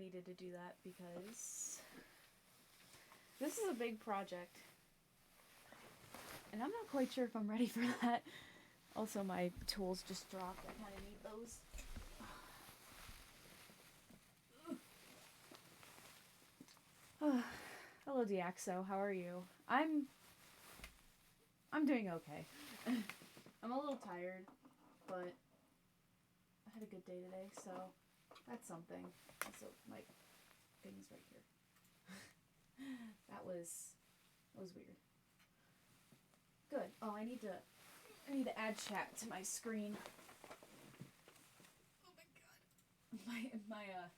needed to do that because this is a big project. And I'm not quite sure if I'm ready for that. Also, my tools just dropped. I kind of need those. Hello, 2'x2. How are you? I'm doing okay. I'm a little tired, but I had a good day today, so that's something. Also, my thing's right here. That was weird. Good. Oh, I need to add chat to my screen. Oh my god.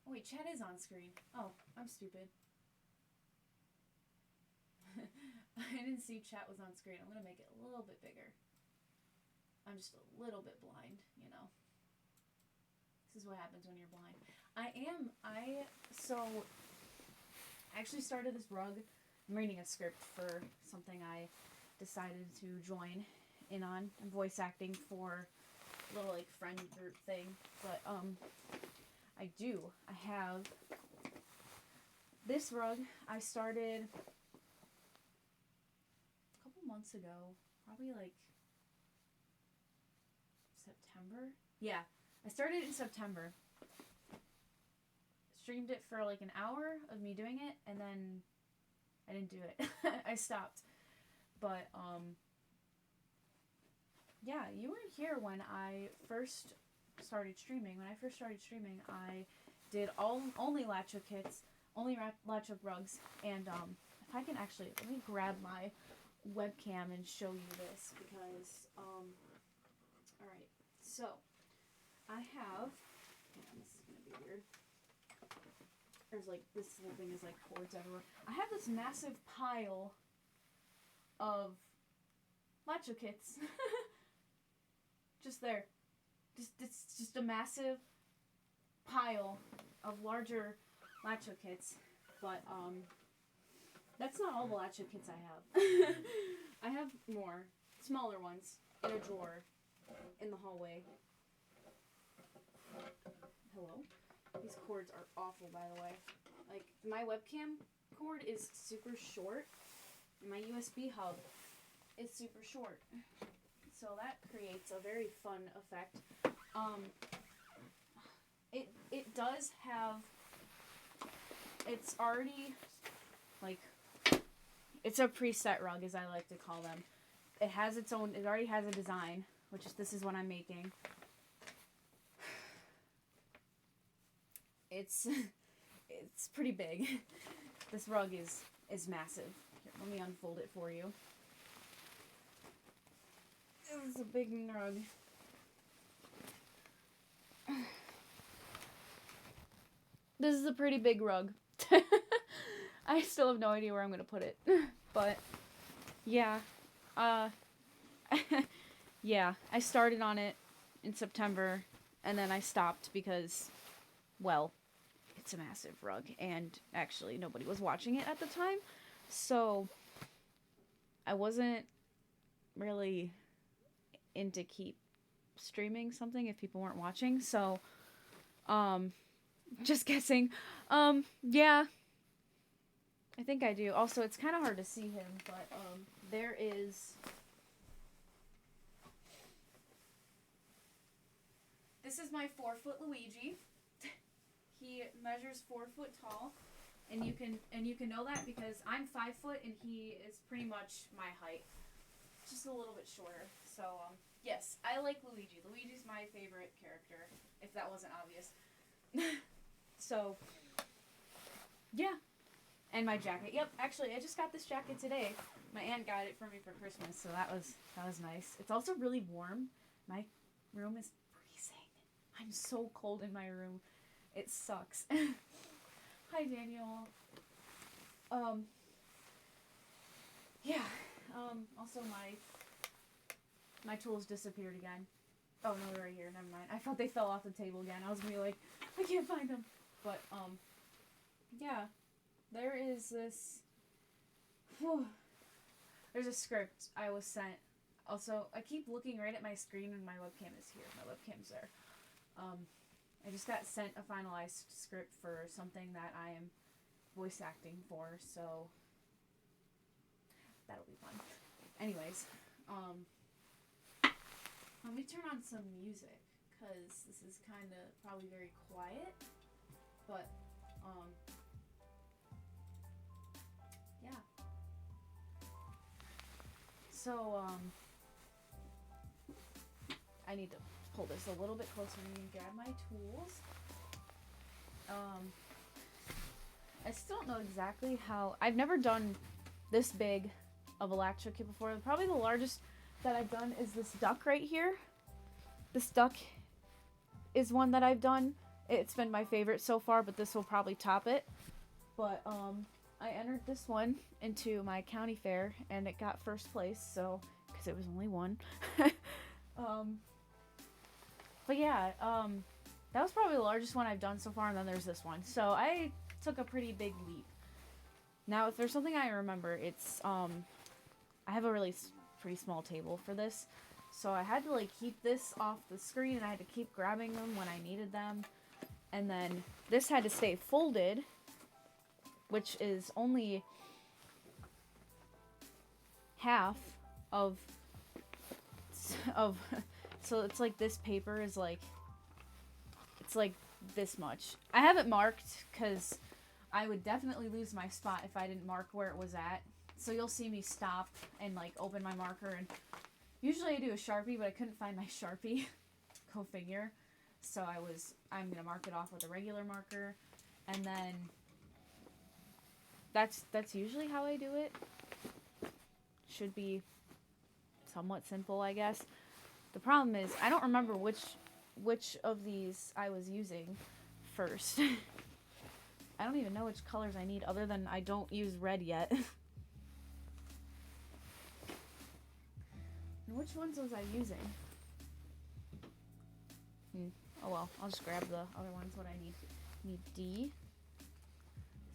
Oh wait, chat is on screen. Oh, I'm stupid. I didn't see chat was on screen. I'm gonna make it a little bit bigger. I'm just a little bit blind, you know. This is what happens when you're blind. I actually started this rug. I'm reading a script for something I decided to join in on. I'm voice acting for a little like friend group thing, but I have this rug. I started a couple months ago, probably like September. Yeah, I started in September. Streamed it for like an hour of me doing it, and then I didn't do it. I stopped. But yeah, you weren't here when I first started streaming. When I first started streaming, I did only Latch kits, only Latch rugs, and if I can actually, let me grab my webcam and show you this because all right, so I have. This is gonna be weird. There's like this whole thing is like cords everywhere. I have this massive pile of Latch kits. Just there. It's just a massive pile of larger Latch kits. But that's not all the Latch kits I have. I have more smaller ones in a drawer in the hallway. Hello? These cords are awful, by the way. Like, my webcam cord is super short, and my USB hub is super short. So that creates a very fun effect. It does have, it's already, like, it's a preset rug, as I like to call them. It has its own, it already has a design, which is, this is what I'm making. It's pretty big. This rug is massive. Here, let me unfold it for you. It's a big rug. This is a pretty big rug. I still have no idea where I'm gonna put it. But yeah. Yeah, I started on it in September and then I stopped because, well, it's a massive rug, and actually nobody was watching it at the time, so I wasn't really into keep streaming something if people weren't watching, so, just guessing, yeah, I think I do. Also, it's kind of hard to see him, but, there is, this is my 4-foot Luigi. He measures 4 foot tall, and you can know that because I'm 5 foot and he is pretty much my height, just a little bit shorter. So yes, I like Luigi. Luigi's my favorite character, if that wasn't obvious. So yeah, and my jacket. Yep, actually, I just got this jacket today. My aunt got it for me for Christmas, so that was nice. It's also really warm. My room is freezing. I'm so cold in my room. It sucks. Hi, Daniel. Yeah. Also my tools disappeared again. Oh, no, they're right here. Never mind. I thought they fell off the table again. I was gonna be like, I can't find them. But, yeah. There is this... Whew. There's a script I was sent. Also, I keep looking right at my screen and my webcam is here. My webcam's there. I just got sent a finalized script for something that I am voice acting for, so that'll be fun. Anyways, let me turn on some music, because this is kind of probably very quiet, but, yeah. So, I need to pull this a little bit closer and grab my tools. I still don't know exactly how... I've never done this big of a Latch kit before. Probably the largest that I've done is this duck right here. This duck is one that I've done. It's been my favorite so far, but this will probably top it. But, I entered this one into my county fair, and it got first place, so... because it was only one. But yeah, that was probably the largest one I've done so far, and then there's this one. So I took a pretty big leap. Now, if there's something I remember, it's, I have a really pretty small table for this. So I had to, like, keep this off the screen, and I had to keep grabbing them when I needed them. And then this had to stay folded, which is only half of so it's like this paper is like, it's like this much. I have it marked because I would definitely lose my spot if I didn't mark where it was at. So you'll see me stop and like open my marker, and usually I do a Sharpie, but I couldn't find my Sharpie. Go figure. So I'm gonna mark it off with a regular marker, and then that's usually how I do it. Should be somewhat simple, I guess. The problem is I don't remember which of these I was using first. I don't even know which colors I need, other than I don't use red yet. And which ones was I using? Oh well, I'll just grab the other ones. What I need D.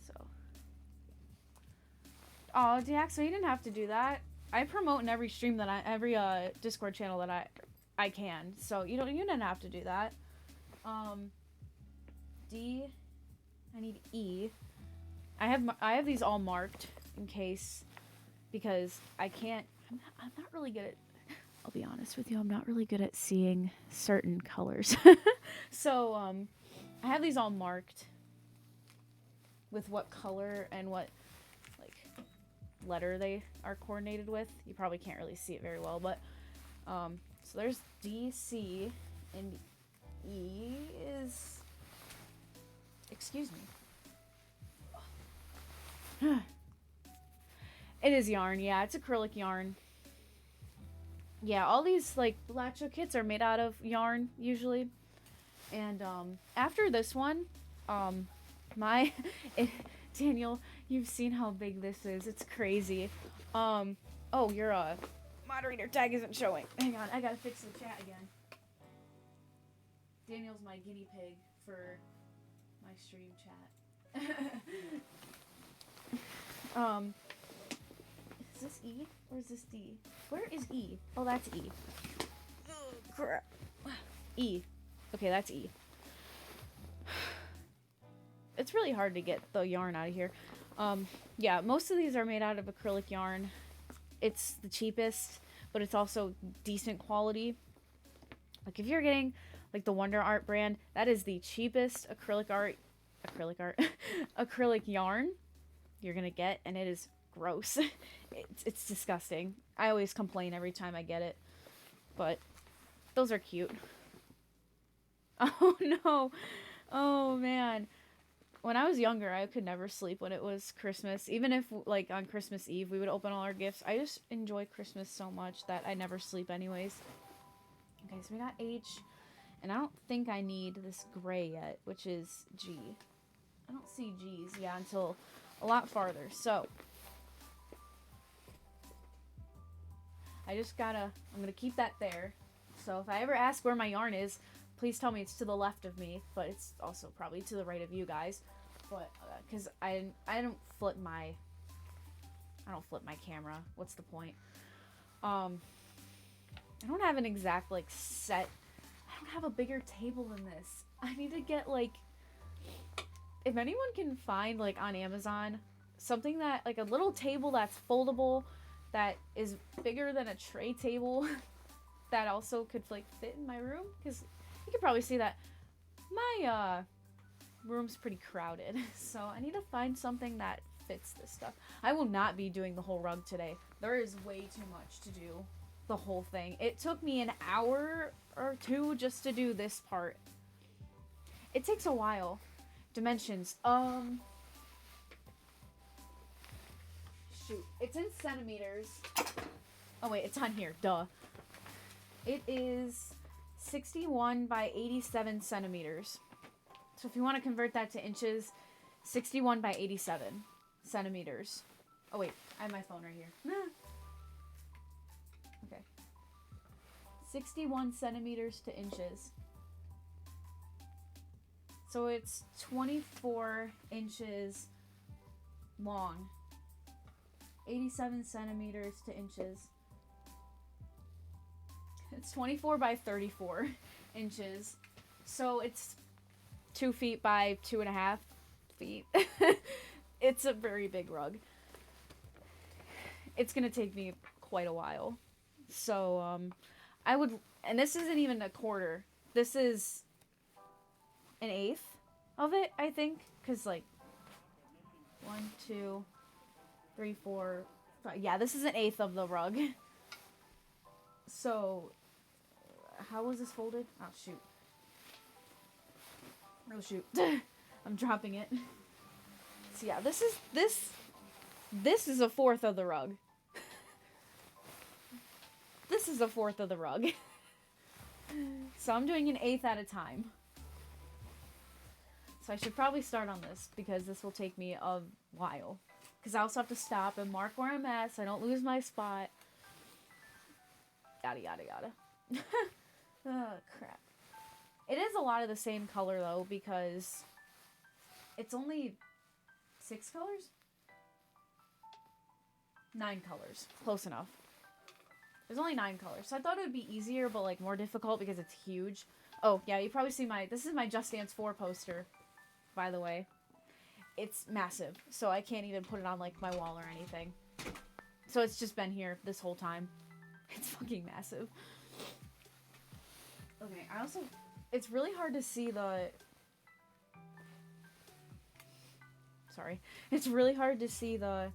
So. Oh, 2'x2, you didn't have to do that. I promote in every stream that every Discord channel that I can. So you didn't have to do that. D. I need E. I have these all marked in case, because I can't. I'm not really good at. I'll be honest with you. I'm not really good at seeing certain colors. So I have these all marked with what color and what letter they are coordinated with. You probably can't really see it very well, but so there's D, C, and E is, excuse me. It is yarn. Yeah, it's acrylic yarn. Yeah, all these like Latch kits are made out of yarn usually. And after this one, Daniel, you've seen how big this is. It's crazy. Oh, your moderator tag isn't showing. Hang on, I gotta fix the chat again. Daniel's my guinea pig for my stream chat. Is this E or is this D? Where is E? Oh, that's E. Oh, crap. E. Okay, that's E. It's really hard to get the yarn out of here. Yeah, most of these are made out of acrylic yarn. It's the cheapest, but it's also decent quality. Like if you're getting like the Wonder Art brand, that is the cheapest acrylic yarn you're gonna get, and it is gross. It's disgusting. I always complain every time I get it, but those are cute. Oh no. Oh man. When I was younger, I could never sleep when it was Christmas. Even if, like, on Christmas Eve, we would open all our gifts. I just enjoy Christmas so much that I never sleep anyways. Okay, so we got H. And I don't think I need this gray yet, which is G. I don't see G's, yeah, until a lot farther. So, I'm gonna keep that there. So if I ever ask where my yarn is, please tell me it's to the left of me, but it's also probably to the right of you guys. But because I don't flip my camera. What's the point? I don't have an exact like set. I don't have a bigger table than this. I need to get, like, if anyone can find, like, on Amazon, something that, like, a little table that's foldable, that is bigger than a tray table, that also could, like, fit in my room, because you can probably see that my, room's pretty crowded, so I need to find something that fits this stuff. I will not be doing the whole rug today. There is way too much to do the whole thing. It took me an hour or two just to do this part. It takes a while. Dimensions. Shoot. It's in centimeters. Oh wait, it's on here. Duh. It is 61 by 87 centimeters. So if you want to convert that to inches, 61 by 87 centimeters. Oh wait, I have my phone right here. Okay. 61 centimeters to inches. So it's 24 inches long. 87 centimeters to inches. It's 24 by 34 inches. So it's 2 feet by 2.5 feet. It's a very big rug. It's gonna take me quite a while. So, I would, and this isn't even a quarter. This is an eighth of it, I think. Because, like, 1, 2, 3, 4, 5. Yeah, this is an eighth of the rug. So, how was this folded? Oh, shoot. Oh, shoot. I'm dropping it. So, yeah, this is a fourth of the rug. This is a fourth of the rug. So I'm doing an eighth at a time. So I should probably start on this, because this will take me a while. Because I also have to stop and mark where I'm at so I don't lose my spot. Yada, yada, yada. Oh, crap. It is a lot of the same color, though, because it's only 6 colors? 9 colors. Close enough. There's only 9 colors. So I thought it would be easier, but, like, more difficult because it's huge. Oh, yeah, you probably see this is my Just Dance 4 poster, by the way. It's massive, so I can't even put it on, like, my wall or anything. So it's just been here this whole time. It's fucking massive. Okay, it's really hard to see sorry. It's really hard to see the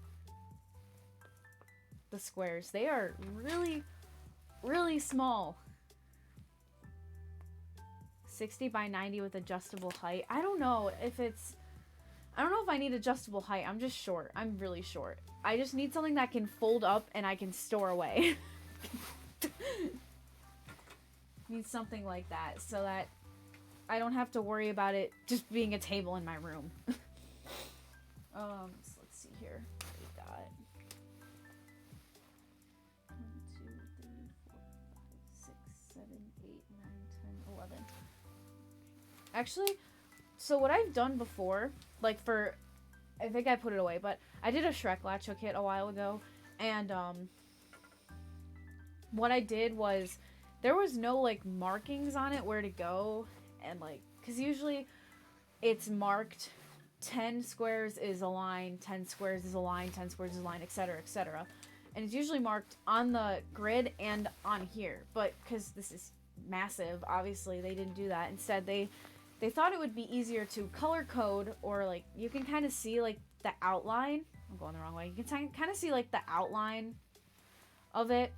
squares. They are really, really small. 60 by 90 with adjustable height. I don't know if I need adjustable height. I'm just short. I'm really short. I just need something that can fold up and I can store away. Need something like that so that I don't have to worry about it just being a table in my room. So let's see here. We got 1, 2, 3, 4, 5, 6, 7, 8, 9, 10, 11. Actually, so what I've done before, like I think I put it away, but I did a Shrek Latch kit a while ago, and what I did was there was no, like, markings on it where to go, and, like, because usually it's marked 10 squares is a line, 10 squares is a line, 10 squares is a line, etc., etc. And it's usually marked on the grid and on here. But because this is massive, obviously they didn't do that. Instead, they thought it would be easier to color code, or, like, you can kind of see, like, the outline. I'm going the wrong way. You can kind of see, like, the outline of it.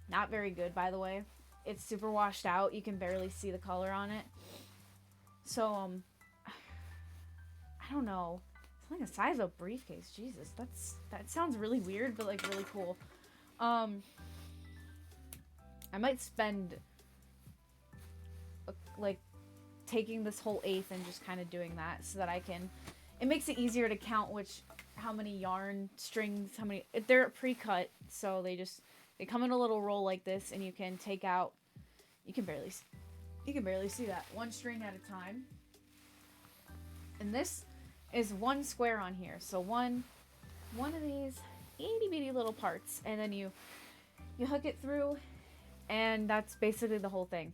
Not very good, by the way. It's super washed out. You can barely see the color on it. So, I don't know. Something the size of a briefcase. Jesus, that sounds really weird, but, like, really cool. I might spend, like, taking this whole eighth and just kind of doing that so that I can. It makes it easier to count how many yarn strings, they're pre-cut, so they come in a little roll like this, and you can take out. You can barely see that, one string at a time. And this is one square on here, so one of these itty bitty little parts, and then you hook it through, and that's basically the whole thing.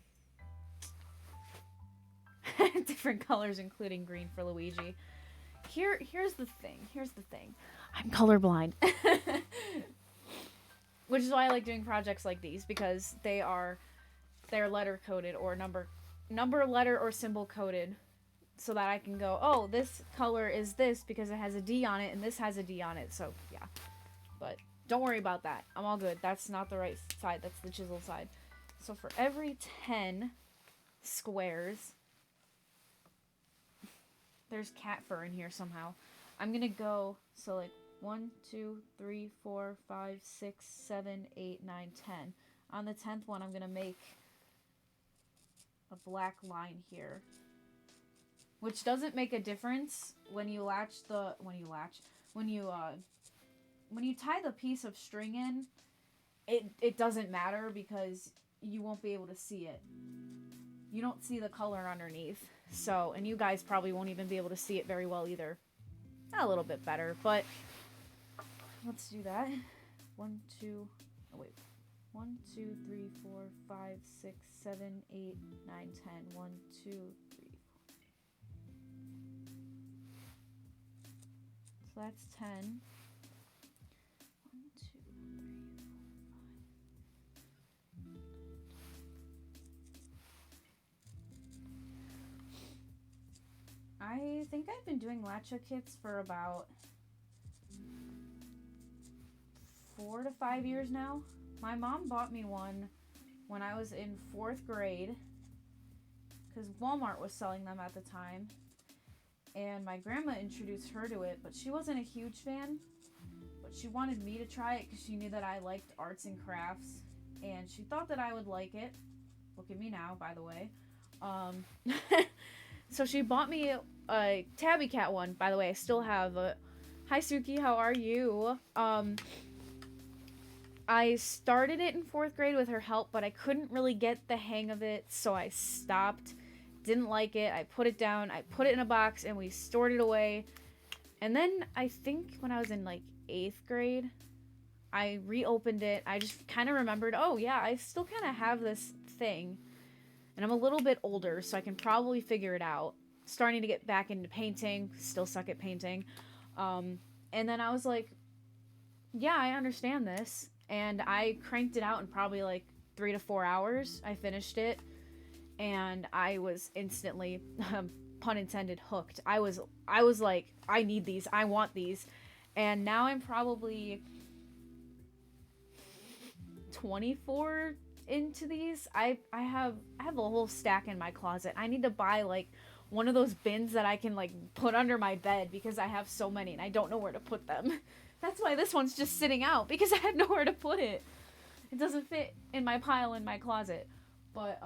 different colors, including green for Luigi. Here's the thing. I'm colorblind. Which is why I like doing projects like these, because they're letter coded or number, letter, or symbol coded, so that I can go, oh, this color is this because it has a D on it and this has a D on it. So yeah, but don't worry about that. I'm all good. That's not the right side. That's the chisel side. So for every 10 squares, there's cat fur in here somehow. I'm gonna go, so like 1, 2, 3, 4, 5, 6, 7, 8, 9, 10. On the 10th one, I'm gonna make a black line here, which doesn't make a difference when you when you tie the piece of string in. It doesn't matter because you won't be able to see it. You don't see the color underneath. So, and you guys probably won't even be able to see it very well either. A little bit better, but let's do that. 1, 2, 3, 4, 5, 6, 7, 8, 9, 10. 1, 2, 3, 4. So that's 10. 1, 2, 3, 4, 5. I think I've been doing Latch kits for about 4 to 5 years now. My mom bought me one when I was in 4th grade because Walmart was selling them at the time, and my grandma introduced her to it, but she wasn't a huge fan, but she wanted me to try it because she knew that I liked arts and crafts, and she thought that I would like it. Look at me now, by the way. So she bought me a Tabby Cat one. By the way, I still have a... Hi, Suki, how are you? I started it in 4th grade with her help, but I couldn't really get the hang of it, so I stopped. Didn't like it. I put it down. I put it in a box, and we stored it away. And then I think when I was in, like, 8th grade, I reopened it. I just kind of remembered, oh, yeah, I still kind of have this thing. And I'm a little bit older, so I can probably figure it out. Starting to get back into painting. Still suck at painting. And then I was like, yeah, I understand this. And I cranked it out in probably like 3 to 4 hours. I finished it. And I was instantly, pun intended, hooked. I was like, I need these. I want these. And now I'm probably 24 into these. I have a whole stack in my closet. I need to buy like one of those bins that I can like put under my bed because I have so many and I don't know where to put them. That's why this one's just sitting out, because I have nowhere to put it. It doesn't fit in my pile in my closet. But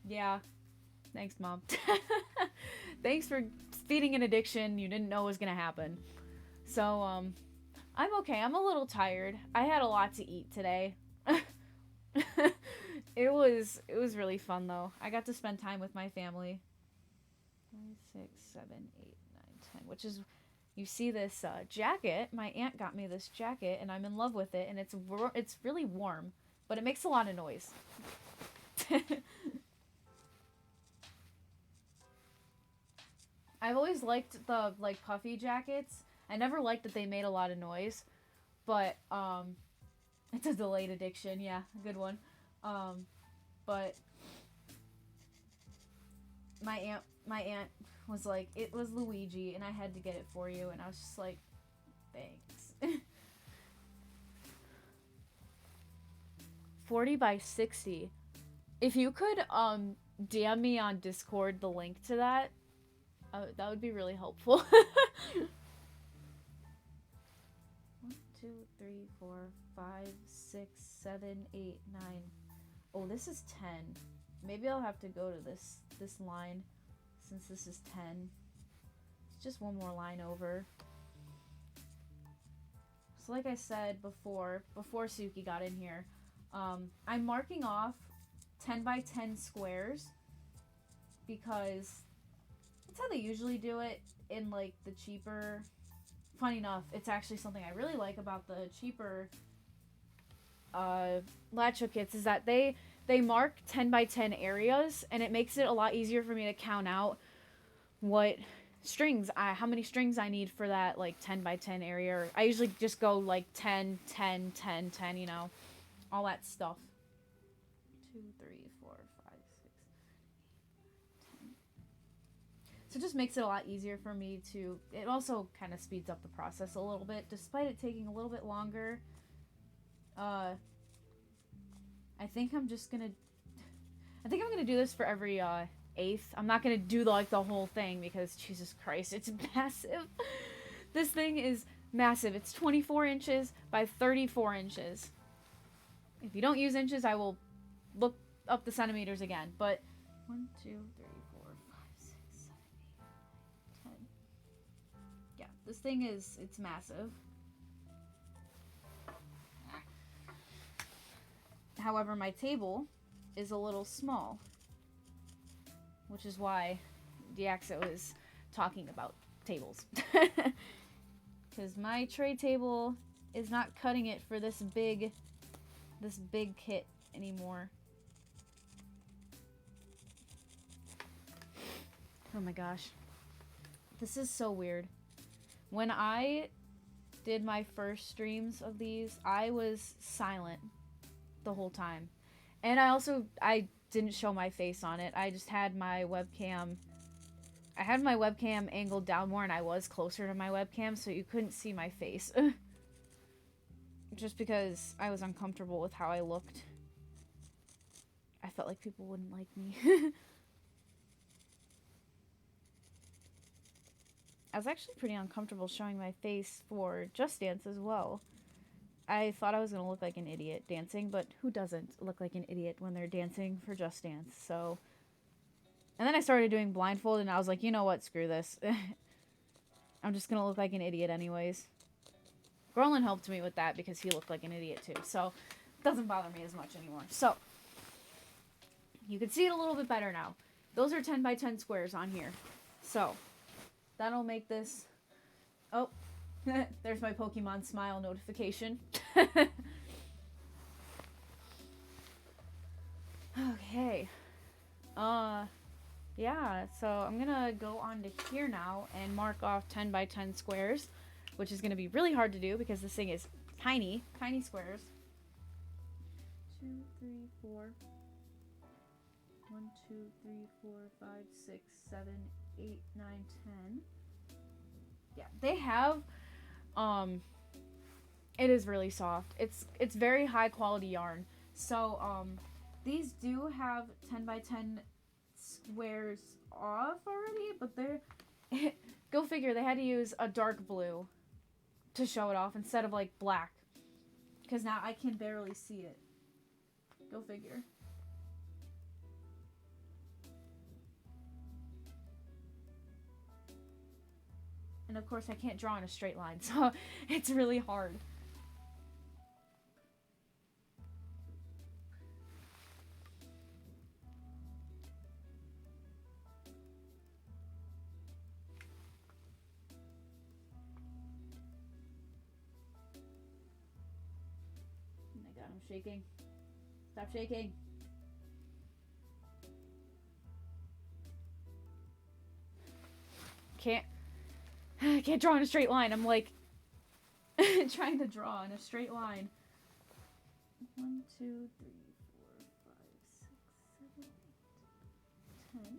yeah. Thanks, Mom. Thanks for feeding an addiction you didn't know was gonna happen. So I'm okay. I'm a little tired. I had a lot to eat today. It was really fun though. I got to spend time with my family. 5, 6, 7, 8, 9, 10. Which is, you see this jacket. My aunt got me this jacket, and I'm in love with it. And it's really warm, but it makes a lot of noise. I've always liked the like puffy jackets. I never liked that they made a lot of noise, but it's a delayed addiction. Yeah, a good one. But my aunt was like, it was Luigi, and I had to get it for you, and I was just like, thanks. 40 by 60. If you could DM me on Discord the link to that, that would be really helpful. 1, 2, 3, 4, 5, 6, 7, 8, 9. Oh, this is 10. Maybe I'll have to go to this line since this is 10. It's just one more line over. So like I said before Suki got in here, I'm marking off 10 by 10 squares because that's how they usually do it in like the cheaper. Funny enough, it's actually something I really like about the cheaper Latch kits is that they they mark 10 by 10 areas, and it makes it a lot easier for me to count out what how many strings I need for that, like, 10 by 10 area. I usually just go, like, 10, 10, 10, 10, you know, all that stuff. 2, 3, 4, 5, 6, 10. So it just makes it a lot easier for me to, it also kind of speeds up the process a little bit, despite it taking a little bit longer. I think I'm gonna do this for every, eighth. I'm not gonna do, like, the whole thing, because, Jesus Christ, it's massive. This thing is massive. It's 24 inches by 34 inches. If you don't use inches, I will look up the centimeters again, but 1, 2, 3, 4, 5, 6, 7, 8, 9, 10. Yeah, this thing it's massive. However, my table is a little small, which is why Diaxo is talking about tables. Because my tray table is not cutting it for this big kit anymore. Oh my gosh. This is so weird. When I did my first streams of these, I was silent the whole time. And I didn't show my face on it. I just had my webcam. I had my webcam angled down more, and I was closer to my webcam, so you couldn't see my face. Just because I was uncomfortable with how I looked. I felt like people wouldn't like me. I was actually pretty uncomfortable showing my face for Just Dance as well. I thought I was going to look like an idiot dancing, but who doesn't look like an idiot when they're dancing for Just Dance? So, and then I started doing blindfold, and I was like, you know what, screw this. I'm just going to look like an idiot anyways. Garland helped me with that because he looked like an idiot too, so it doesn't bother me as much anymore. So, you can see it a little bit better now. Those are 10 by 10 squares on here. So, that'll make this... Oh, there's my Pokemon Smile notification. Okay. Yeah, so I'm gonna go on to here now and mark off 10 by 10 squares, which is gonna be really hard to do because this thing is tiny squares. 2, 3, 4. 1, 2, 3, 4, 5, 6, 7, 8, 9, 10. Yeah, they have, it is really soft. It's very high quality yarn. So, these do have 10 by 10 squares off already, but they're, go figure, they had to use a dark blue to show it off instead of, like, black. Because now I can barely see it. Go figure. And of course I can't draw in a straight line, so it's really hard. Oh my god, I'm shaking. Stop shaking. I can't draw in a straight line. I'm like trying to draw in a straight line. 1, 2, 3, 4, 5, 6, 7, 8, 10.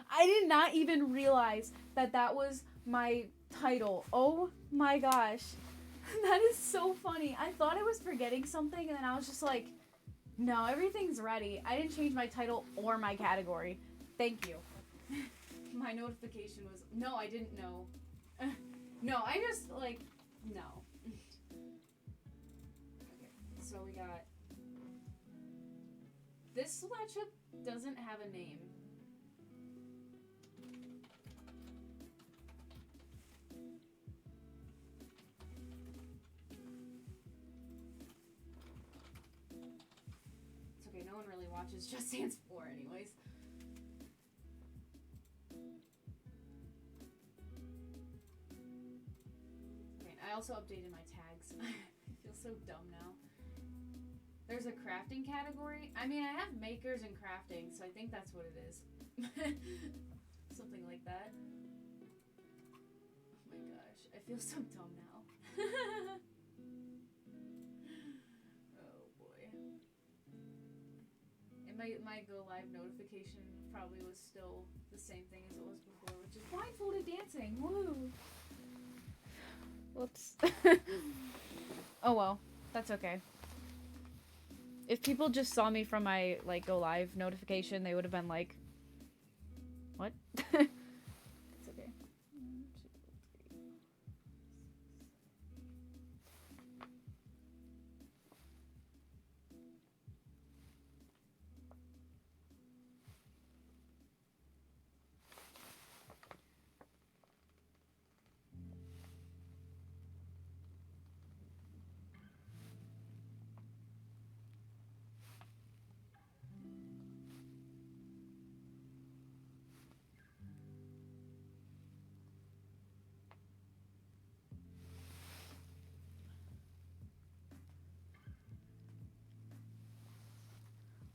I did not even realize that that was my title. Oh my gosh. That is so funny. I thought I was forgetting something, and then I was just like, no, everything's ready. I didn't change my title or my category. Thank you. My notification was, no, I didn't know. No, I just, like, no. so we got... This latch hook doesn't have a name. It's okay, no one really watches Just Dance 4 anyways. Okay, I also updated my tags. I feel so dumb now. There's a crafting category. I mean, I have makers and crafting, so I think that's what it is. Something like that. Oh my gosh, I feel so dumb now. Oh boy. And my go live notification probably was still the same thing as it was before, which is blindfolded dancing. Woo! Whoops. Oh well, that's okay. If people just saw me from my, like, go live notification, they would have been like, what? It's okay. 1, 2, 3.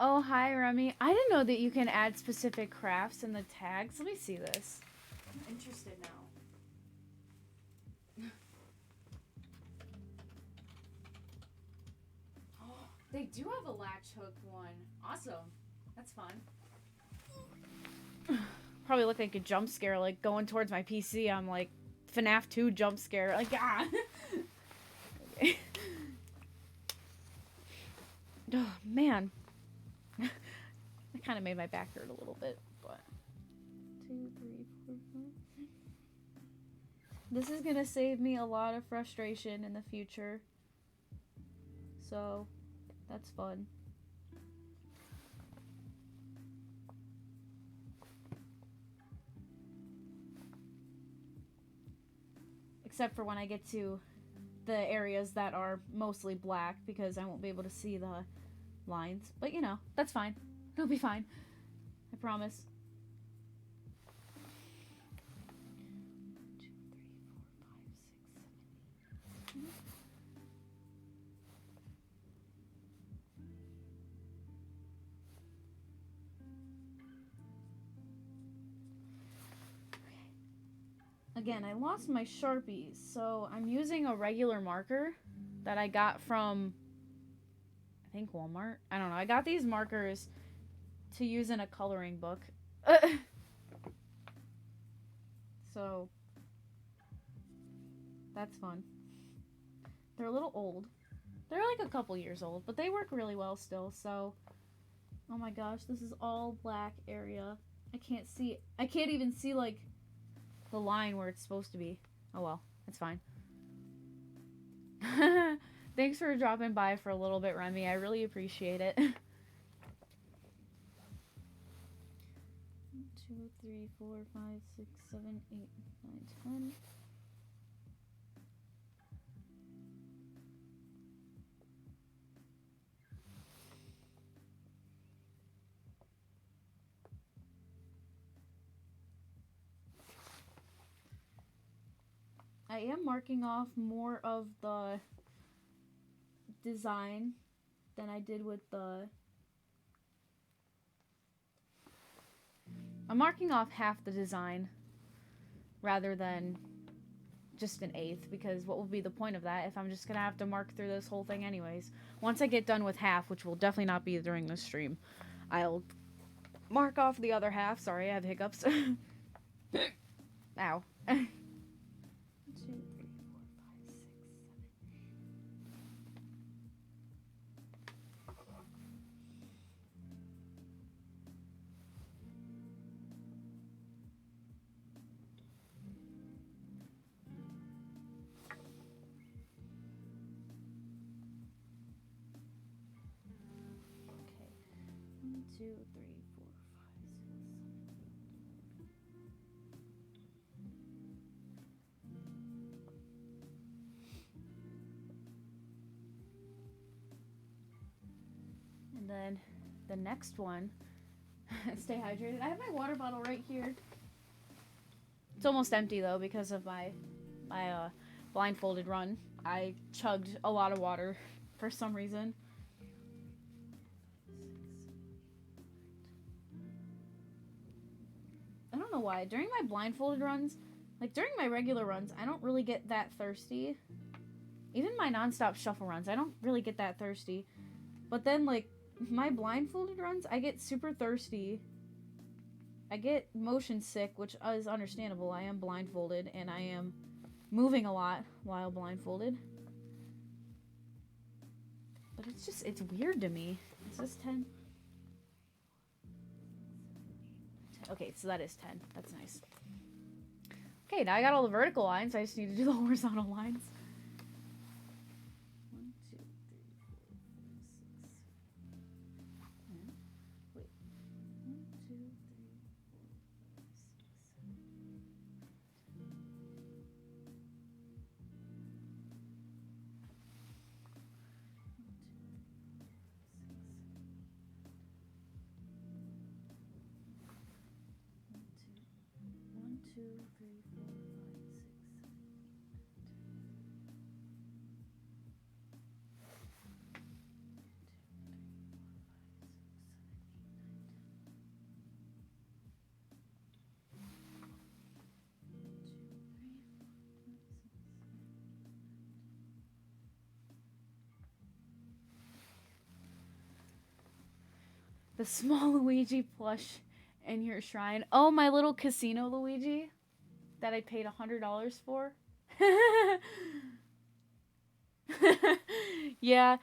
Oh, hi, Remy. I didn't know that you can add specific crafts in the tags. Let me see this. I'm interested now. Oh, they do have a latch hook one. Awesome. That's fun. Probably look like a jump scare, like going towards my PC. I'm like, FNAF 2 jump scare. Like, ah. Okay. Oh, man. That kind of made my back hurt a little bit, but 2, 3, 4, 5. This is gonna save me a lot of frustration in the future, so that's fun. Except for when I get to the areas that are mostly black, because I won't be able to see the lines. But, you know, that's fine. It'll be fine. I promise. 1, 2, 3, 4, 5, 6, 7, 8. Again, I lost my Sharpies, so I'm using a regular marker that I got from, I think, Walmart. I don't know. I got these markers to use in a coloring book. So, that's fun. They're a little old. They're like a couple years old, but they work really well still, so. Oh my gosh, this is all black area. I can't even see, like, the line where it's supposed to be. Oh well, it's fine. Thanks for dropping by for a little bit, Remy. I really appreciate it. 1, 2, 3, 4, 5, 6, 7, 8, 9, 10. I am marking off more of the design than I did with the... I'm marking off half the design rather than just an eighth, because what will be the point of that if I'm just gonna have to mark through this whole thing anyways? Once I get done with half, which will definitely not be during this stream, I'll mark off the other half. Sorry, I have hiccups. Ow. 1, 2, 3, 4, 5, 6, 7. 2, 3, 4, 5, 6, 7. And then the next one, stay hydrated. I have my water bottle right here. It's almost empty though because of my blindfolded run. I chugged a lot of water for some reason. I don't know why. During my blindfolded runs, like during my regular runs, I don't really get that thirsty. Even my nonstop shuffle runs, I don't really get that thirsty. But then like my blindfolded runs, I get super thirsty. I get motion sick, which is understandable. I am blindfolded and I am moving a lot while blindfolded. But it's weird to me. Is this 10? Okay, so that is 10. That's nice. Okay, now I got all the vertical lines. I just need to do the horizontal lines. 1, 2, 3, 4, 5, 6. Wait. 1, 2, 3, 4, The small Luigi plush in your shrine. Oh, my little casino Luigi that I paid $100 for. Yeah,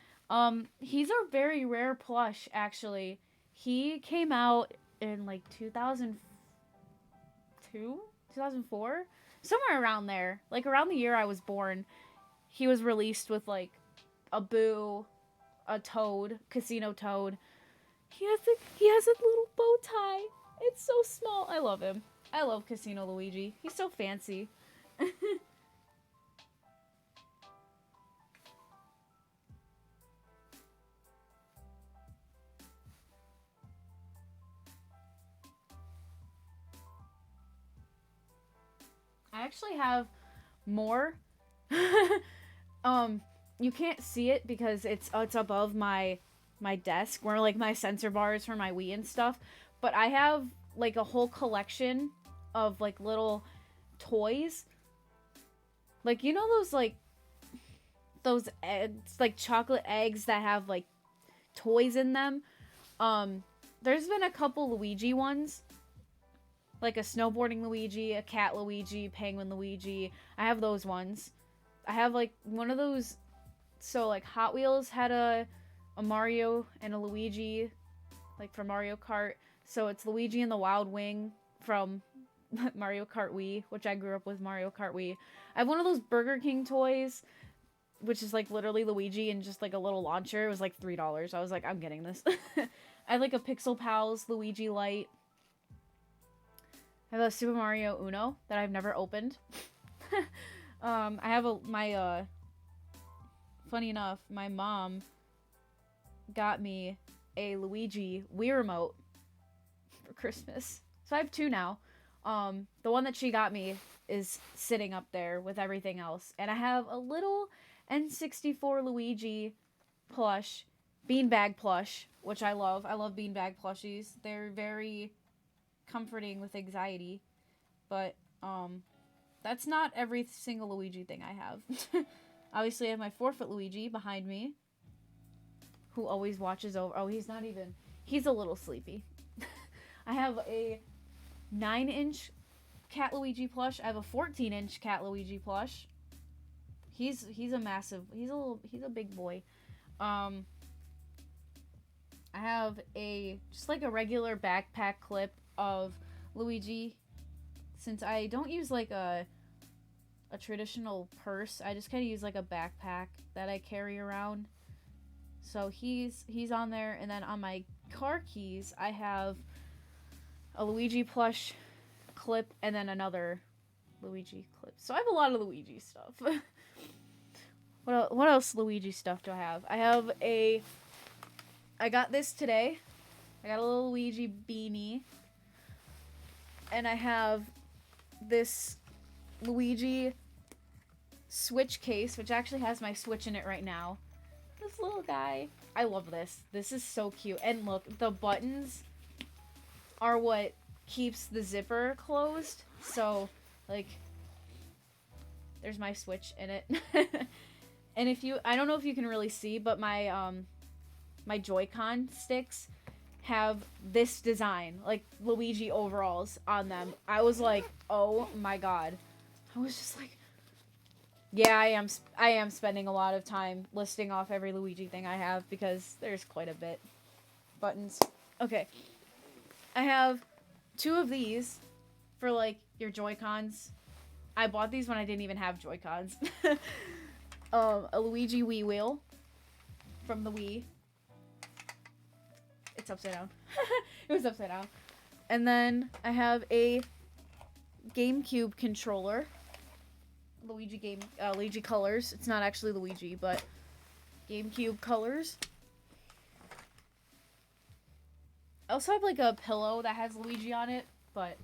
he's a very rare plush, actually. He came out in like 2002, 2004, somewhere around there. Like around the year I was born, he was released with like a Boo, a Toad, Casino Toad. He has a little bow tie. It's so small. I love him. I love Casino Luigi. He's so fancy. I actually have more. You can't see it because it's above my desk where like my sensor bar is for my Wii and stuff. But I have like a whole collection of like little toys. Like, you know those eggs, like chocolate eggs that have like toys in them? There's been a couple Luigi ones. Like a snowboarding Luigi, a cat Luigi, penguin Luigi. I have those ones. I have like one of those. So like Hot Wheels had a Mario and a Luigi, like from Mario Kart. So it's Luigi and the Wild Wing from Mario Kart Wii, which I grew up with Mario Kart Wii. I have one of those Burger King toys, which is like literally Luigi and just like a little launcher. It was like $3. I was like, I'm getting this. I have like a Pixel Pals Luigi light. I have a Super Mario Uno that I've never opened. I have funny enough, my mom got me a Luigi Wii remote for Christmas. So I have two now. The one that she got me is sitting up there with everything else. And I have a little N64 Luigi plush, beanbag plush, which I love. I love beanbag plushies. They're very comforting with anxiety. But, that's not every single Luigi thing I have. Obviously, I have my 4-foot Luigi behind me, who always watches over. Oh, he's not even. He's a little sleepy. I have a 9-inch Cat Luigi plush. I have a 14-inch Cat Luigi plush. He's a massive. He's a big boy. I have just like a regular backpack clip of Luigi. Since I don't use like a traditional purse, I just kind of use like a backpack that I carry around. So he's on there, and then on my car keys, I have a Luigi plush clip and then another Luigi clip. So I have a lot of Luigi stuff. What else Luigi stuff do I have? I got this today. I got a little Luigi beanie. And I have this Luigi Switch case, which actually has my Switch in it right now. This little guy. I love this. This is so cute. And look, the buttons are what keeps the zipper closed. So, like, there's my Switch in it. And I don't know if you can really see, but my Joy-Con sticks have this design, like Luigi overalls on them. I was like, oh my god. I was just like, yeah, I am spending a lot of time listing off every Luigi thing I have because there's quite a bit. Buttons. Okay. I have 2 of these for, like, your Joy-Cons. I bought these when I didn't even have Joy-Cons. A Luigi Wii wheel from the Wii. It's upside down. It was upside down. And then I have a GameCube controller. Luigi colors. It's not actually Luigi, but GameCube colors. I also have, like, a pillow that has Luigi on it, but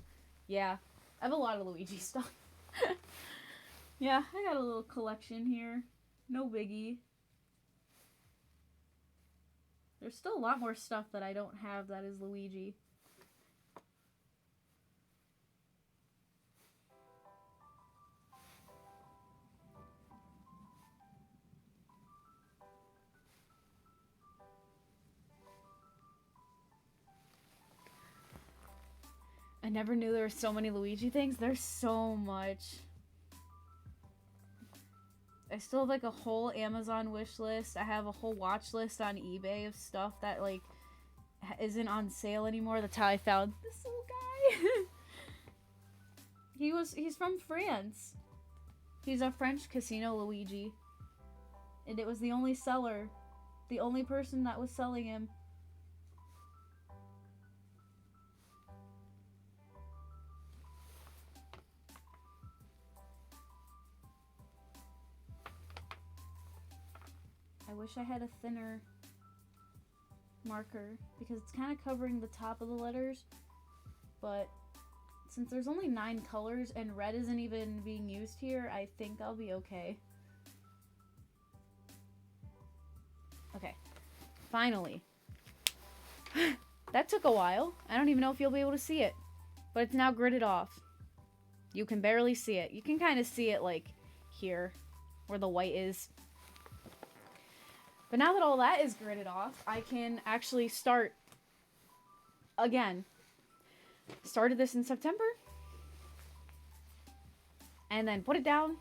yeah. I have a lot of Luigi stuff. Yeah, I got a little collection here. No biggie. There's still a lot more stuff that I don't have that is Luigi. I never knew there were so many Luigi things. There's so much. I still have, like, a whole Amazon wish list. I have a whole watch list on eBay of stuff that, like, isn't on sale anymore. That's how I found this little guy. He's from France. He's a French casino Luigi. And it was the only seller. The only person that was selling him. I wish I had a thinner marker because it's kind of covering the top of the letters, but since there's only 9 colors and red isn't even being used here, I think I'll be okay. Okay, finally. That took a while. I don't even know if you'll be able to see it, but it's now gridded off. You can barely see it. You can kind of see it, like, here, where the white is. But now that all that is gridded off, I can actually start again. Started this in September. And then put it down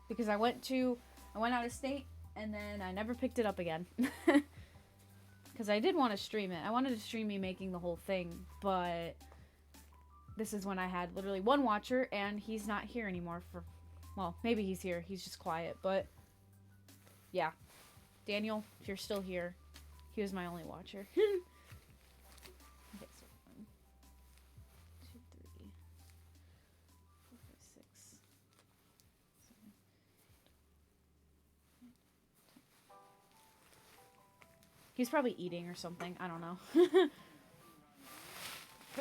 because I went out of state and then I never picked it up again. Because I did want to stream it. I wanted to stream me making the whole thing, but this is when I had literally 1 watcher and he's not here anymore well, maybe he's here. He's just quiet, but yeah. Daniel, if you're still here, he was my only watcher. Okay, so 1, 2, 3, 4, 5, 6, 7, 8, 9, 10. He's probably eating or something. I don't know.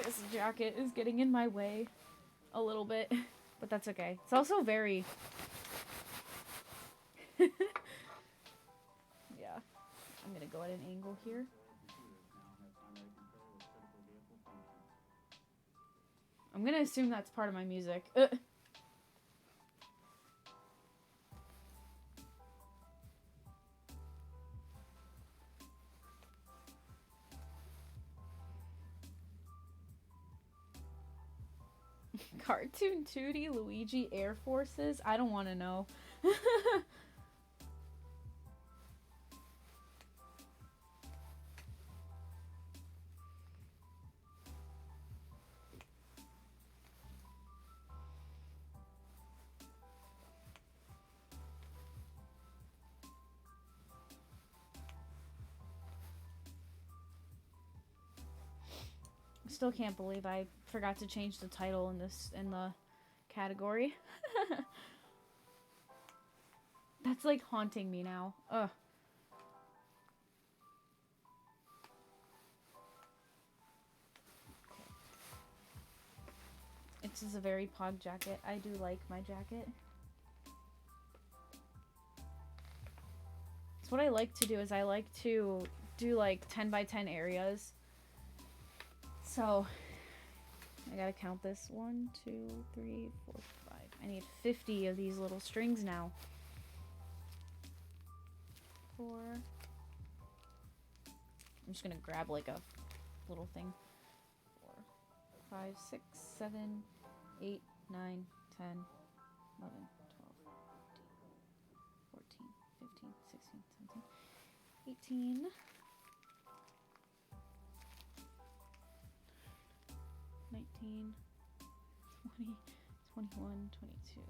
This jacket is getting in my way a little bit, but that's okay. It's also very... I'm gonna go at an angle here. I'm gonna assume that's part of my music. Cartoon 2D Luigi Air Forces? I don't want to know. still can't believe I forgot to change the title in the category. That's like haunting me now. Ugh. This is a very pog jacket. I do like my jacket. So what I like to do is I like to do like 10 by 10 areas. So I gotta count this. 1, 2, 3, 4, 5. I need 50 of these little strings now. 4. I'm just gonna grab like a little thing. 4, 5, 6, 7, 8, 9, 10, 11, 12, 13, 14, 15, 16, 17, 18, 19, 20, 21, 22.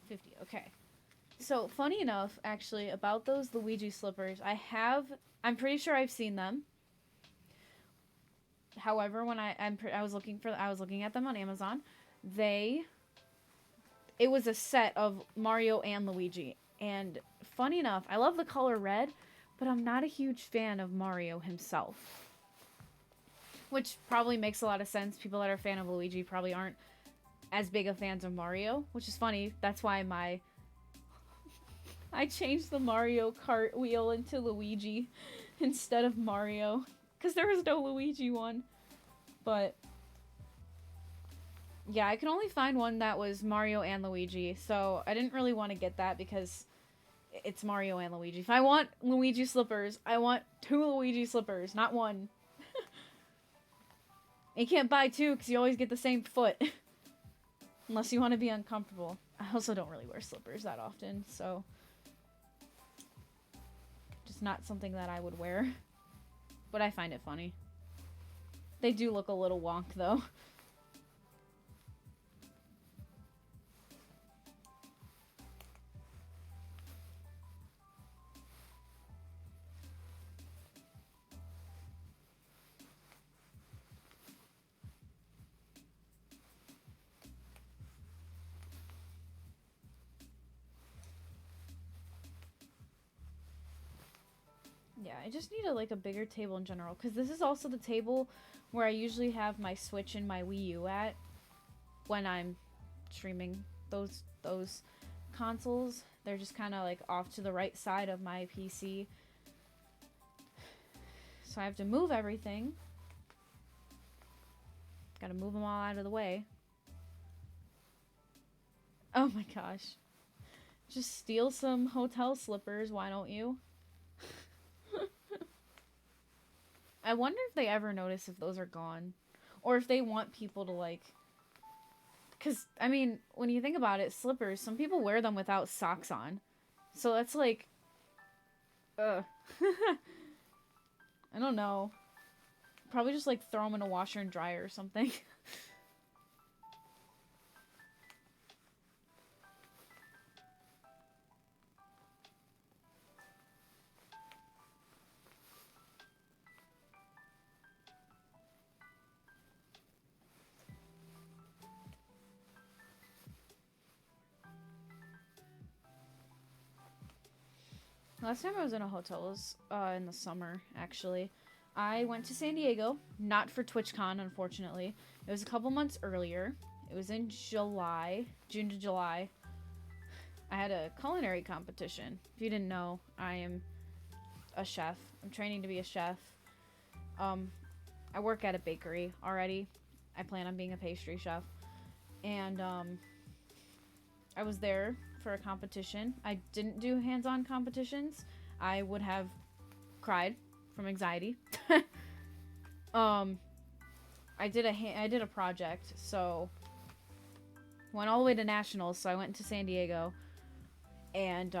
50. Okay. So, funny enough, actually, about those Luigi slippers, I'm pretty sure I've seen them. However, when I was looking at them on Amazon, it was a set of Mario and Luigi. And funny enough, I love the color red, but I'm not a huge fan of Mario himself. Which probably makes a lot of sense. People that are a fan of Luigi probably aren't as big of fans of Mario, which is funny. That's why I changed the Mario Kart wheel into Luigi instead of Mario, because there was no Luigi one. But yeah, I could only find one that was Mario and Luigi, so I didn't really want to get that because it's Mario and Luigi. If I want Luigi slippers, I want 2 Luigi slippers, not 1. You can't buy 2 because you always get the same foot. Unless you want to be uncomfortable. I also don't really wear slippers that often, so just not something that I would wear. But I find it funny. They do look a little wonk, though. Yeah, I just need a bigger table in general, because this is also the table where I usually have my Switch and my Wii U at when I'm streaming those consoles. They're just kind of like off to the right side of my PC. So I have to move everything. Gotta move them all out of the way. Oh my gosh. Just steal some hotel slippers, why don't you? I wonder if they ever notice if those are gone. Or if they want people to, like... Because, I mean, when you think about it, slippers, some people wear them without socks on. So that's like... Ugh. I don't know. Probably just, like, throw them in a washer and dryer or something. Last time I was in a hotel was in the summer, actually. I went to San Diego, not for TwitchCon, unfortunately. It was a couple months earlier. It was in July, June to July. I had a culinary competition. If you didn't know, I am a chef. I'm training to be a chef. I work at a bakery already. I plan on being a pastry chef. And I was there for a competition. I didn't do hands-on competitions. I would have cried from anxiety. I did a project, so went all the way to nationals. So I went to San Diego, and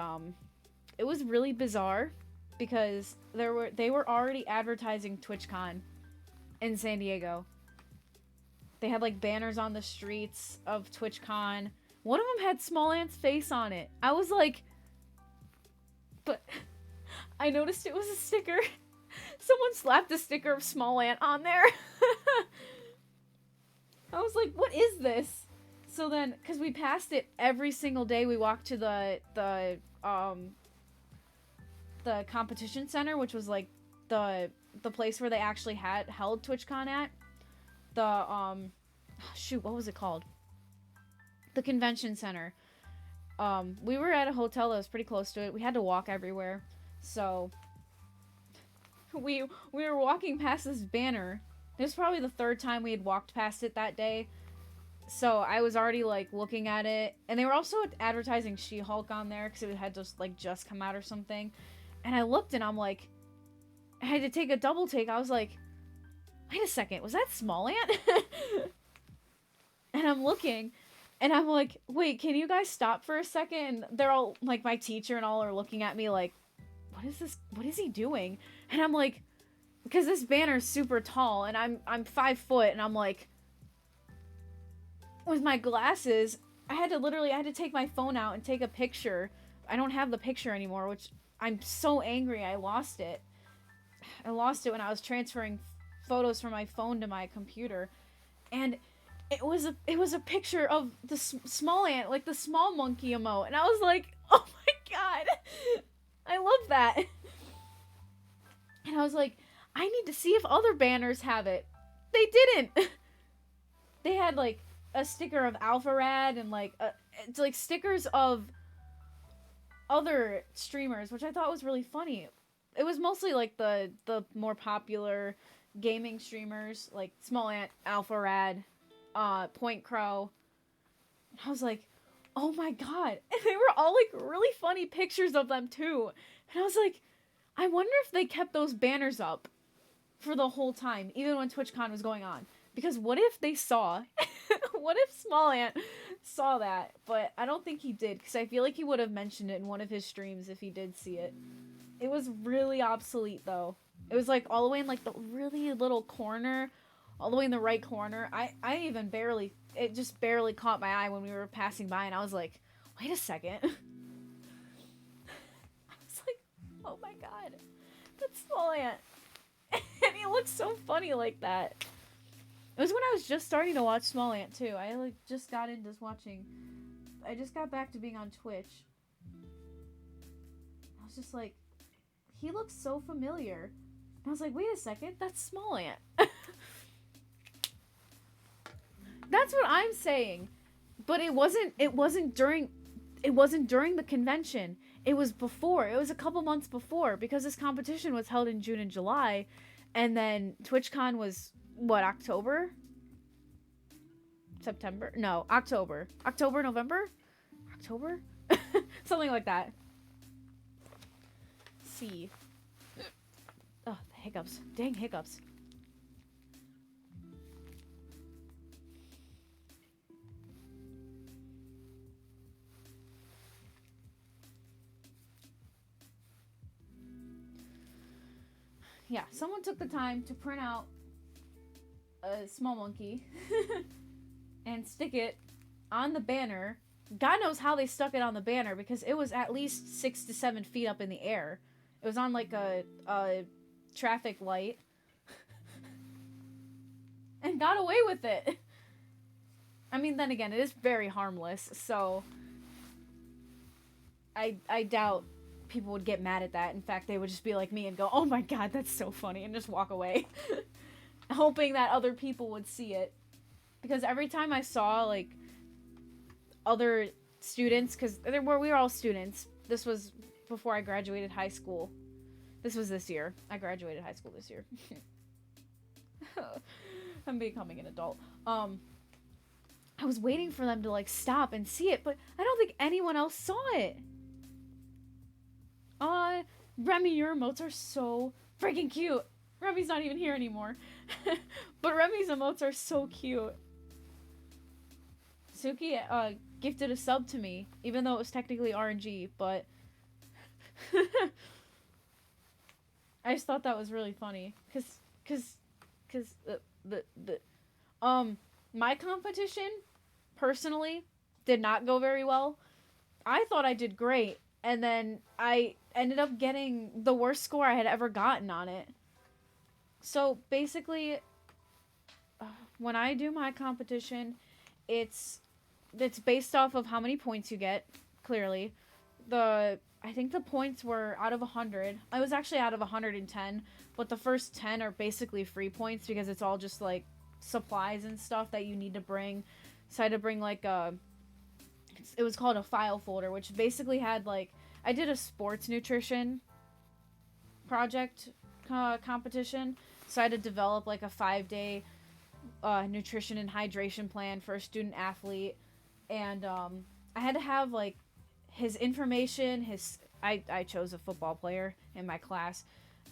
it was really bizarre because they were already advertising TwitchCon in San Diego. They had like banners on the streets of TwitchCon. One of them had Small Ant's face on it. I was like, but I noticed it was a sticker. Someone slapped a sticker of Small Ant on there. I was like, what is this? So then, because we passed it every single day we walked to the competition center, which was like the place where they actually held TwitchCon at. Shoot, what was it called? The convention center. We were at a hotel that was pretty close to it. We had to walk everywhere. So we were walking past this banner. It was probably the third time we had walked past it that day. So I was already like looking at it, and they were also advertising She-Hulk on there because it had just come out or something. And I looked, and I'm like, I had to take a double take. I was like, wait a second, was that Small Ant? And I'm looking, and I'm like, wait, can you guys stop for a second? And they're all like, my teacher and all are looking at me like, what is this? What is he doing? And I'm like, because this banner's super tall, and I'm 5 foot, and I'm like, with my glasses, I had to take my phone out and take a picture. I don't have the picture anymore, which I'm so angry I lost it. I lost it when I was transferring photos from my phone to my computer, and it was a picture of the Small Ant, like the small monkey emote, and I was like, oh my god, I love that. And I was like, I need to see if other banners have it. They didn't. They had like a sticker of Alpha Rad and like it's like stickers of other streamers, which I thought was really funny. It was mostly like the more popular gaming streamers, like Small Ant, Alpha Rad, Point Crow. I was like, oh my god. And they were all like really funny pictures of them too. And I was like, I wonder if they kept those banners up for the whole time, even when TwitchCon was going on. Because what if they saw, what if Small Ant saw that? But I don't think he did, because I feel like he would have mentioned it in one of his streams if he did see it. It was really obsolete, though. It was like all the way in like the really little corner, all the way in the right corner. I even it just barely caught my eye when we were passing by, and I was like, wait a second. I was like, oh my god, that's Small Ant. And he looks so funny like that. It was when I was just starting to watch Small Ant, too. I, like, just got into watching. I just got back to being on Twitch. I was just like, he looks so familiar. And I was like, wait a second, that's Small Ant. That's what I'm saying. But it wasn't during the convention. It was before. It was a couple months before, because this competition was held in June and July, and then TwitchCon was, what, October? September? No, October. October, November? October? Something like that. See. Oh, the hiccups. Dang hiccups. Yeah, someone took the time to print out a small monkey and stick it on the banner. God knows how they stuck it on the banner, because it was at least 6 to 7 feet up in the air. It was on like a traffic light. And got away with it. I mean, then again, it is very harmless, so I doubt people would get mad at that. In fact, they would just be like me and go, oh my god, that's so funny, and just walk away. Hoping that other people would see it. Because every time I saw, like, other students, because we were all students. This was before I graduated high school. This was this year. I graduated high school this year. I'm becoming an adult. I was waiting for them to, like, stop and see it, but I don't think anyone else saw it. Remy, your emotes are so freaking cute. Remy's not even here anymore. But Remy's emotes are so cute. Suki, gifted a sub to me, even though it was technically RNG, but... I just thought that was really funny, cause the my competition personally did not go very well. I thought I did great, and then I ended up getting the worst score I had ever gotten on it. So basically, when I do my competition, it's it's based off of how many points you get. Clearly, the I think the points were out of 100. I was actually out of 110, but the first 10 are basically free points because it's all just like supplies and stuff that you need to bring. So I had to bring like it was called a file folder, which basically had like I did a sports nutrition project competition, so I had to develop like a 5-day nutrition and hydration plan for a student athlete, and I had to have like his information. I chose a football player in my class.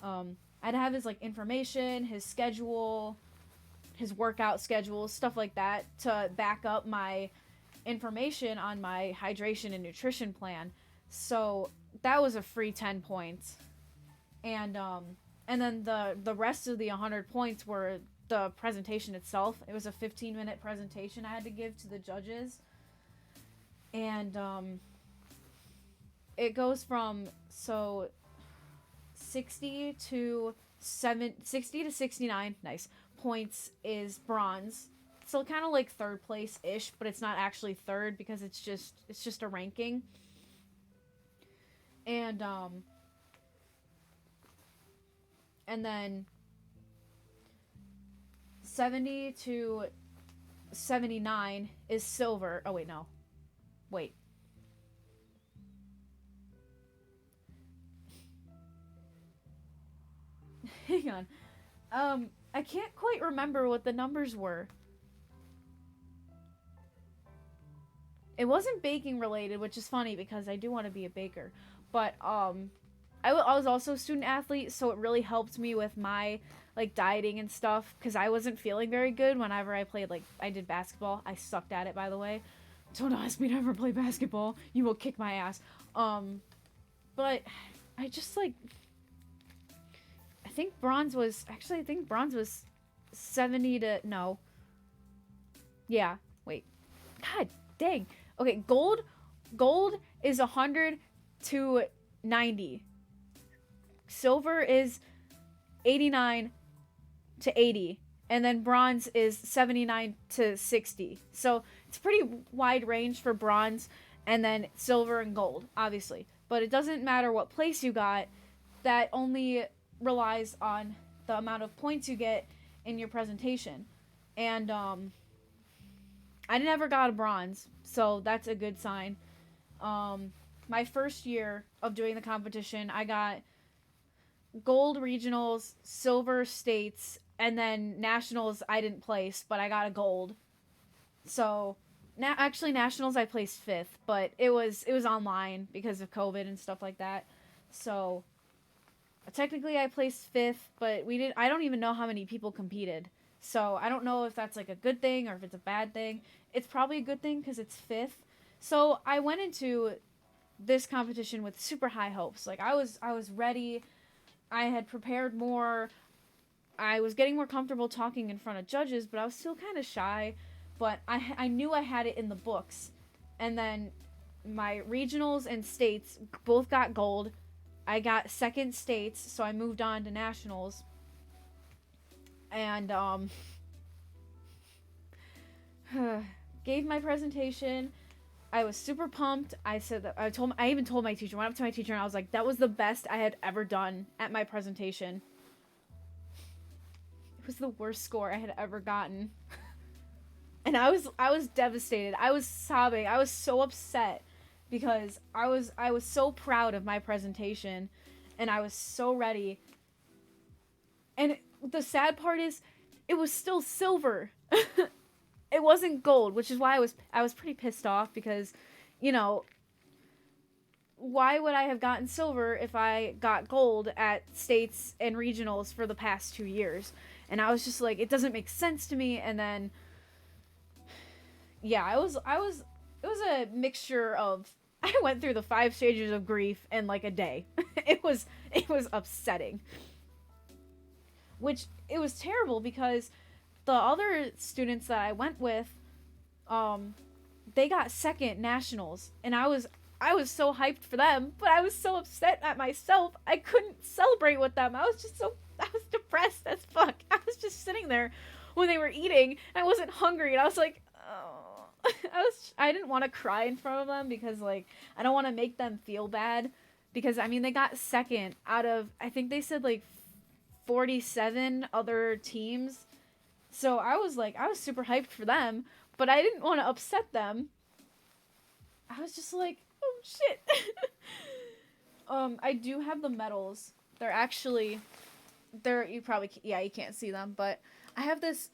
I had to have his like information, his schedule, his workout schedule, stuff like that to back up my information on my hydration and nutrition plan. So that was a free 10 points. And then the rest of the 100 points were the presentation itself. It was a 15-minute presentation I had to give to the judges. And it goes from 60 to 69, nice, points is bronze. So kind of like third place ish, but it's not actually third because it's just a ranking. And then 70 to 79 is silver. Oh wait, no. Wait. Hang on. I can't quite remember what the numbers were. It wasn't baking related, which is funny because I do want to be a baker. But I was also a student athlete, so it really helped me with my like dieting and stuff because I wasn't feeling very good whenever I played. Like I did basketball. I sucked at it, by the way. Don't ask me to ever play basketball. You will kick my ass. But I just like I think bronze was 70 to no. Yeah, wait. God dang. Okay, gold is 100 to 90. Silver is 89 to 80. And then bronze is 79 to 60. So it's a pretty wide range for bronze, and then silver and gold, obviously. But it doesn't matter what place you got. That only relies on the amount of points you get in your presentation. And I never got a bronze, so that's a good sign. My first year of doing the competition, I got gold regionals, silver states, and then nationals I didn't place, but I got a gold. So actually nationals I placed 5th, but it was online because of COVID and stuff like that. So technically I placed 5th, but I don't even know how many people competed. So I don't know if that's like a good thing or if it's a bad thing. It's probably a good thing because it's 5th. So I went into this competition with super high hopes. Like I was ready. I had prepared more. I was getting more comfortable talking in front of judges, but I was still kind of shy. But I knew I had it in the books. And then my regionals and states both got gold. I got second states, so I moved on to nationals. And gave my presentation. I was super pumped. I even told my teacher, went up to my teacher and I was like, that was the best I had ever done at my presentation. It was the worst score I had ever gotten. And I was devastated. I was sobbing. I was so upset because I was so proud of my presentation and I was so ready. And the sad part is it was still silver. It wasn't gold, which is why I was pretty pissed off because, you know, why would I have gotten silver if I got gold at states and regionals for the past 2 years? And I was just like, it doesn't make sense to me. And then, yeah, it was a mixture of, I went through the 5 stages of grief in like a day. It was upsetting. which it was terrible because the other students that I went with, they got second nationals, and I was so hyped for them, but I was so upset at myself. I couldn't celebrate with them. I was depressed as fuck. I was just sitting there when they were eating, and I wasn't hungry, and I was like, oh. I didn't want to cry in front of them because, like, I don't want to make them feel bad, because, I mean, they got second out of, I think they said, like, 47 other teams. So I was super hyped for them, but I didn't want to upset them. I was just like, oh shit. I do have the medals. You can't see them, but I have this,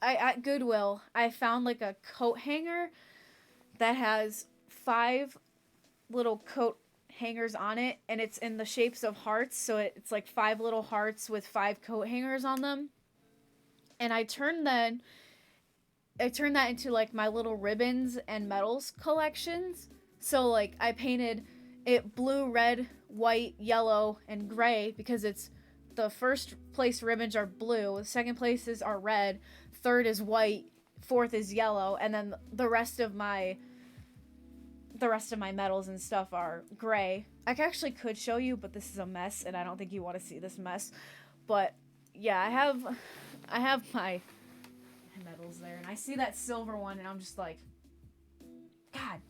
at Goodwill, I found like a coat hanger that has 5 little coat hangers on it, and it's in the shapes of hearts, so it's like 5 little hearts with 5 coat hangers on them. And I turned that into like my little ribbons and medals collections. So like I painted it blue, red, white, yellow, and gray, because it's the first place ribbons are blue, the second places are red, third is white, fourth is yellow, and then the rest of my medals and stuff are gray. I actually could show you, but this is a mess, and I don't think you want to see this mess. But yeah, I have my medals there, and I see that silver one, and I'm just like, God.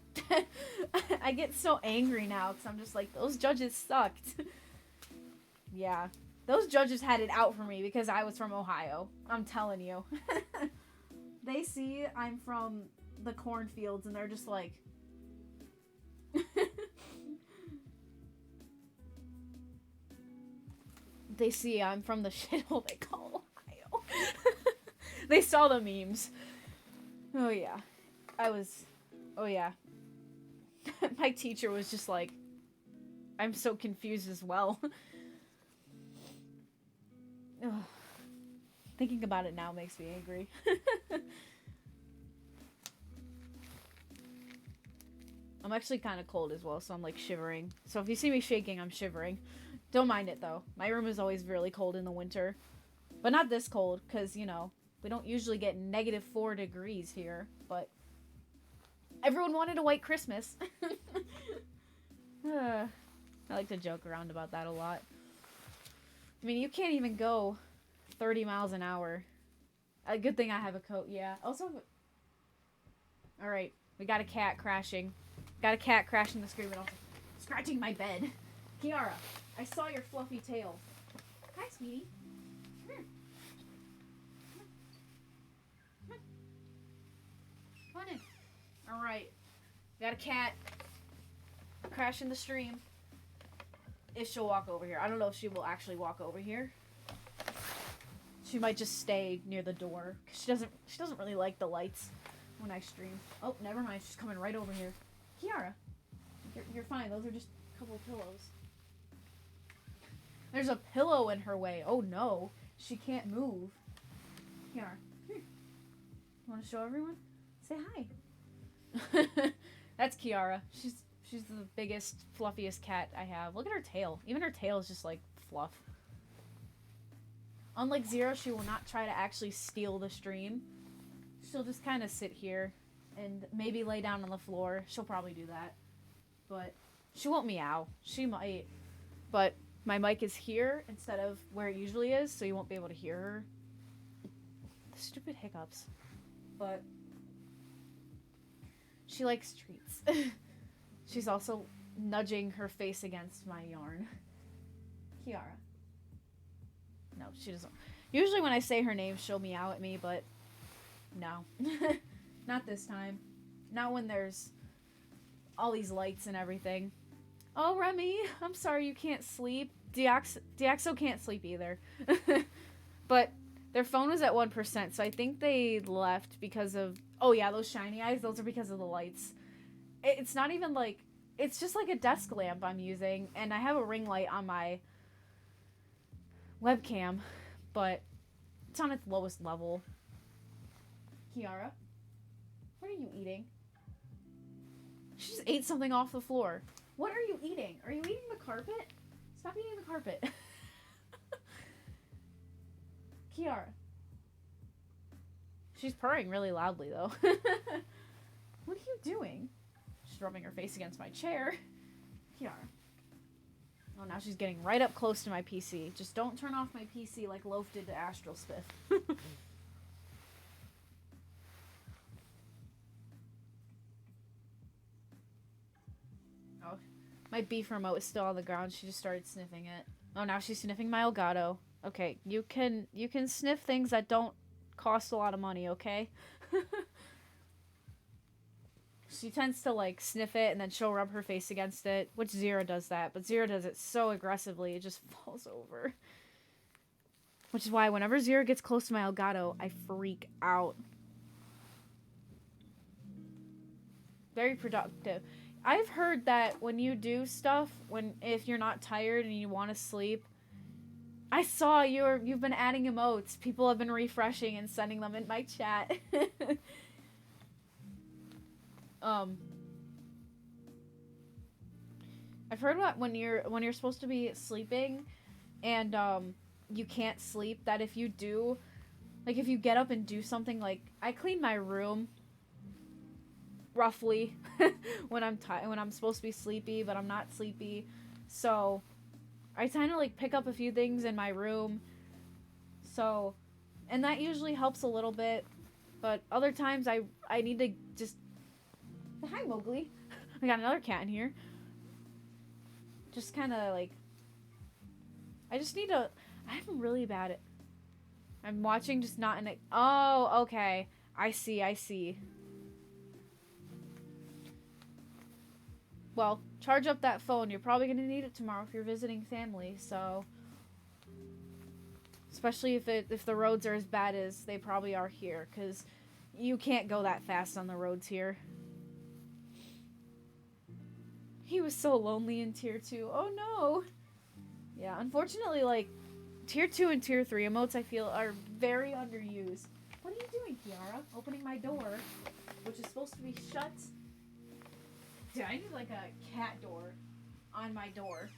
I get so angry now, because I'm just like, those judges sucked. Yeah, those judges had it out for me because I was from Ohio. I'm telling you. They see I'm from the cornfields, and they're just like, they see I'm from the shithole they call Ohio. They saw the memes. Oh yeah. Oh yeah. My teacher was just like, I'm so confused as well. Ugh. Thinking about it now makes me angry. I'm actually kind of cold as well, so I'm like shivering. So if you see me shaking, I'm shivering. Don't mind it though. My room is always really cold in the winter. But not this cold, because, you know, we don't usually get -4 degrees here. But everyone wanted a white Christmas. I like to joke around about that a lot. I mean, you can't even go 30 miles an hour. A good thing I have a coat, yeah. Also, alright, we got a cat crashing. Got a cat crashing the screen, but also scratching my bed. Kiara, I saw your fluffy tail. Hi, sweetie. Come here. Come on in. Alright. Got a cat crashing the stream. If she'll walk over here. I don't know if she will actually walk over here. She might just stay near the door. 'Cause she doesn't really like the lights when I stream. Oh, never mind. She's coming right over here. Kiara, you're fine. Those are just a couple of pillows. There's a pillow in her way. Oh no. She can't move. Kiara, here. You want to show everyone? Say hi. That's Kiara. She's the biggest, fluffiest cat I have. Look at her tail. Even her tail is just like fluff. Unlike Zero, she will not try to actually steal the stream. She'll just kind of sit here and maybe lay down on the floor. She'll probably do that. But she won't meow. She might. But my mic is here instead of where it usually is, so you won't be able to hear her. The stupid hiccups. But she likes treats. She's also nudging her face against my yarn. Kiara. No, she doesn't. Usually when I say her name, she'll meow at me, but no. Not this time. Not when there's all these lights and everything. Oh, Remy, I'm sorry you can't sleep. Deoxo can't sleep either. But their phone was at 1%, so I think they left because of... Oh yeah, those shiny eyes, those are because of the lights. It's not even like... It's just like a desk lamp I'm using, and I have a ring light on my webcam, but it's on its lowest level. Kiara, what are you eating? She just ate something off the floor. What are you eating? Are you eating the carpet? Stop eating the carpet. Kiara. She's purring really loudly, though. What are you doing? She's rubbing her face against my chair. Kiara. Oh, now she's getting right up close to my PC. Just don't turn off my PC like Loaf did to Astral Spiff. Oh, my beef remote is still on the ground. She just started sniffing it. Oh, now she's sniffing my Elgato. Okay, you can sniff things that don't cost a lot of money, okay? She tends to, like, sniff it, and then she'll rub her face against it, which Zira does that, but Zira does it so aggressively, it just falls over. Which is why whenever Zira gets close to my Elgato, I freak out. Very productive. I've heard that when you do stuff, if you're not tired and you want to sleep, I saw you've been adding emotes. People have been refreshing and sending them in my chat. I've heard that when you're supposed to be sleeping and you can't sleep, that if you do, like, if you get up and do something, like, I clean my room roughly when I'm supposed to be sleepy, but I'm not sleepy. So I kind of, like, pick up a few things in my room. So, and that usually helps a little bit. But other times I need to just... Hi, Mowgli. I got another cat in here. Just kind of, like... I just need to... I'm really bad at... I'm watching, just not in a... Oh, okay. I see. Well, charge up that phone. You're probably going to need it tomorrow if you're visiting family, so... Especially if the roads are as bad as they probably are here, because you can't go that fast on the roads here. He was so lonely in Tier 2. Oh, no! Yeah, unfortunately, like, Tier 2 and Tier 3 emotes, I feel, are very underused. What are you doing, Kiara? Opening my door, which is supposed to be shut. Dude, I need, like, a cat door on my door.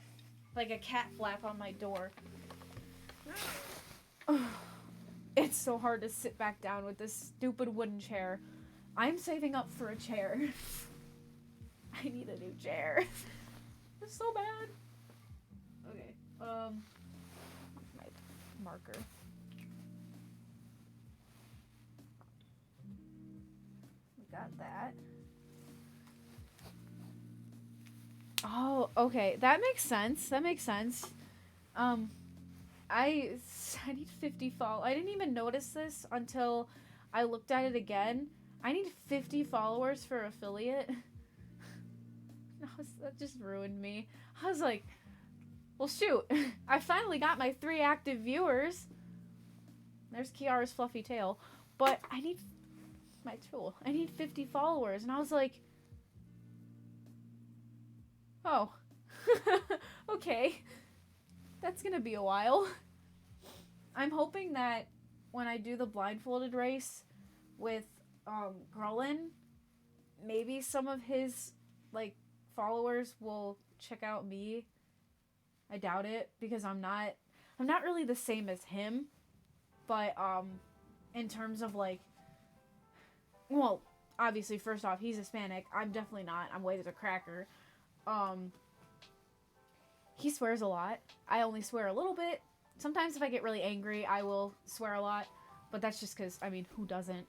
Like a cat flap on my door. It's so hard to sit back down with this stupid wooden chair. I'm saving up for a chair. I need a new chair. It's so bad. Okay, my marker. We got that. Oh, okay. That makes sense. I need 50 followers. I didn't even notice this until I looked at it again. I need 50 followers for affiliate. That just ruined me. I was like, well, shoot. I finally got my 3 active viewers. There's Kiara's fluffy tail. But I need my tool. I need 50 followers. And I was like, oh. Okay. That's gonna be a while. I'm hoping that when I do the blindfolded race with Grulin, maybe some of his, like, followers will check out me. I doubt it, because I'm not really the same as him. But in terms of, like, well, obviously, first off, he's Hispanic. I'm definitely not. I'm white as a cracker. He swears a lot. I only swear a little bit. Sometimes if I get really angry, I will swear a lot. But that's just because, I mean, who doesn't?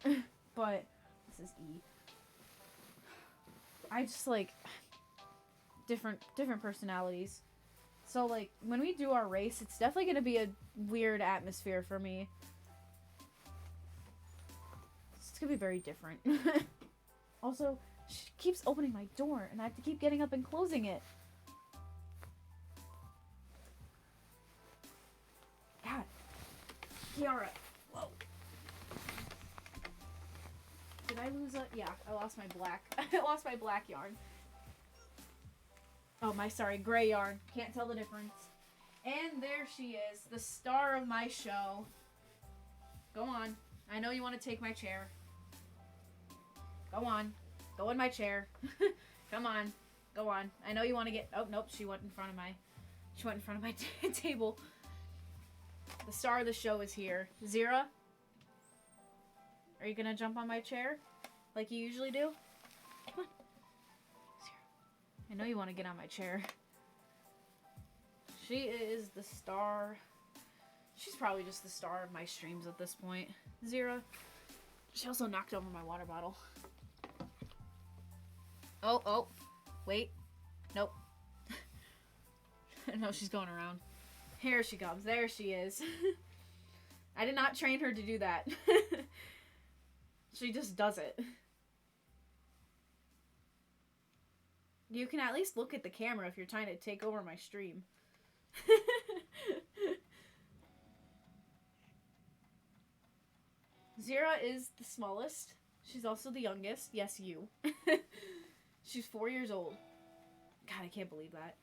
But, this is E. I just, like, different personalities. So, like, when we do our race, it's definitely going to be a weird atmosphere for me. It's going to be very different. Also, she keeps opening my door, and I have to keep getting up and closing it. God. Kiara. Whoa. Did I lose a... Yeah, I lost my black... I lost my black yarn. Oh, gray yarn. Can't tell the difference. And there she is, the star of my show. Go on. I know you want to take my chair. Go on. Go in my chair. Come on. Go on. I know you want to get... Oh, nope. She went in front of my table. The star of the show is here. Zira? Are you gonna jump on my chair? Like you usually do? Come on. Zira. I know you want to get on my chair. She is the star. She's probably just the star of my streams at this point. Zira. She also knocked over my water bottle. Oh. Wait. Nope. No, she's going around. Here she comes. There she is. I did not train her to do that. She just does it. You can at least look at the camera if you're trying to take over my stream. Zira is the smallest. She's also the youngest. Yes, you. She's 4 years old. God, I can't believe that.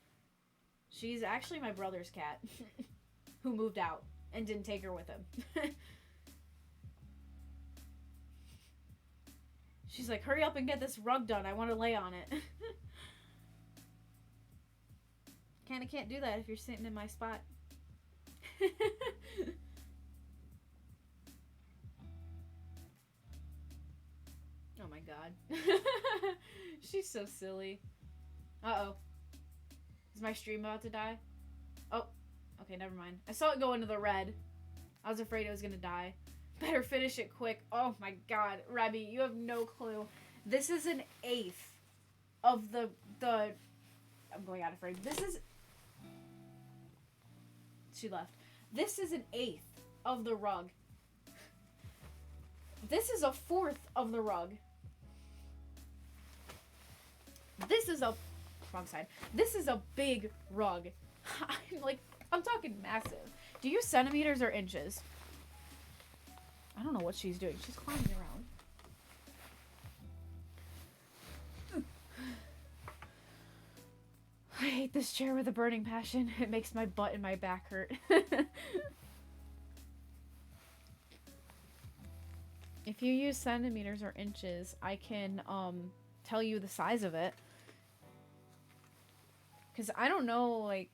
She's actually my brother's cat. Who moved out and didn't take her with him. She's like, hurry up and get this rug done. I want to lay on it. Kinda can't do that if you're sitting in my spot. Oh my god. She's so silly. Uh-oh. Is my stream about to die? Oh. Okay, never mind. I saw it go into the red. I was afraid it was gonna die. Better finish it quick. Oh my god. Rebby, you have no clue. This is an eighth of the... I'm going out of frame. This is... She left. This is an eighth of the rug. This is a fourth of the rug. This is a... Wrong side. This is a big rug. I'm talking massive. Do you use centimeters or inches? I don't know what she's doing. She's climbing around. I hate this chair with a burning passion. It makes my butt and my back hurt. If you use centimeters or inches, I can tell you the size of it. Because I don't know, like...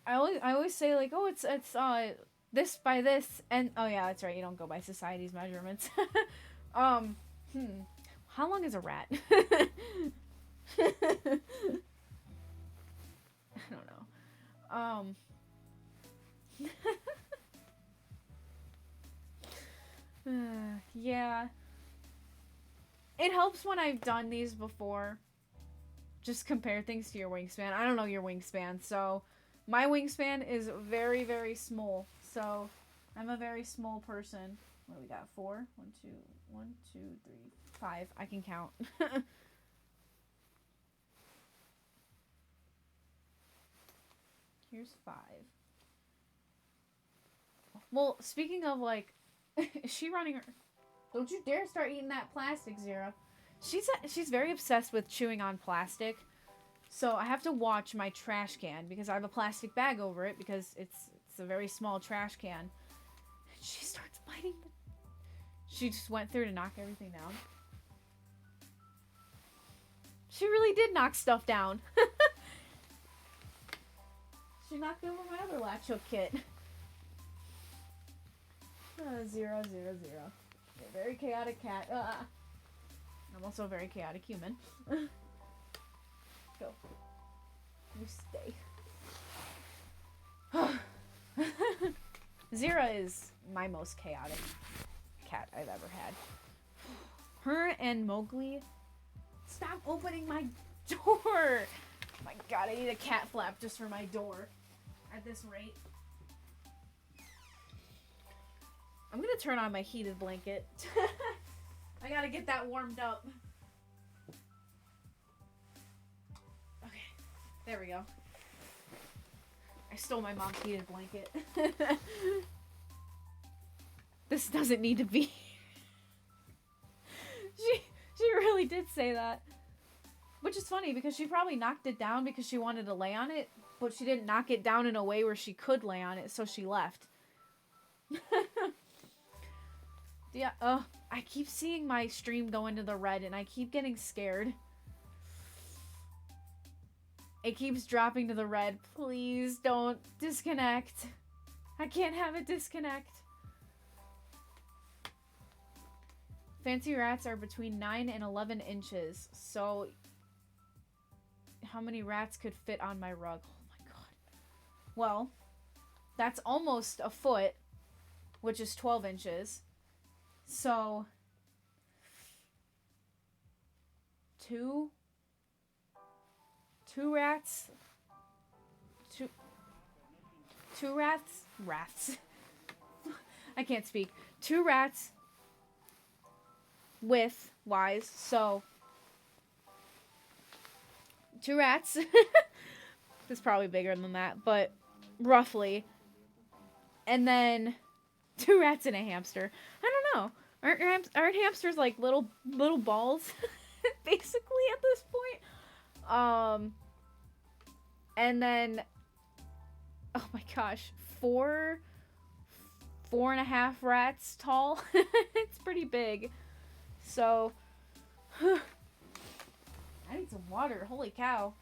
I always say, like, oh, it's this by this, and oh yeah, that's right, you don't go by society's measurements. How long is a rat? I don't know. Yeah. It helps when I've done these before. Just compare things to your wingspan. I don't know your wingspan, so my wingspan is very, very small. So I'm a very small person. What do we got? 4? 1, 2, 3, 5. I can count. Here's 5. Well, speaking of, like, is she running her... Don't you dare start eating that plastic, Zira. She's very obsessed with chewing on plastic. So I have to watch my trash can because I have a plastic bag over it because it's a very small trash can. And she starts biting the... She just went through to knock everything down. She really did knock stuff down. She knocked over my other latch hook kit. 0, 0, 0. A very chaotic cat. I'm also a very chaotic human. Go. You stay. Zira is my most chaotic cat I've ever had. Her and Mowgli. Stop opening my door! My god, I need a cat flap just for my door. At this rate. I'm gonna turn on my heated blanket. I gotta get that warmed up. Okay, there we go. I stole my mom's heated blanket. This doesn't need to be. She really did say that. Which is funny because she probably knocked it down because she wanted to lay on it, but she didn't knock it down in a way where she could lay on it, so she left. Yeah, I keep seeing my stream go into the red and I keep getting scared. It keeps dropping to the red. Please don't disconnect. I can't have it disconnect. Fancy rats are between 9 and 11 inches. So, how many rats could fit on my rug? Oh my god. Well, that's almost a foot, which is 12 inches. So, two rats. Two rats. I can't speak. 2 rats width wise. So 2 rats. It's probably bigger than that, but roughly. And then 2 rats and a hamster. I don't know. Aren't hamsters like little balls? Basically at this point. And then, oh my gosh, 4.5 rats tall. It's pretty big. So, I need some water. Holy cow.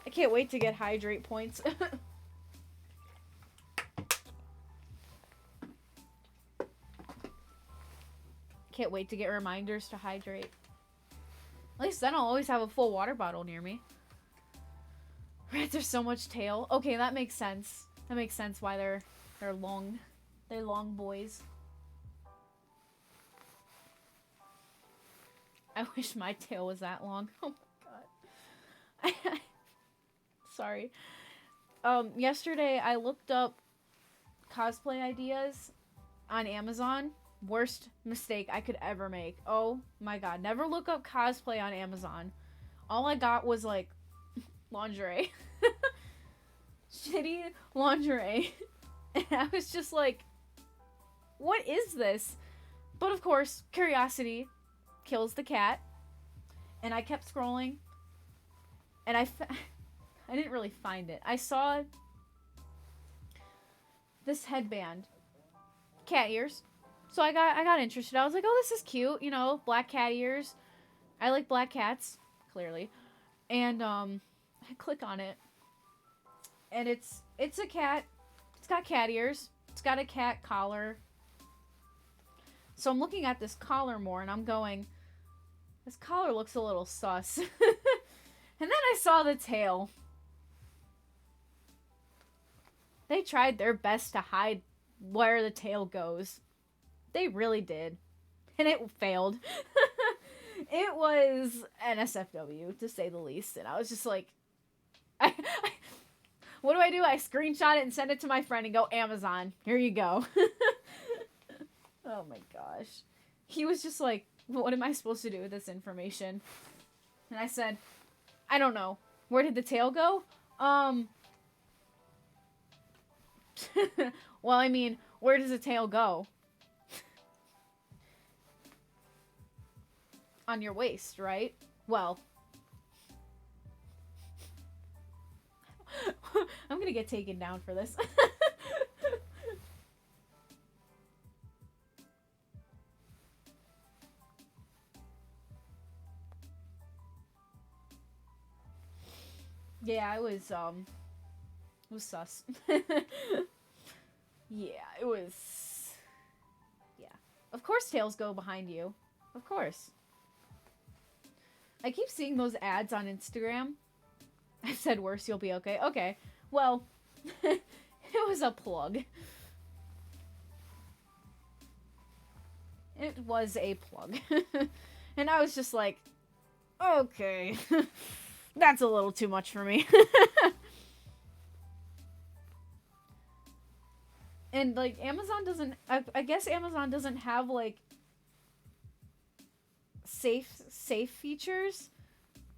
I can't wait to get hydrate points. Can't wait to get reminders to hydrate. At least then I'll always have a full water bottle near me. Rats are so much tail. Okay, that makes sense. That makes sense why they're long. They're long boys. I wish my tail was that long. Oh my god. Sorry. Yesterday I looked up cosplay ideas on Amazon. Worst mistake I could ever make. Oh my god. Never look up cosplay on Amazon. All I got was like lingerie. Shitty lingerie. And I was just like, what is this? But of course, curiosity kills the cat. And I kept scrolling. And I didn't really find it. I saw this headband. Cat ears. So I got interested. I was like, oh, this is cute. You know, black cat ears. I like black cats, clearly. And I click on it. And it's a cat. It's got cat ears. It's got a cat collar. So I'm looking at this collar more and I'm going, this collar looks a little sus. And then I saw the tail. They tried their best to hide where the tail goes. They really did. And it failed. It was an SFW, to say the least. And I was just like, what do? I screenshot it and send it to my friend and go, Amazon, here you go. Oh my gosh. He was just like, what am I supposed to do with this information? And I said, I don't know. Where did the tail go? Well, I mean, where does the tail go? On your waist, right? Well, I'm gonna get taken down for this. Yeah, it was sus. Yeah, it was, yeah. Of course tails go behind you. Of course. I keep seeing those ads on Instagram. I've said worse, you'll be okay. Okay, well, it was a plug. It was a plug. And I was just like, okay, that's a little too much for me. And, like, Amazon doesn't, I guess Amazon doesn't have, like, safe features.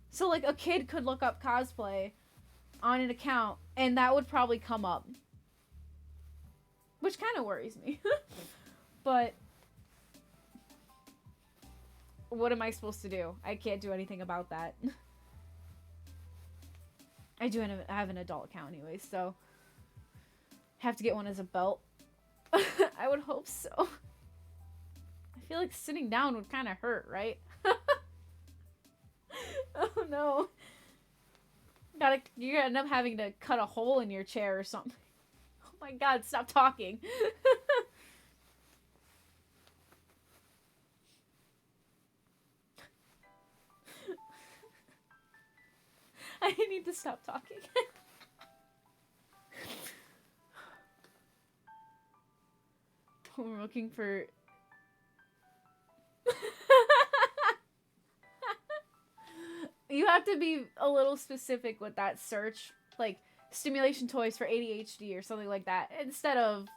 So, like, a kid could look up cosplay on an account, and that would probably come up. Which kind of worries me. But what am I supposed to do? I can't do anything about that. I have an adult account anyway, so have to get one as a belt. I would hope so. I feel like sitting down would kind of hurt, right? Oh no. You're gonna end up having to cut a hole in your chair or something. Oh my god, stop talking. I need to stop talking. We're looking for... You have to be a little specific with that search. Like, stimulation toys for ADHD or something like that. Instead of...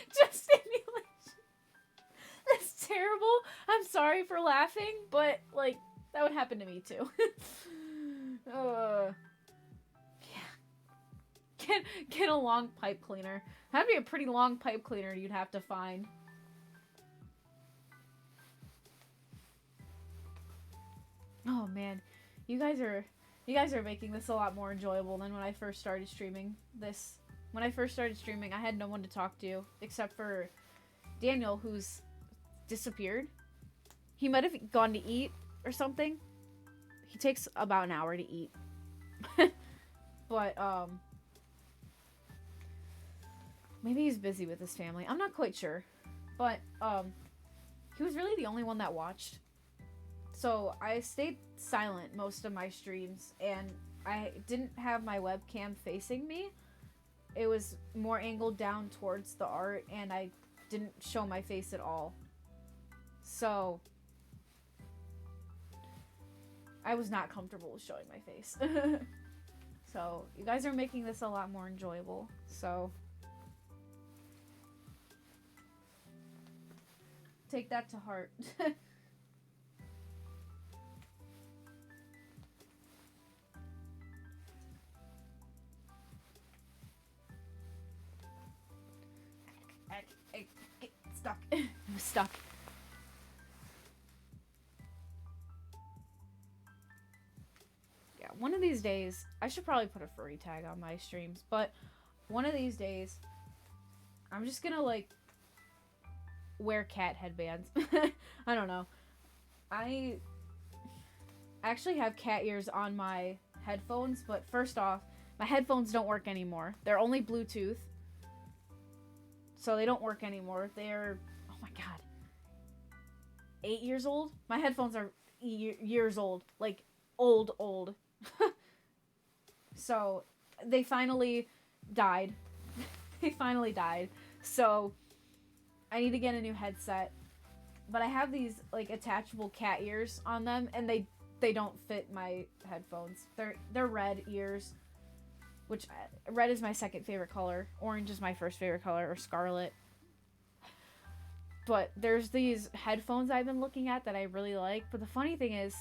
just stimulation. That's terrible. I'm sorry for laughing, but, like, that would happen to me, too. Yeah. Get a long pipe cleaner. That'd be a pretty long pipe cleaner you'd have to find. Oh man, you guys are making this a lot more enjoyable than when I first started streaming this. When I first started streaming, I had no one to talk to except for Daniel, who's disappeared. He might have gone to eat or something. He takes about an hour to eat. But maybe he's busy with his family. I'm not quite sure. But he was really the only one that watched. So I stayed silent most of my streams, and I didn't have my webcam facing me. It was more angled down towards the art, and I didn't show my face at all. So I was not comfortable with showing my face. So you guys are making this a lot more enjoyable. So take that to heart. Stuck. I'm stuck. Yeah, one of these days, I should probably put a furry tag on my streams, but one of these days, I'm just gonna, like, wear cat headbands. I don't know. I actually have cat ears on my headphones, but first off, my headphones don't work anymore. They're only Bluetooth. So they don't work anymore. They're, oh my god, 8 years old? My headphones are years old. Like, old. So, they finally died. They finally died. So, I need to get a new headset. But I have these, like, attachable cat ears on them, and they don't fit my headphones. They're red ears. Which, red is my second favorite color. Orange is my first favorite color, or scarlet. But there's these headphones I've been looking at that I really like. But the funny thing is,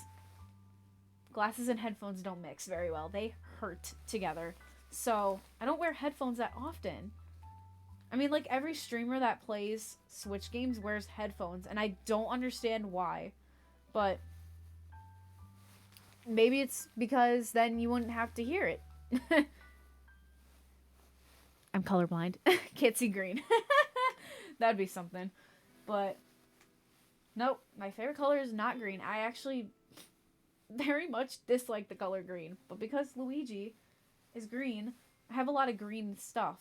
glasses and headphones don't mix very well. They hurt together. So, I don't wear headphones that often. I mean, like, every streamer that plays Switch games wears headphones. And I don't understand why. But maybe it's because then you wouldn't have to hear it. I'm colorblind. Can't see green. That'd be something. But nope, my favorite color is not green. I actually very much dislike the color green. But because Luigi is green, I have a lot of green stuff.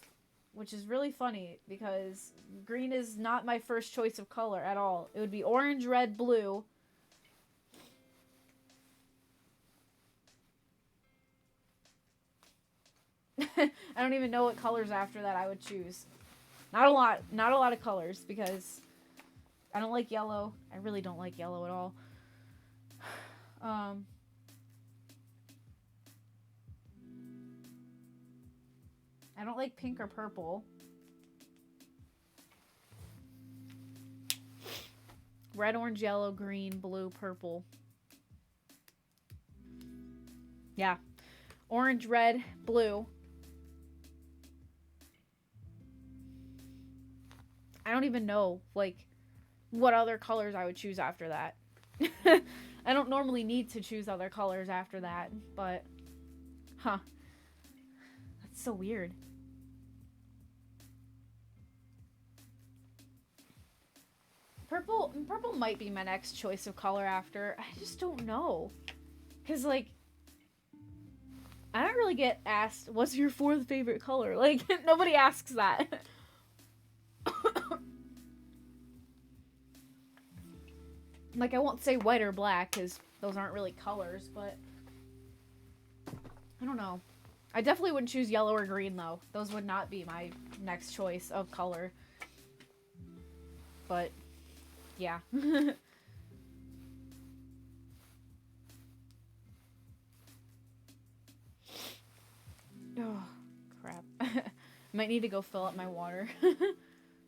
Which is really funny because green is not my first choice of color at all. It would be orange, red, blue. I don't even know what colors after that I would choose. Not a lot of colors because I don't like yellow. I really don't like yellow at all. I don't like pink or purple. Red, orange, yellow, green, blue, purple. Yeah. Orange, red, blue. I don't even know, like, what other colors I would choose after that. I don't normally need to choose other colors after that, but... Huh. That's so weird. Purple might be my next choice of color after. I just don't know. Because, like, I don't really get asked, what's your fourth favorite color? Like, nobody asks that. Like, I won't say white or black, because those aren't really colors, but... I don't know. I definitely wouldn't choose yellow or green, though. Those would not be my next choice of color. But, yeah. Oh, crap. Might need to go fill up my water.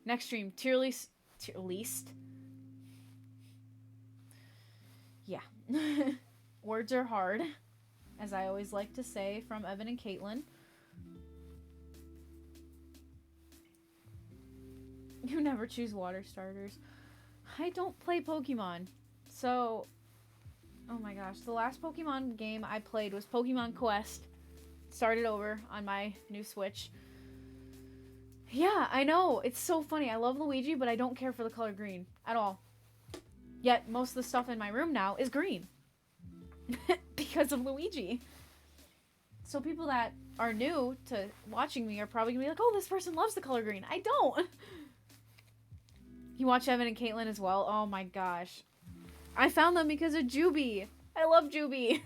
Next stream, tier least? Yeah. Words are hard, as I always like to say, from Evan and Caitlin. You never choose water starters. I don't play Pokemon. So, oh my gosh. The last Pokemon game I played was Pokemon Quest. Started over on my new Switch. Yeah, I know. It's so funny. I love Luigi, but I don't care for the color green at all. Yet, most of the stuff in my room now is green. Because of Luigi. So people that are new to watching me are probably going to be like, oh, this person loves the color green. I don't. You watch Evan and Caitlin as well? Oh my gosh. I found them because of Juby. I love Juby.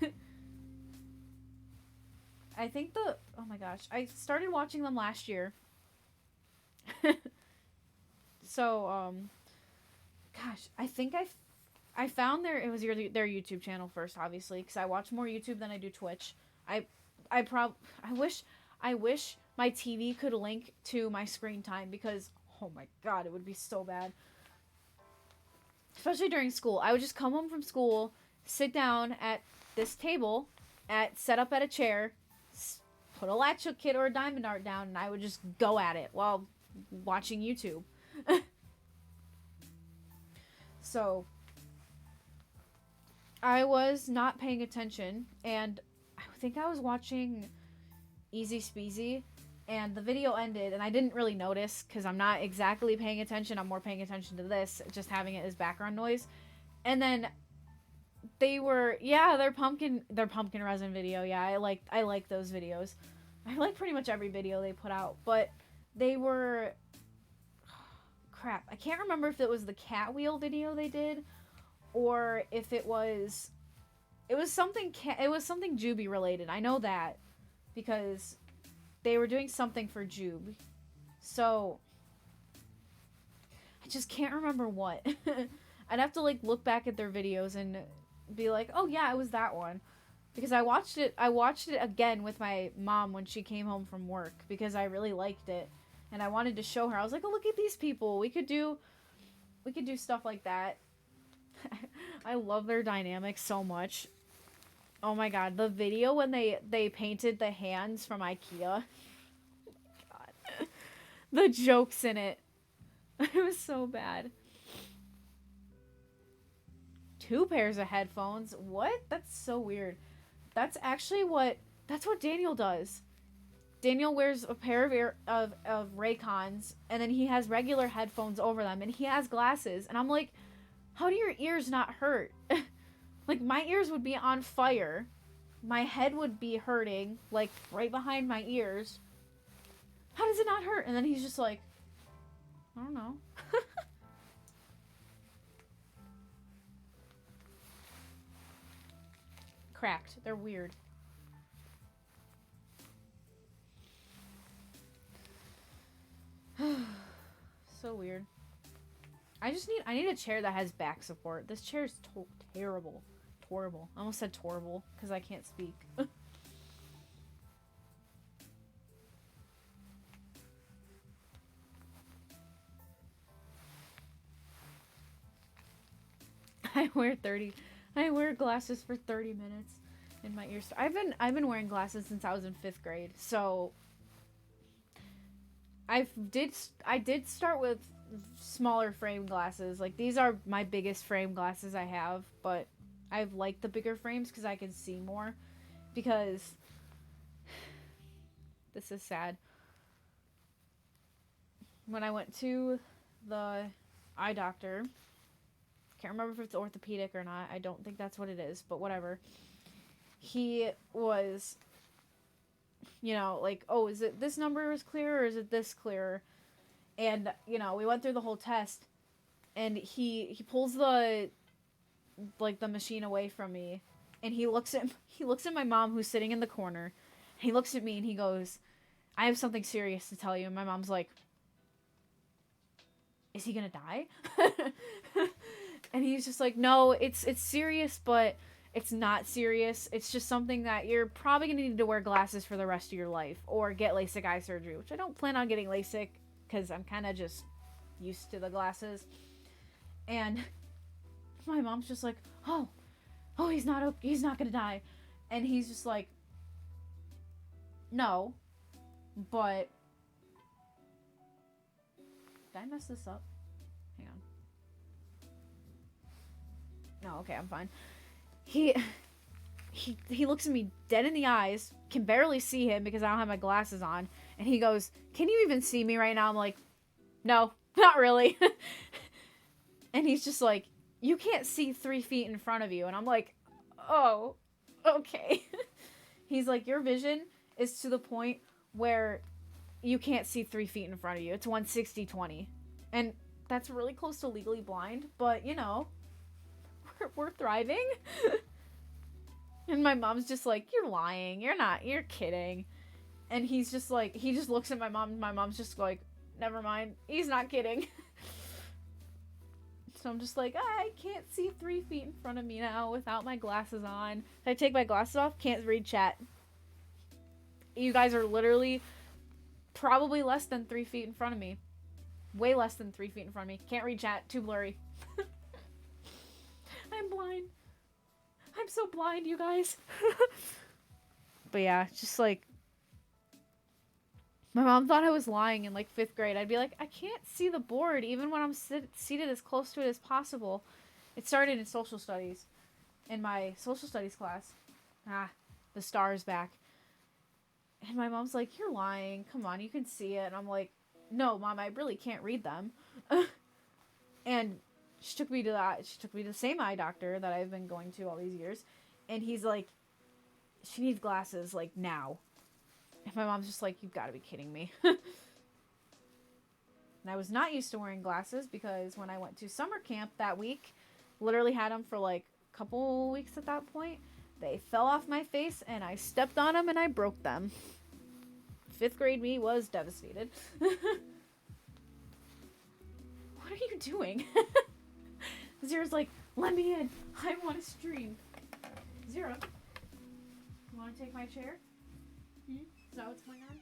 I think oh my gosh. I started watching them last year. So, gosh, I think I found their YouTube channel first, obviously, because I watch more YouTube than I do Twitch. I wish my TV could link to my screen time, because, oh my god, it would be so bad. Especially during school. I would just come home from school, sit down at this table, set up at a chair, put a Latch Hook kit or a Diamond Art down, and I would just go at it while watching YouTube. So, I was not paying attention, and I think I was watching Easy Speezy, and the video ended, and I didn't really notice, because I'm not exactly paying attention. I'm more paying attention to this, just having it as background noise. And then their pumpkin resin video. Yeah, I like those videos. I like pretty much every video they put out, but they were, crap, I can't remember if it was the cat wheel video they did, or if it was something Juby related. I know that, because they were doing something for Jube. So, I just can't remember what. I'd have to, like, look back at their videos and be like, oh yeah, it was that one. Because I watched it again with my mom when she came home from work, because I really liked it. And I wanted to show her. I was like, oh, look at these people. We could do stuff like that. I love their dynamics so much. Oh my god, the video when they painted the hands from IKEA. God. The jokes in it. It was so bad. 2 pairs of headphones? What? That's so weird. That's what Daniel does. Daniel wears a pair of Raycons, and then he has regular headphones over them, and he has glasses. And I'm like, how do your ears not hurt? Like, my ears would be on fire. My head would be hurting, like, right behind my ears. How does it not hurt? And then he's just like, I don't know. Cracked. They're weird. So weird. I need a chair that has back support. This chair is terrible. Horrible. I almost said torrible because I can't speak. I wear glasses for 30 minutes in my ears. I've been wearing glasses since I was in 5th grade. So I did start with smaller frame glasses. Like, these are my biggest frame glasses I have, but I've liked the bigger frames because I can see more. Because this is sad. When I went to the eye doctor, can't remember if it's orthopedic or not. I don't think that's what it is, but whatever. He was you know, like, oh, is it this number is clear or is it this clear? And, you know, we went through the whole test, and he pulls the, like, the machine away from me, and he looks at my mom, who's sitting in the corner. He looks at me and he goes, I have something serious to tell you. And my mom's like, is he gonna die? And he's just like, no, it's serious, but it's not serious. It's just something that you're probably gonna need to wear glasses for the rest of your life, or get LASIK eye surgery, which I don't plan on getting LASIK because I'm kind of just used to the glasses. And my mom's just like, oh, he's not gonna die. And he's just like, no, but did I mess this up? Hang on. No, okay, I'm fine. He looks at me dead in the eyes, can barely see him because I don't have my glasses on, and he goes, can you even see me right now? I'm like, no, not really. And he's just like, you can't see 3 feet in front of you. And I'm like, oh, okay. He's like, your vision is to the point where you can't see 3 feet in front of you. It's 160/20. And that's really close to legally blind, but, you know, we're thriving. And my mom's just like, you're lying. You're kidding. And he's just like, he just looks at my mom, and my mom's just like, never mind. He's not kidding. So I'm just like, I can't see 3 feet in front of me now without my glasses on. If I take my glasses off, can't read chat. You guys are literally probably less than 3 feet in front of me. Way less than 3 feet in front of me. Can't read chat. Too blurry. I'm blind. I'm so blind, you guys. But yeah, just like, my mom thought I was lying in like 5th grade. I'd be like, I can't see the board even when I'm seated as close to it as possible. It started in social studies. In my social studies class. The star's back. And my mom's like, you're lying. Come on, you can see it. And I'm like, no, Mom, I really can't read them. And she took me to the same eye doctor that I've been going to all these years. And he's like, she needs glasses, like, now. And my mom's just like, you've got to be kidding me. And I was not used to wearing glasses because when I went to summer camp that week, literally had them for like a couple weeks at that point, they fell off my face and I stepped on them and I broke them. 5th grade me was devastated. What are you doing? Zero's like, let me in. I want to stream. Zero, you want to take my chair? Is that what's going on?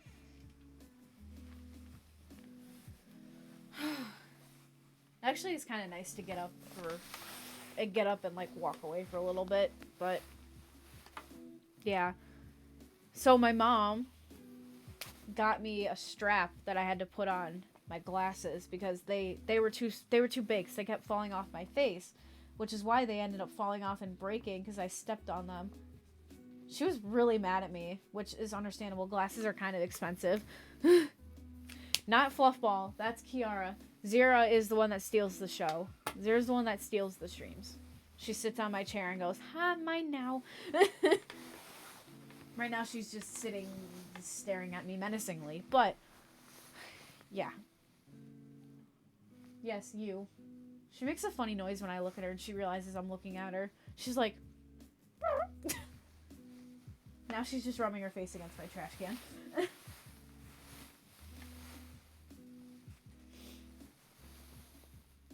Actually, it's kind of nice to get up and like walk away for a little bit, but yeah. So my mom got me a strap that I had to put on my glasses because they were too big, so they kept falling off my face, which is why they ended up falling off and breaking because I stepped on them. She was really mad at me, which is understandable. Glasses are kind of expensive. Not Fluffball. That's Kiara. Zira is the one that steals the show. Zira's the one that steals the streams. She sits on my chair and goes, mine now. Right now she's just sitting, staring at me menacingly. But, yeah. Yes, you. She makes a funny noise when I look at her and she realizes I'm looking at her. She's like... Now she's just rubbing her face against my trash can.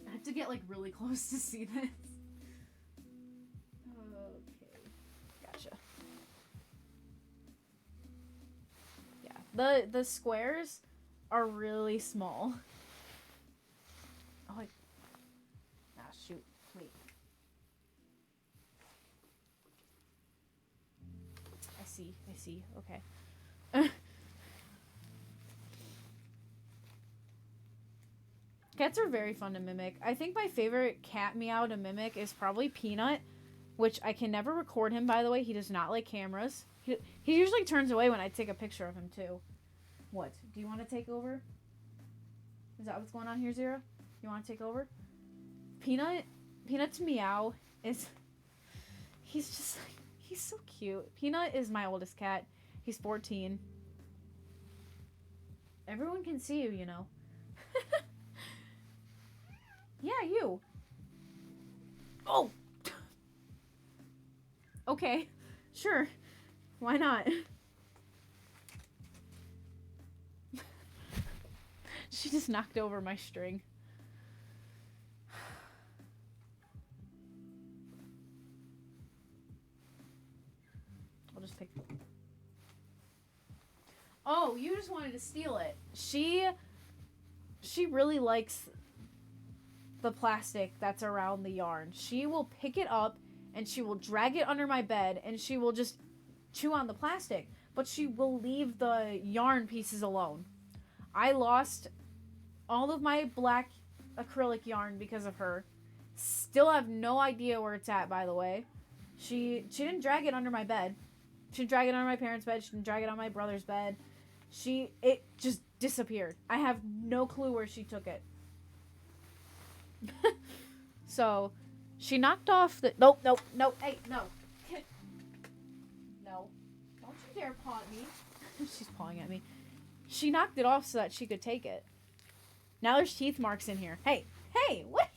I have to get like really close to see this. Okay. Gotcha. Yeah. The squares are really small. Oh, shoot. Wait. I see. Okay. Cats are very fun to mimic. I think my favorite cat meow to mimic is probably Peanut, which I can never record him, by the way. He does not like cameras. He usually turns away when I take a picture of him, too. What? Do you want to take over? Is that what's going on here, Zero? You want to take over? Peanut's meow is... He's so cute. Peanut is my oldest cat. He's 14. Everyone can see you, you know. Yeah, you. Oh! Okay. Sure. Why not? She just knocked over my string. I'll just pick... Oh, you just wanted to steal it. She really likes the plastic that's around the yarn. She will pick it up and she will drag it under my bed and she will just chew on the plastic, but she will leave the yarn pieces alone. I lost all of my black acrylic yarn because of her. Still have no idea where it's at, by the way. She didn't drag it under my bed. She didn't drag it under my parents' bed. She didn't drag it on my brother's bed. It just disappeared. I have no clue where she took it. So, she knocked off the... Nope, hey, no. No. Don't you dare paw at me. She's pawing at me. She knocked it off so that she could take it. Now there's teeth marks in here. Hey, what?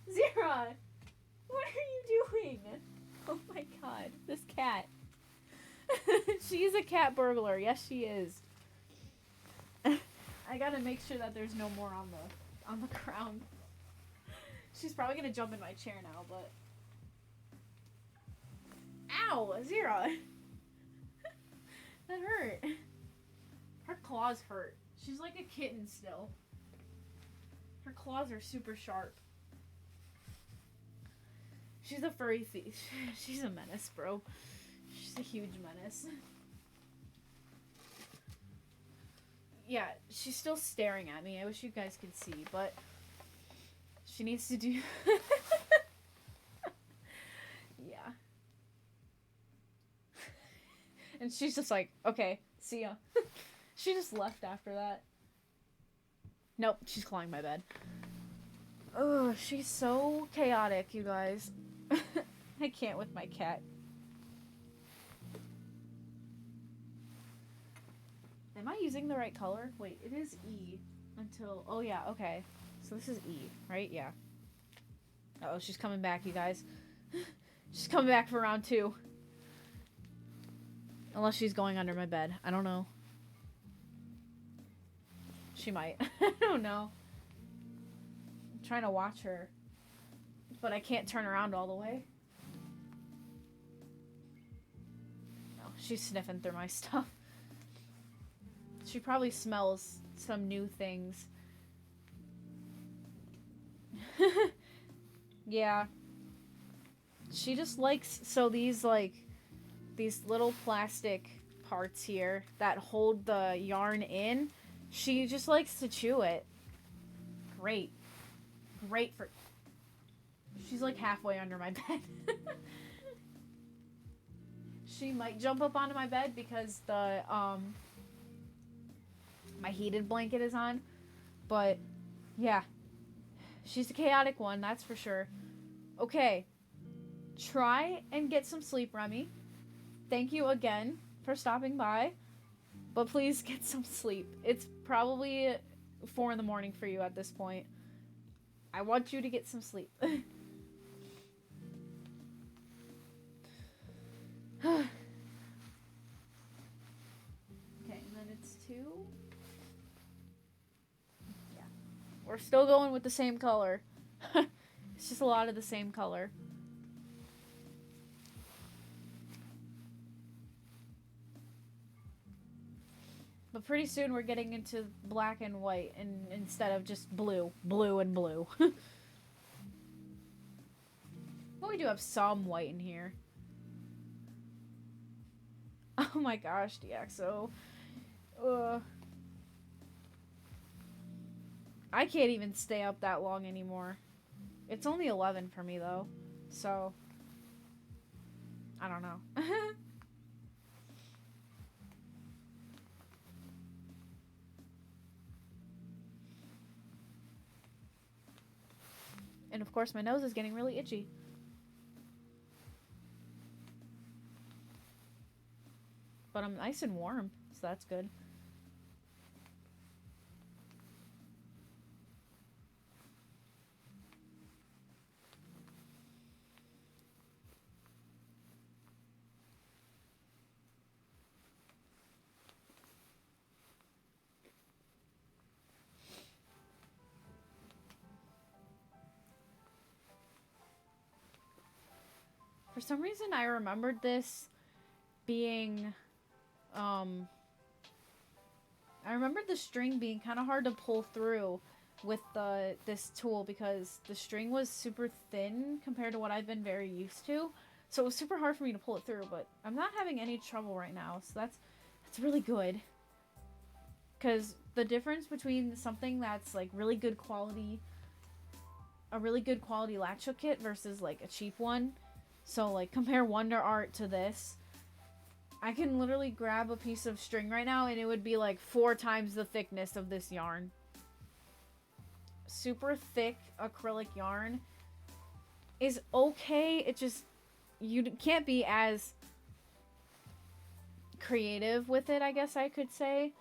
Zira, what are you doing? Oh my god, this cat. She's a cat burglar. Yes, she is. I gotta make sure that there's no more on the ground. She's probably gonna jump in my chair now, but... Ow! Zira! That hurt. Her claws hurt. She's like a kitten still. Her claws are super sharp. She's a furry thief. She's a menace, bro. She's a huge menace. Yeah, she's still staring at me. I wish you guys could see, but she needs to do... Yeah. And she's just like, okay, see ya. She just left after that. Nope, she's clawing my bed. Oh, she's so chaotic, you guys. I can't with my cat. Am I using the right color? Wait, it is E until... Oh, yeah, okay. So this is E, right? Yeah. Uh-oh, she's coming back, you guys. She's coming back for round 2. Unless she's going under my bed. I don't know. She might. I don't know. I'm trying to watch her. But I can't turn around all the way. No, she's sniffing through my stuff. She probably smells some new things. Yeah. She just likes... So these, like... These little plastic parts here that hold the yarn in, she just likes to chew it. Great. Great for... She's like halfway under my bed. She might jump up onto my bed because the, my heated blanket is on. But, yeah. She's a chaotic one, that's for sure. Okay. Try and get some sleep, Remy. Thank you again for stopping by. But please get some sleep. It's probably 4 in the morning for you at this point. I want you to get some sleep. Okay, and then it's 2. Yeah. We're still going with the same color. It's just a lot of the same color. But pretty soon we're getting into black and white and instead of just blue. Blue and blue. Well, we do have some white in here. Oh my gosh, DxO. I can't even stay up that long anymore. It's only 11 for me though. So I don't know. And of course my nose is getting really itchy. But I'm nice and warm, so that's good. For some reason, I remembered this being, um, I remembered the string being kind of hard to pull through with this tool because the string was super thin compared to what I've been very used to. So it was super hard for me to pull it through, but I'm not having any trouble right now, so that's really good. Because the difference between something that's like really good quality, a really good quality latch hook kit versus like a cheap one. So like compare Wonder Art to this. I can literally grab a piece of string right now and it would be like 4 times the thickness of this yarn. Super thick acrylic yarn is okay. It just, you can't be as creative with it, I guess I could say.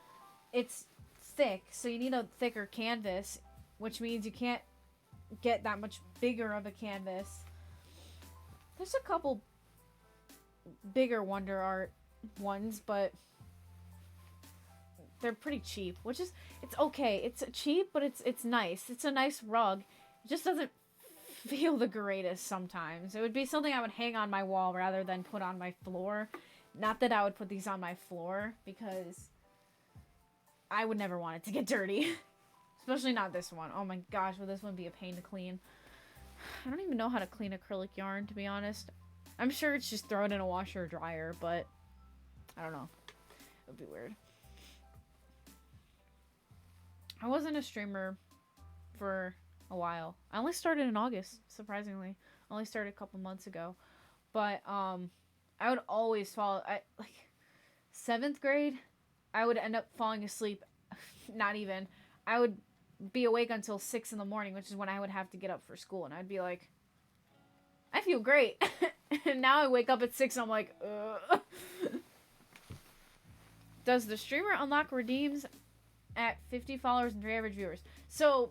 It's thick, so you need a thicker canvas, which means you can't get that much bigger of a canvas. There's a couple bigger Wonder Art ones, but they're pretty cheap, which is, it's okay. It's cheap, but it's nice. It's a nice rug. It just doesn't feel the greatest sometimes. It would be something I would hang on my wall rather than put on my floor. Not that I would put these on my floor, because I would never want it to get dirty. Especially not this one. Oh my gosh, would this one be a pain to clean? I don't even know how to clean acrylic yarn, to be honest. I'm sure it's just throw it in a washer or dryer, but I don't know. It would be weird. I wasn't a streamer for a while. I only started in August, surprisingly. I only started a couple months ago. But I would always fall, like 7th grade, I would end up falling asleep. Not even. I would be awake until 6 in the morning, which is when I would have to get up for school, and I'd be like, I feel great. And now I wake up at 6 and I'm like, ugh. Does the streamer unlock redeems at 50 followers and 3 average viewers? So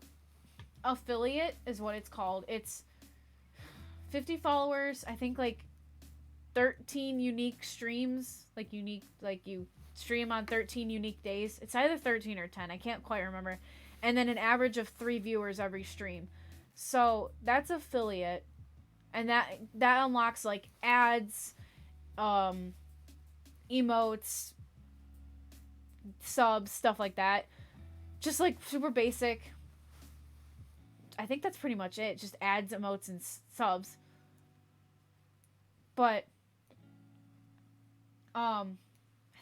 affiliate is what it's called. It's 50 followers, I think like 13 unique streams, like you stream on 13 unique days. It's either 13 or 10, I can't quite remember. And then an average of 3 viewers every stream. So that's affiliate, and that unlocks like ads, emotes, subs, stuff like that. Just like super basic. I think that's pretty much it. Just ads, emotes, and subs. But I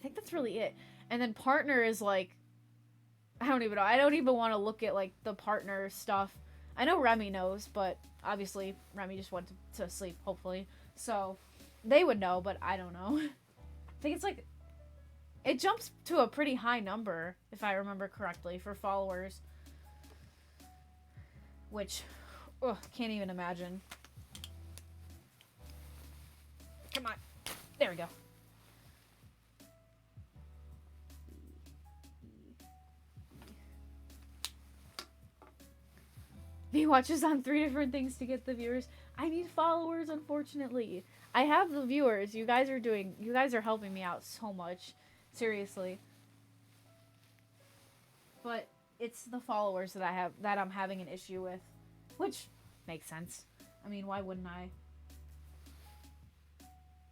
think that's really it. And then partner is like, I don't even know. I don't even want to look at like the partner stuff. I know Remy knows, but obviously Remy just went to sleep, hopefully. So they would know, but I don't know. I think it's like, it jumps to a pretty high number, if I remember correctly, for followers. Which, can't even imagine. Come on. There we go. He watches on 3 different things to get the viewers. I need followers, unfortunately. I have the viewers. You guys are helping me out so much. Seriously. But it's the followers that I'm having an issue with. Which makes sense. I mean, why wouldn't I?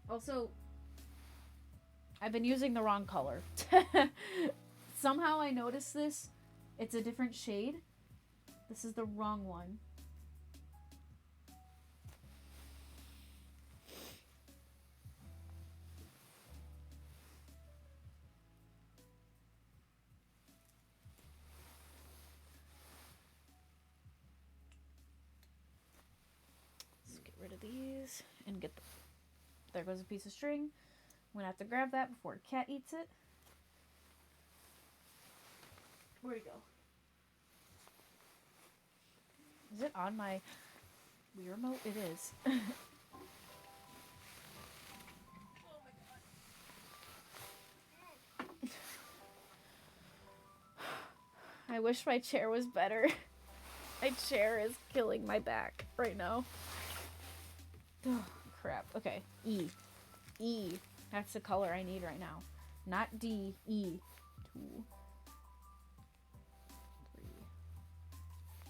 Also, I've been using the wrong color. Somehow I noticed this. It's a different shade. This is the wrong one. Let's get rid of these and get the... There goes a piece of string. I'm gonna have to grab that before a cat eats it. Where'd it go? Is it on my Wii remote? It is. Oh my god. I wish my chair was better. My chair is killing my back right now. Oh, crap. Okay. E. E. That's the color I need right now. Not D. E. 2, 3,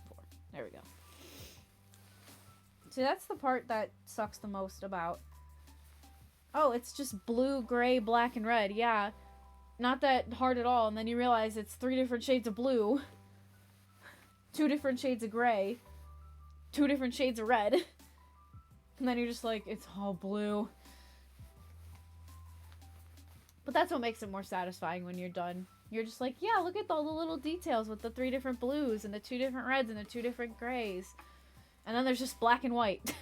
4. There we go. See, that's the part that sucks the most about. Oh, it's just blue, gray, black, and red. Yeah. Not that hard at all. And then you realize it's 3 different shades of blue. 2 different shades of gray. 2 different shades of red. And then you're just like, it's all blue. But that's what makes it more satisfying when you're done. You're just like, yeah, look at all the little details with the 3 different blues and the 2 different reds and the 2 different grays. And then there's just black and white.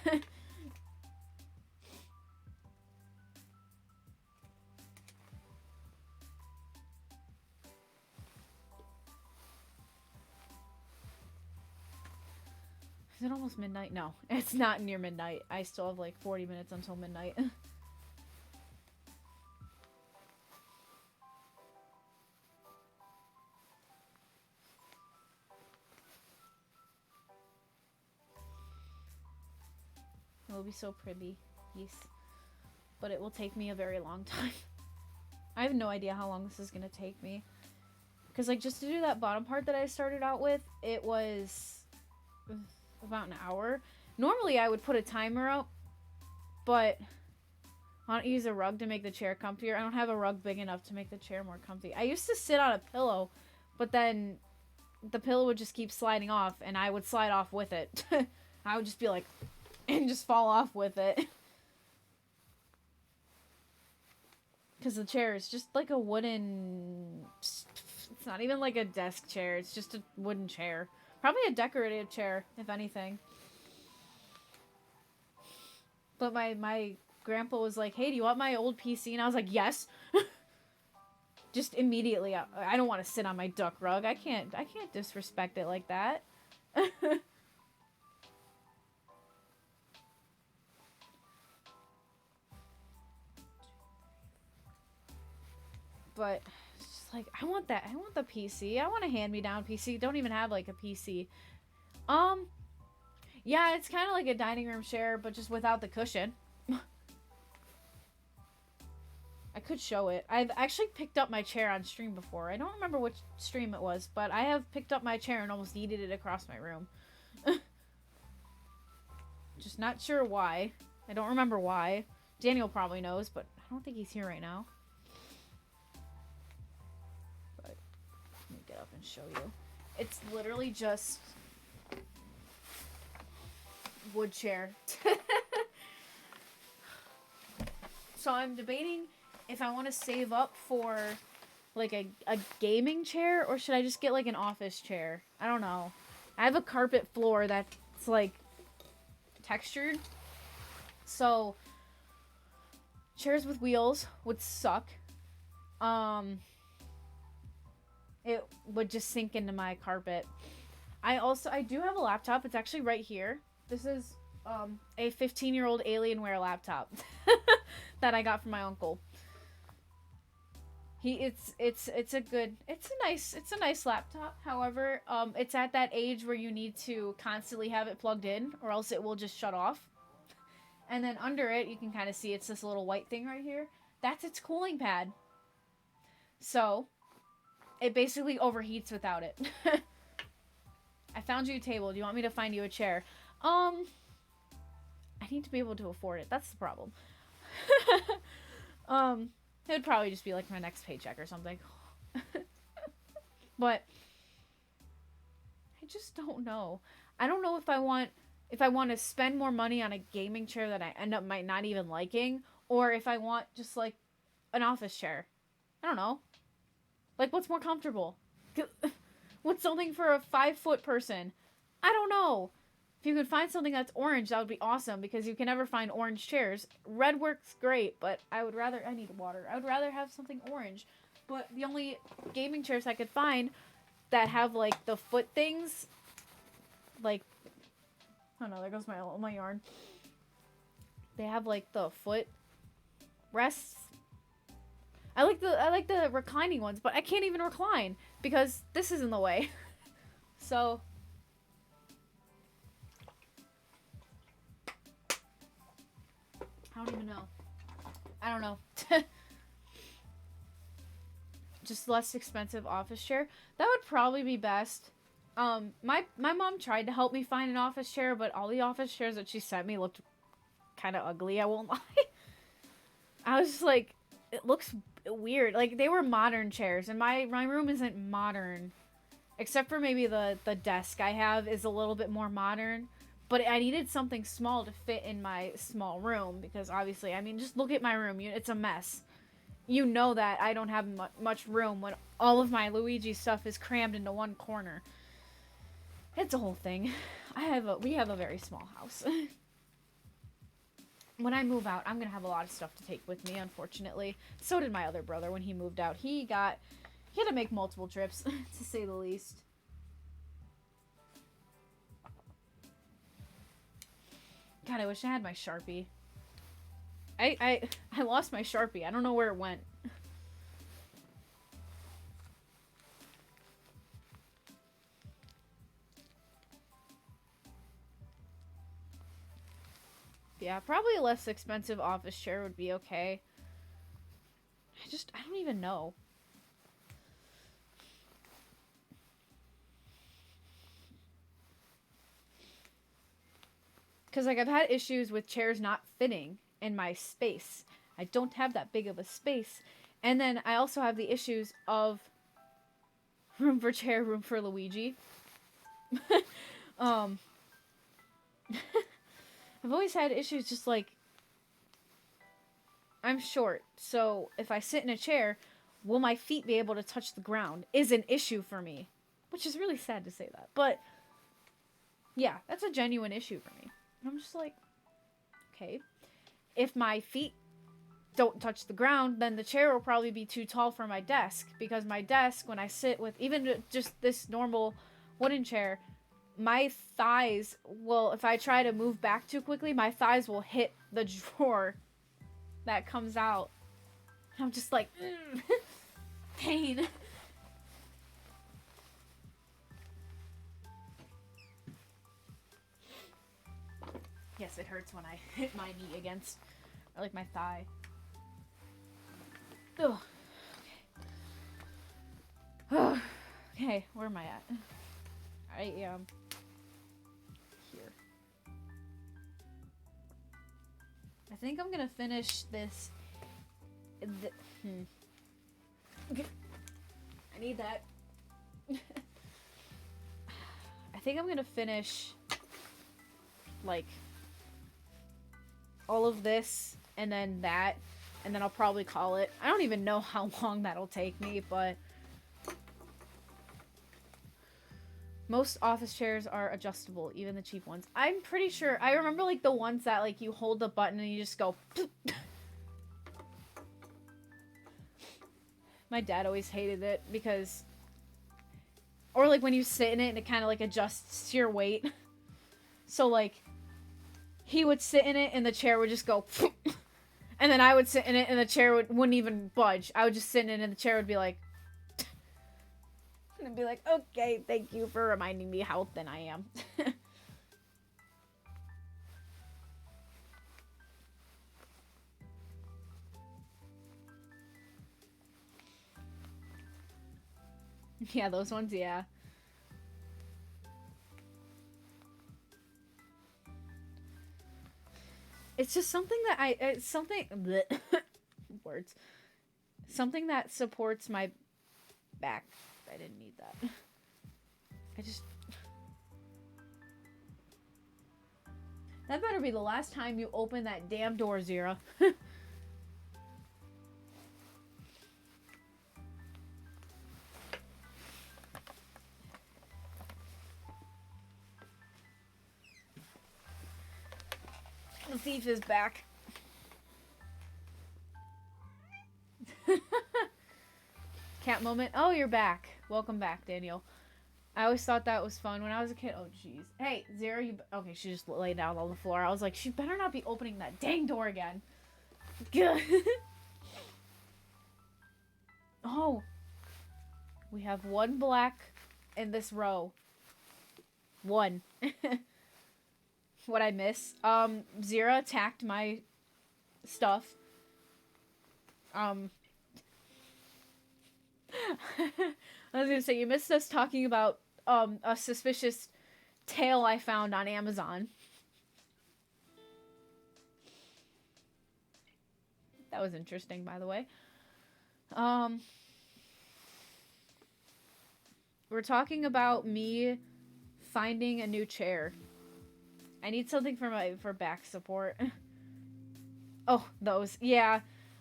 Is it almost midnight? No, it's not near midnight. I still have like 40 minutes until midnight. It will be so pretty. Yes. But it will take me a very long time. I have no idea how long this is going to take me. Because like just to do that bottom part that I started out with, it was about an hour. Normally I would put a timer up, but I don't use a rug to make the chair comfier. I don't have a rug big enough to make the chair more comfy. I used to sit on a pillow, but then the pillow would just keep sliding off and I would slide off with it. I would just be like, and just fall off with it. Because the chair is just like a wooden... It's not even like a desk chair. It's just a wooden chair. Probably a decorative chair, if anything. But my grandpa was like, hey, do you want my old PC? And I was like, yes. Just immediately. I don't want to sit on my duck rug. I can't disrespect it like that. But it's just like, I want that. I want the PC. I want a hand-me-down PC. Don't even have like a PC. Yeah, it's kind of like a dining room chair, but just without the cushion. I could show it. I've actually picked up my chair on stream before. I don't remember which stream it was, but I have picked up my chair and almost yeeted it across my room. Just not sure why. I don't remember why. Daniel probably knows, but I don't think he's here right now. But let me get up and show you. It's literally just wood chair. So I'm debating if I want to save up for like a gaming chair or should I just get like an office chair. I don't know. I have a carpet floor that's like textured. So chairs with wheels would suck. It would just sink into my carpet. I do have a laptop. It's actually right here. This is a 15-year-old Alienware laptop that I got from my uncle. It's a nice laptop. However, it's at that age where you need to constantly have it plugged in or else it will just shut off. And then under it, you can kind of see it's this little white thing right here. That's its cooling pad. So, it basically overheats without it. I found you a table. Do you want me to find you a chair? I need to be able to afford it. That's the problem. It would probably just be like my next paycheck or something. But I just don't know. I don't know if I want to spend more money on a gaming chair that I end up might not even liking, or if I want just like an office chair. I don't know. Like, what's more comfortable? What's something for a 5-foot person? I don't know. If you could find something that's orange, that would be awesome, because you can never find orange chairs. Red works great, but I need water. I would rather have something orange. But the only gaming chairs I could find that have, like, the foot things, like, oh no, there goes my yarn. They have, like, the foot rests. I like the reclining ones, but I can't even recline because this is in the way. So I don't even know. I don't know. Just less expensive office chair. That would probably be best. My mom tried to help me find an office chair, but all the office chairs that she sent me looked kind of ugly, I won't lie. I was just like, it looks weird. Like, they were modern chairs, and my room isn't modern. Except for maybe the desk I have is a little bit more modern. But I needed something small to fit in my small room, because obviously, I mean, just look at my room. It's a mess. You know that I don't have much room when all of my Luigi stuff is crammed into one corner. It's a whole thing. We have a very small house. When I move out, I'm gonna have a lot of stuff to take with me, unfortunately. So did my other brother when he moved out. He had to make multiple trips, to say the least. God, I wish I had my Sharpie. I lost my Sharpie. I don't know where it went. Yeah, probably a less expensive office chair would be okay. I don't even know. Because, like, I've had issues with chairs not fitting in my space. I don't have that big of a space. And then I also have the issues of room for chair, room for Luigi. I've always had issues just like, I'm short, so if I sit in a chair, will my feet be able to touch the ground is an issue for me. Which is really sad to say that. But, yeah, that's a genuine issue for me. And I'm just like, okay. If my feet don't touch the ground, then the chair will probably be too tall for my desk. Because my desk, when I sit with even just this normal wooden chair, my thighs will, if I try to move back too quickly, my thighs will hit the drawer that comes out. I'm just like, pain. Yes, it hurts when I hit my knee against, or like my thigh. Ugh. Okay. Okay, where am I at? I am here. I think I'm gonna finish this. Okay. I need that. I think I'm gonna finish, like, all of this, and then that, and then I'll probably call it. I don't even know how long that'll take me, but most office chairs are adjustable, even the cheap ones. I'm pretty sure, I remember, like, the ones that, like, you hold the button and you just go, My dad always hated it, because, or, like, when you sit in it and it kind of, like, adjusts to your weight. So, like, he would sit in it and the chair would just go, and then I would sit in it and the chair wouldn't even budge. I would just sit in it and the chair would be like, and I'd be like, okay, thank you for reminding me how thin I am. Yeah, those ones, yeah. It's just something that it's something, bleh, words. Something that supports my back. I didn't need that. That better be the last time you open that damn door, Zira. The thief is back. Cat moment. Oh, you're back. Welcome back, Daniel. I always thought that was fun when I was a kid. Oh, jeez. Hey, Zara, you... Okay, she just laid down on the floor. I was like, she better not be opening that dang door again. Good. Oh. We have one black in this row. One. What I miss? Zira attacked my stuff. I was gonna say, you missed us talking about, a suspicious tail I found on Amazon. That was interesting, by the way. We're talking about me finding a new chair. I need something for back support. Oh, those. Yeah.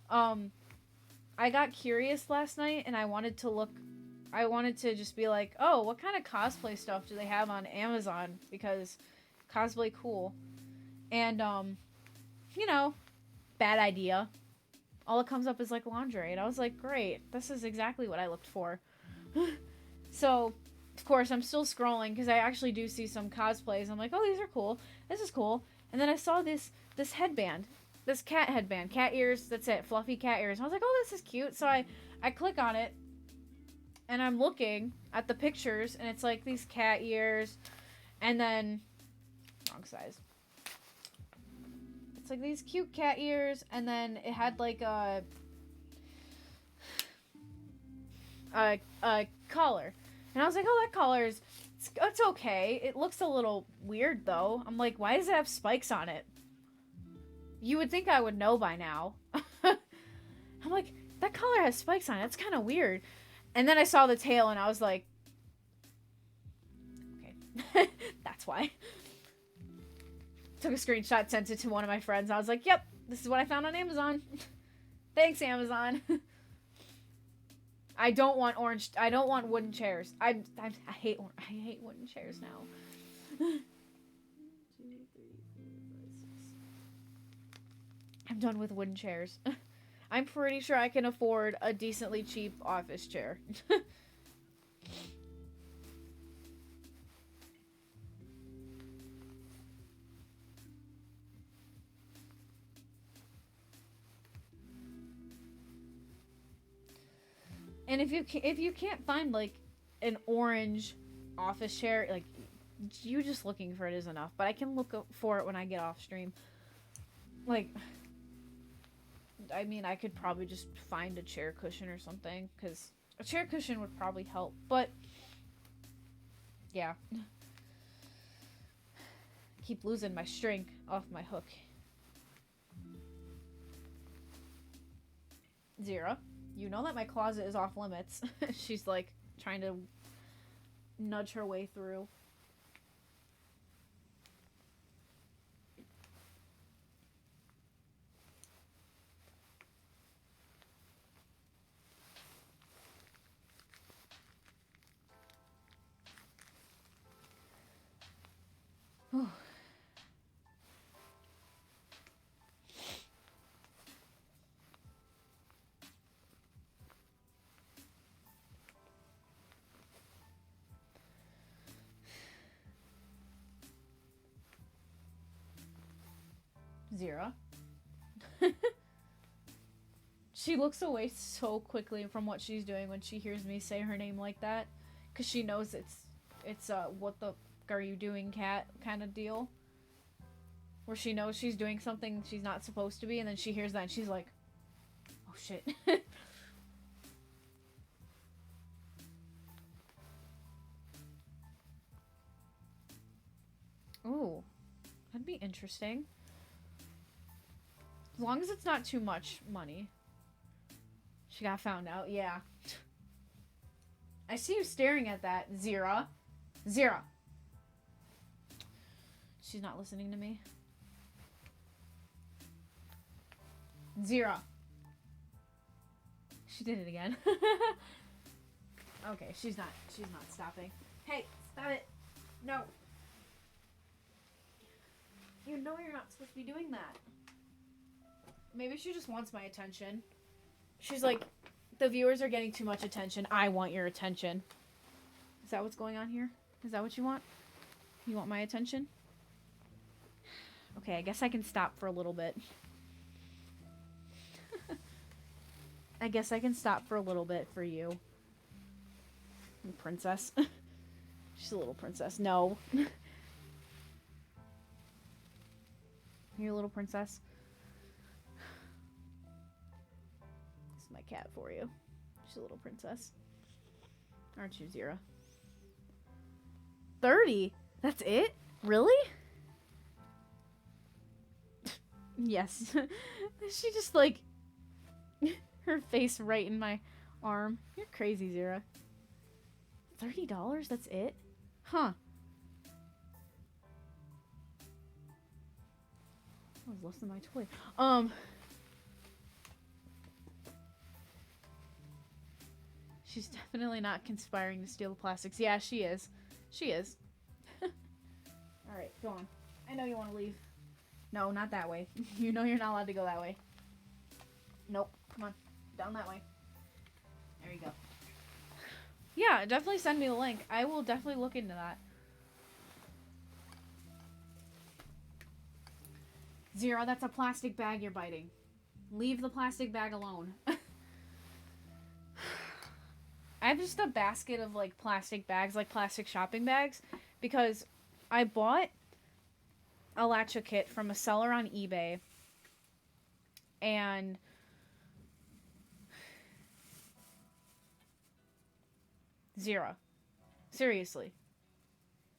I got curious last night and I wanted to just be like, oh, what kind of cosplay stuff do they have on Amazon? Because cosplay cool. And, you know, bad idea. All it comes up is like lingerie. And I was like, great, this is exactly what I looked for. So, of course, I'm still scrolling because I actually do see some cosplays. I'm like, oh, these are cool. This is cool. And then I saw this headband. This cat headband. Cat ears. That's it. Fluffy cat ears. I was like, oh, this is cute. So I click on it. And I'm looking at the pictures. And it's like these cat ears. And then... wrong size. It's like these cute cat ears. And then it had like a collar. And I was like, oh, that collar is... it's okay. It looks a little weird, though. I'm like, why does it have spikes on it? You would think I would know by now. I'm like, that collar has spikes on it. It's kind of weird. And then I saw the tail, and I was like... okay. That's why. Took a screenshot, sent it to one of my friends. I was like, yep, this is what I found on Amazon. Thanks, Amazon. I don't want wooden chairs. I hate wooden chairs now. 1, 2, 3, 4, 5, 6. I'm done with wooden chairs. I'm pretty sure I can afford a decently cheap office chair. And if you can't find like an orange office chair, like you just looking for it is enough. But I can look for it when I get off stream. Like, I mean, I could probably just find a chair cushion or something, because a chair cushion would probably help. But yeah, keep losing my string off my hook. Zira. You know that my closet is off limits. She's like trying to nudge her way through. Zira. She looks away so quickly from what she's doing when she hears me say her name like that, because she knows it's what the f are you doing, cat kind of deal, where she knows she's doing something she's not supposed to be, and then she hears that and she's like, oh shit. Ooh, that'd be interesting. As long as it's not too much money. She got found out, yeah. I see you staring at that, Zira. Zira. She's not listening to me. Zira. She did it again. Okay, she's not stopping. Hey, stop it. No. You know you're not supposed to be doing that. Maybe she just wants my attention. She's like, the viewers are getting too much attention. I want your attention. Is that what's going on here? Is that what you want? You want my attention? Okay, I guess I can stop for a little bit. I guess I can stop for a little bit for you. Princess. She's a little princess. No. You're a little princess. This is my cat for you. She's a little princess. Aren't you, Zira? 30? That's it? Really? Yes. She just, like... her face right in my arm. You're crazy, Zira. $30? That's it? Huh. That was less than my toy. She's definitely not conspiring to steal the plastics. Yeah, she is. She is. Alright, go on. I know you want to leave. No, not that way. You know you're not allowed to go that way. Nope. Come on. Down that way. There you go. Yeah, definitely send me the link. I will definitely look into that. Zero, that's a plastic bag you're biting. Leave the plastic bag alone. I have just a basket of, like, plastic bags, like plastic shopping bags, because I bought a Latch kit from a seller on eBay, and Zero. Seriously.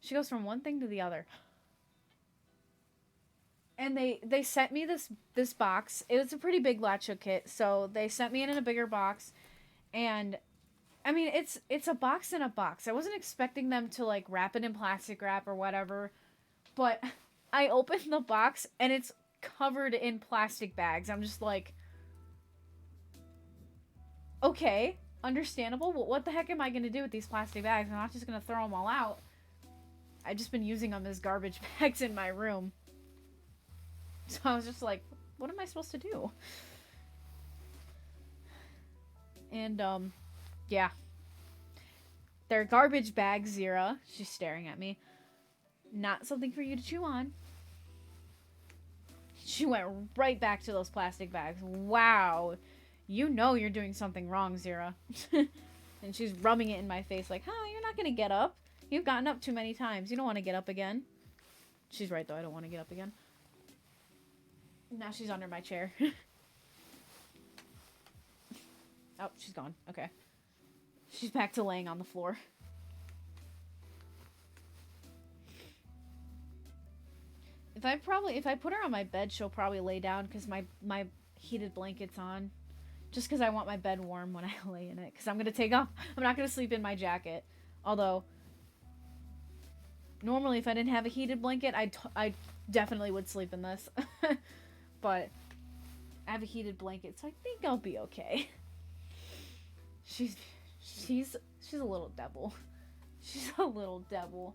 She goes from one thing to the other. And they sent me this box. It was a pretty big Latch kit, so they sent me it in a bigger box. And I mean, it's a box in a box. I wasn't expecting them to, like, wrap it in plastic wrap or whatever. But I opened the box and it's covered in plastic bags. I'm just like, okay, understandable. Well, what the heck am I going to do with these plastic bags? I'm not just going to throw them all out. I've just been using them as garbage bags in my room. So I was just like, what am I supposed to do? And, yeah. They're garbage bags, Zira. She's staring at me. Not something for you to chew on. She went right back to those plastic bags. Wow. You know you're doing something wrong, Zira. And she's rubbing it in my face like, huh, you're not gonna get up. You've gotten up too many times. You don't want to get up again. She's right, though. I don't want to get up again. Now she's under my chair. Oh, she's gone. Okay. She's back to laying on the floor. If I put her on my bed, she'll probably lay down because my heated blanket's on. Just because I want my bed warm when I lay in it. Because I'm going to take off. I'm not going to sleep in my jacket. Although, normally if I didn't have a heated blanket, I definitely would sleep in this. But I have a heated blanket, so I think I'll be okay. She's a little devil. She's a little devil.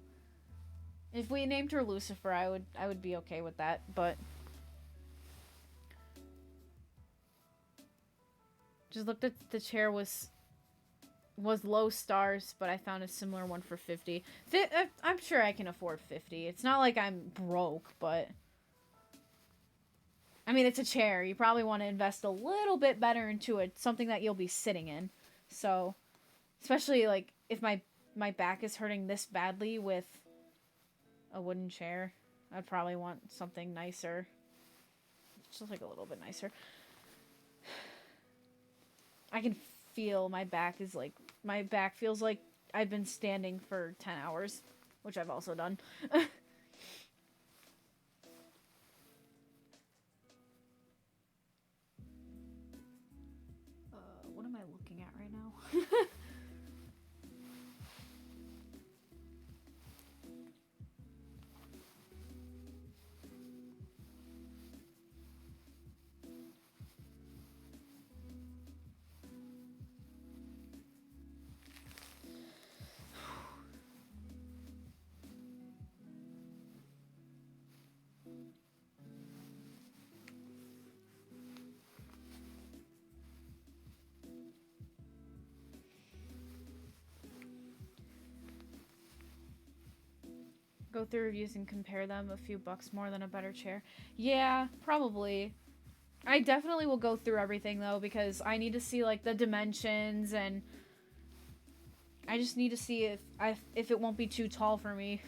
If we named her Lucifer, I would be okay with that, but just looked at the chair was low stars, but I found a similar one for 50. I'm sure I can afford 50. It's not like I'm broke, but I mean, it's a chair. You probably want to invest a little bit better into it, something that you'll be sitting in. So, especially, like, if my back is hurting this badly with a wooden chair, I'd probably want something nicer. Just, like, a little bit nicer. I can feel my back feels like I've been standing for 10 hours, which I've also done. What am I looking at right now? Go through reviews and compare them. A few bucks more than a better chair. Yeah, probably. I definitely will go through everything, though, because I need to see, like, the dimensions, and I just need to see if it won't be too tall for me.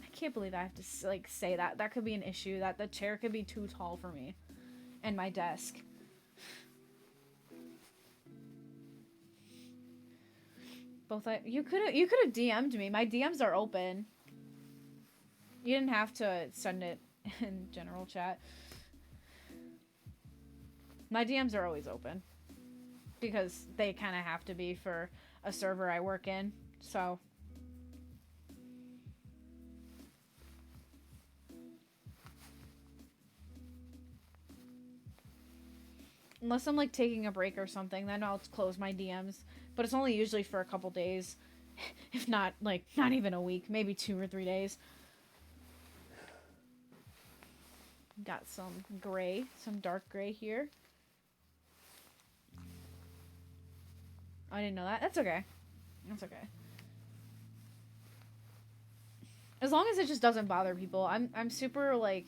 I can't believe I have to like say that. That could be an issue. That the chair could be too tall for me, and my desk. You could have DM'd me. My DMs are open. You didn't have to send it in general chat. My DMs are always open because they kind of have to be for a server I work in. So unless I'm like taking a break or something, then I'll close my DMs. But it's only usually for a couple days. If not, like, not even a week. Maybe 2 or 3 days. Got some gray. Some dark gray here. I didn't know that. That's okay. That's okay. As long as it just doesn't bother people. I'm super, like...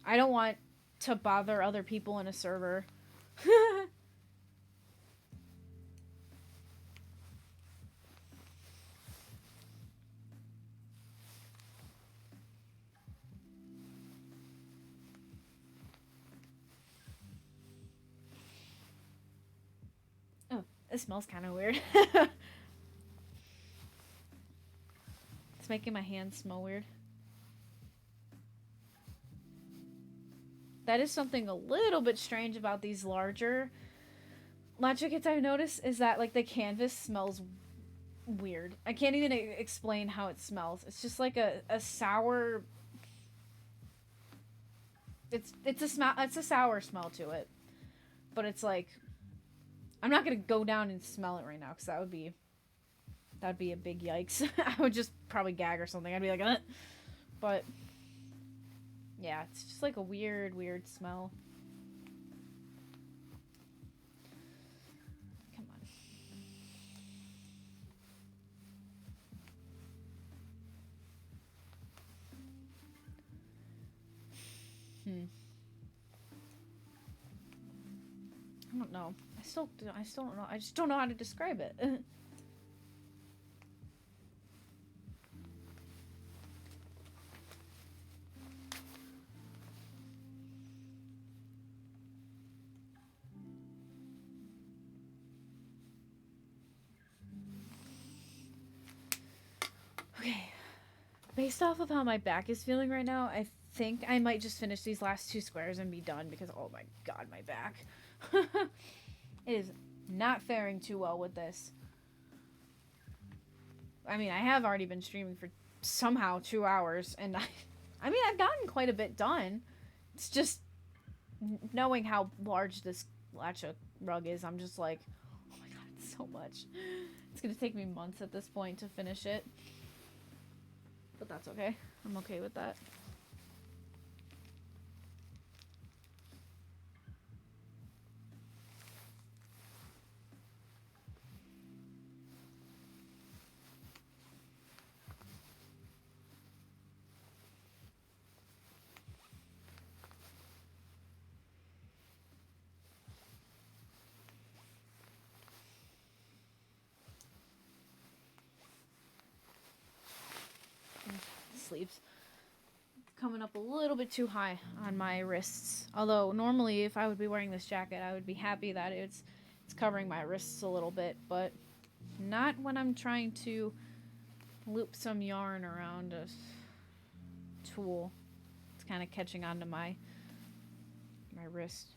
I don't want to bother other people in a server. It smells kind of weird. It's making my hands smell weird. That is something a little bit strange about these larger Latch kits I've noticed is that like the canvas smells weird. I can't even explain how it smells. It's just like a sour... It's a sour smell to it. But it's like... I'm not gonna go down and smell it right now because that would be a big yikes. I would just probably gag or something. I'd be like, ugh. But yeah, it's just like a weird smell. Come on. I don't know. I still don't know. I just don't know how to describe it. Okay. Based off of how my back is feeling right now, I think I might just finish these last 2 squares and be done because, oh my god, my back. It is not faring too well with this. I mean, I have already been streaming for somehow 2 hours, and I mean, I've gotten quite a bit done. It's just knowing how large this Latch rug is, I'm just like, oh my god, it's so much. It's gonna take me months at this point to finish it. But that's okay. I'm okay with that. Sleeves coming up a little bit too high on my wrists, although normally if I would be wearing this jacket I would be happy that it's covering my wrists a little bit, but not when I'm trying to loop some yarn around a tool. It's kind of catching onto my wrist.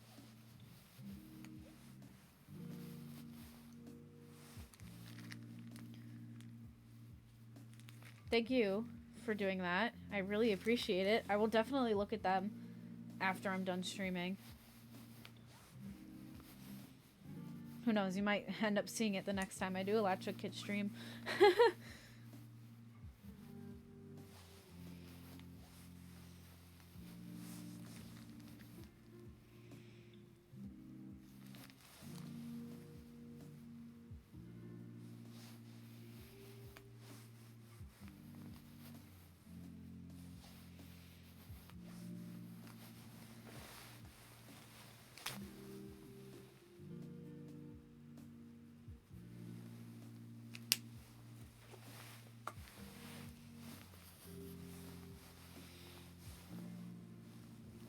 Thank you for doing that. I really appreciate it. I will definitely look at them after I'm done streaming. Who knows, you might end up seeing it the next time I do a Latch Kit stream.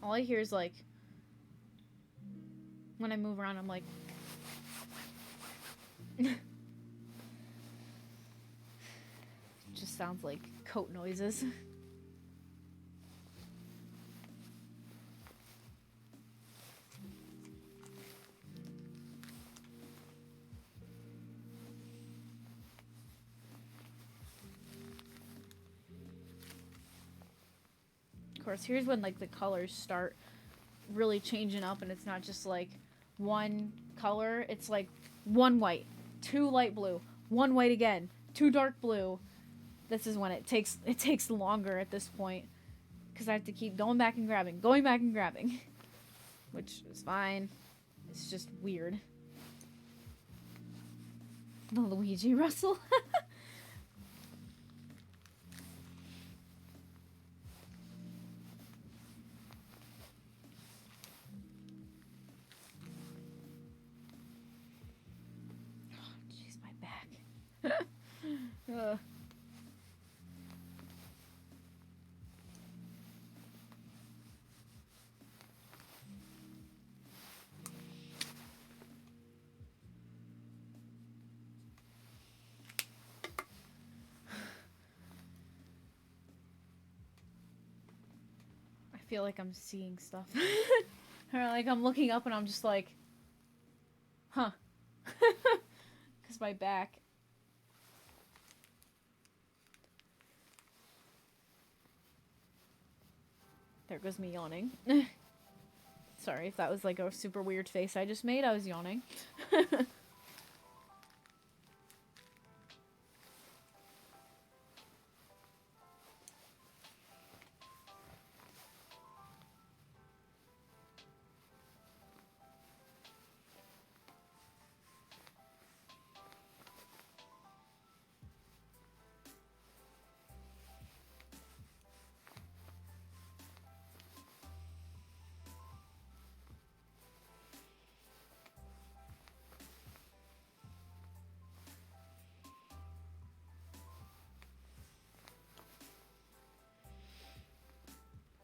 All I hear is like, when I move around, I'm like, it just sounds like coat noises. Of course, here's when like the colors start really changing up, and it's not just like one color. It's like one white, two light blue, one white again, two dark blue. This is when it takes longer at this point, because I have to keep going back and grabbing, which is fine. It's just weird. The Luigi Russell. I feel like I'm seeing stuff. Or like I'm looking up and I'm just like, huh. Because my back. There goes me yawning. Sorry if that was like a super weird face I just made. I was yawning.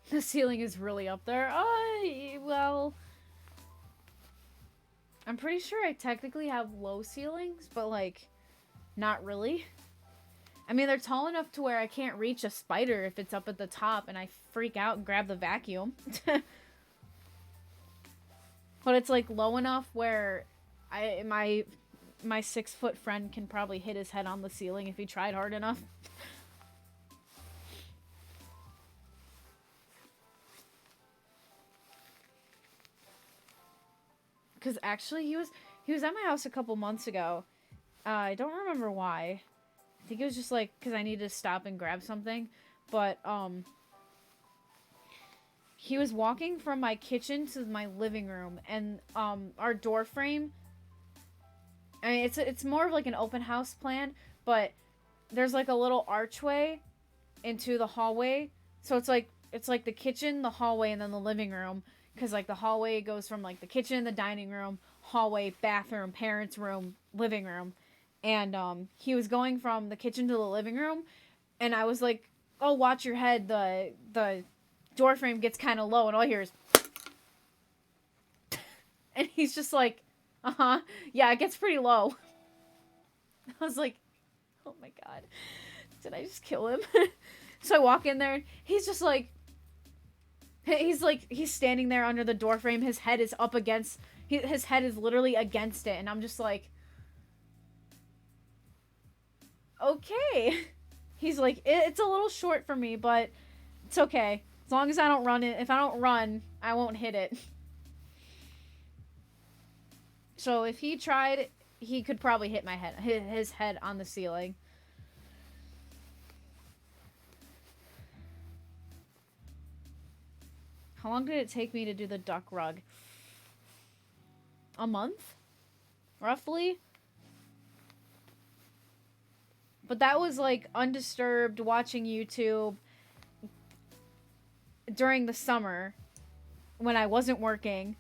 The ceiling is really up there. Well, I'm pretty sure I technically have low ceilings, but like, not really. I mean, they're tall enough to where I can't reach a spider if it's up at the top and I freak out and grab the vacuum. But it's like low enough where my 6-foot friend can probably hit his head on the ceiling if he tried hard enough. Because actually, he was at my house a couple months ago. I don't remember why. I think it was just like because I needed to stop and grab something. But he was walking from my kitchen to my living room, and our door frame. I mean, it's more of like an open house plan, but there's like a little archway into the hallway. So it's like the kitchen, the hallway, and then the living room. Because, like, the hallway goes from, like, the kitchen, the dining room, hallway, bathroom, parents' room, living room. And, he was going from the kitchen to the living room. And I was like, oh, watch your head. The door frame gets kind of low. And all I hear is... And he's just like, uh-huh. Yeah, it gets pretty low. I was like, oh, my God. Did I just kill him? So I walk in there, and he's just like... He's standing there under the door frame. His head is up against... His head is literally against it. And I'm just like... Okay. He's like, it's a little short for me, but it's okay. As long as I don't run it. If I don't run, I won't hit it. So if he tried, he could probably hit his head on the ceiling. How long did it take me to do the duck rug? A month? Roughly? But that was like undisturbed watching YouTube during the summer when I wasn't working.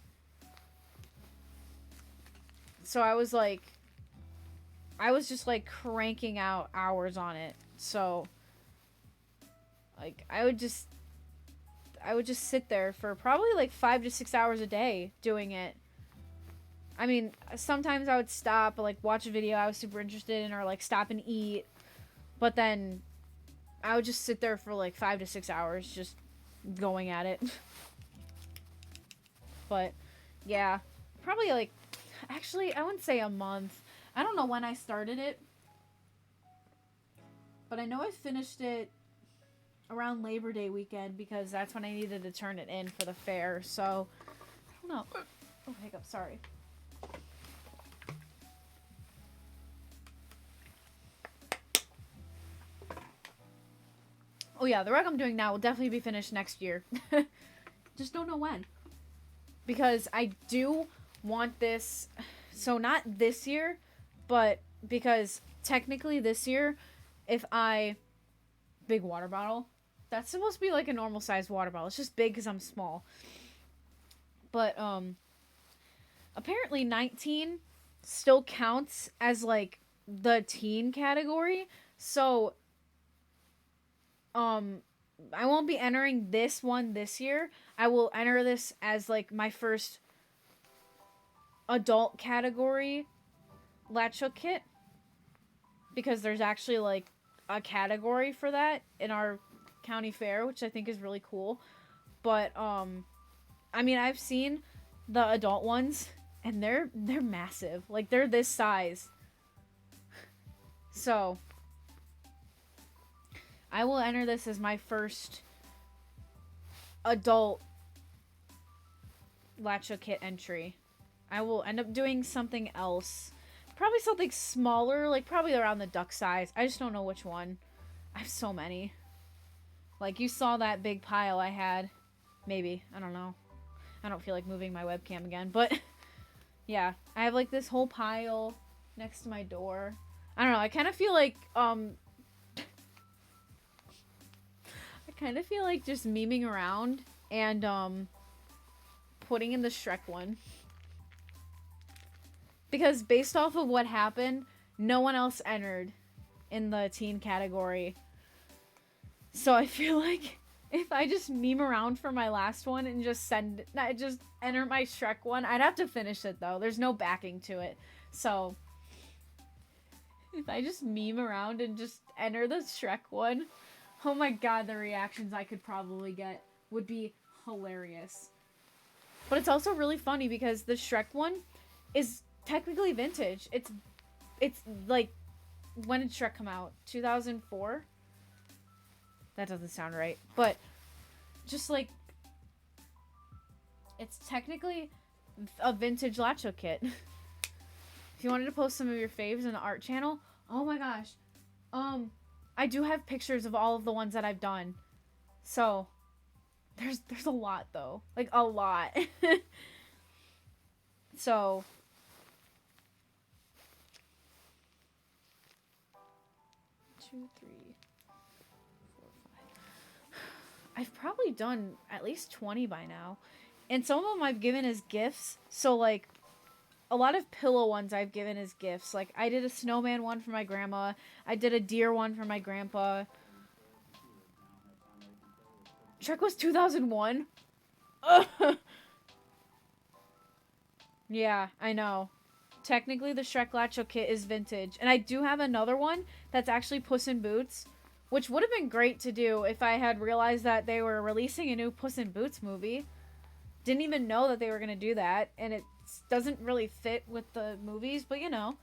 So I was just like cranking out hours on it. So like I I would just sit there for probably like 5 to 6 hours a day doing it. I mean, sometimes I would stop, like watch a video I was super interested in, or like stop and eat. But then I would just sit there for like 5 to 6 hours just going at it. But yeah, probably like, actually, I wouldn't say a month. I don't know when I started it, but I know I finished it around Labor Day weekend because that's when I needed to turn it in for the fair. So I don't know. Oh, hiccup, sorry. Oh yeah, the rug I'm doing now will definitely be finished next year. Just don't know when. Because I do want this, so not this year, but because technically this year, if I, big water bottle, that's supposed to be like a normal sized water bottle. It's just big because I'm small. But, apparently 19 still counts as like the teen category. So, I won't be entering this one this year. I will enter this as like my first adult category Latch Hook kit, because there's actually like a category for that in our county fair, which I think is really cool. But I mean, I've seen the adult ones and they're massive. Like they're this size. So I will enter this as my first adult Latch Hook kit entry. I will end up doing something else. Probably something smaller, like probably around the duck size. I just don't know which one. I have so many. Like, you saw that big pile I had. Maybe. I don't know. I don't feel like moving my webcam again. But, yeah. I have, like, this whole pile next to my door. I don't know. I kind of feel like, just memeing around and, putting in the Shrek one. Because based off of what happened, no one else entered in the teen category. So I feel like if I just meme around for my last one and just enter my Shrek one, I'd have to finish it though. There's no backing to it. So if I just meme around and just enter the Shrek one, oh my god, the reactions I could probably get would be hilarious. But it's also really funny because the Shrek one is technically vintage. It's like, when did Shrek come out? 2004? That doesn't sound right. But just like, it's technically a vintage Latch Hook kit. If you wanted to post some of your faves in the art channel, oh my gosh. I do have pictures of all of the ones that I've done. So there's a lot though. Like a lot. So 2, 3, 4, 5. I've probably done at least 20 by now. And some of them I've given as gifts. So, like, a lot of pillow ones I've given as gifts. Like, I did a snowman one for my grandma. I did a deer one for my grandpa. Shrek was 2001? Yeah, I know. Technically, the Shrek Latch Hook kit is vintage. And I do have another one that's actually Puss in Boots, which would have been great to do if I had realized that they were releasing a new Puss in Boots movie. Didn't even know that they were going to do that, and it doesn't really fit with the movies, but you know.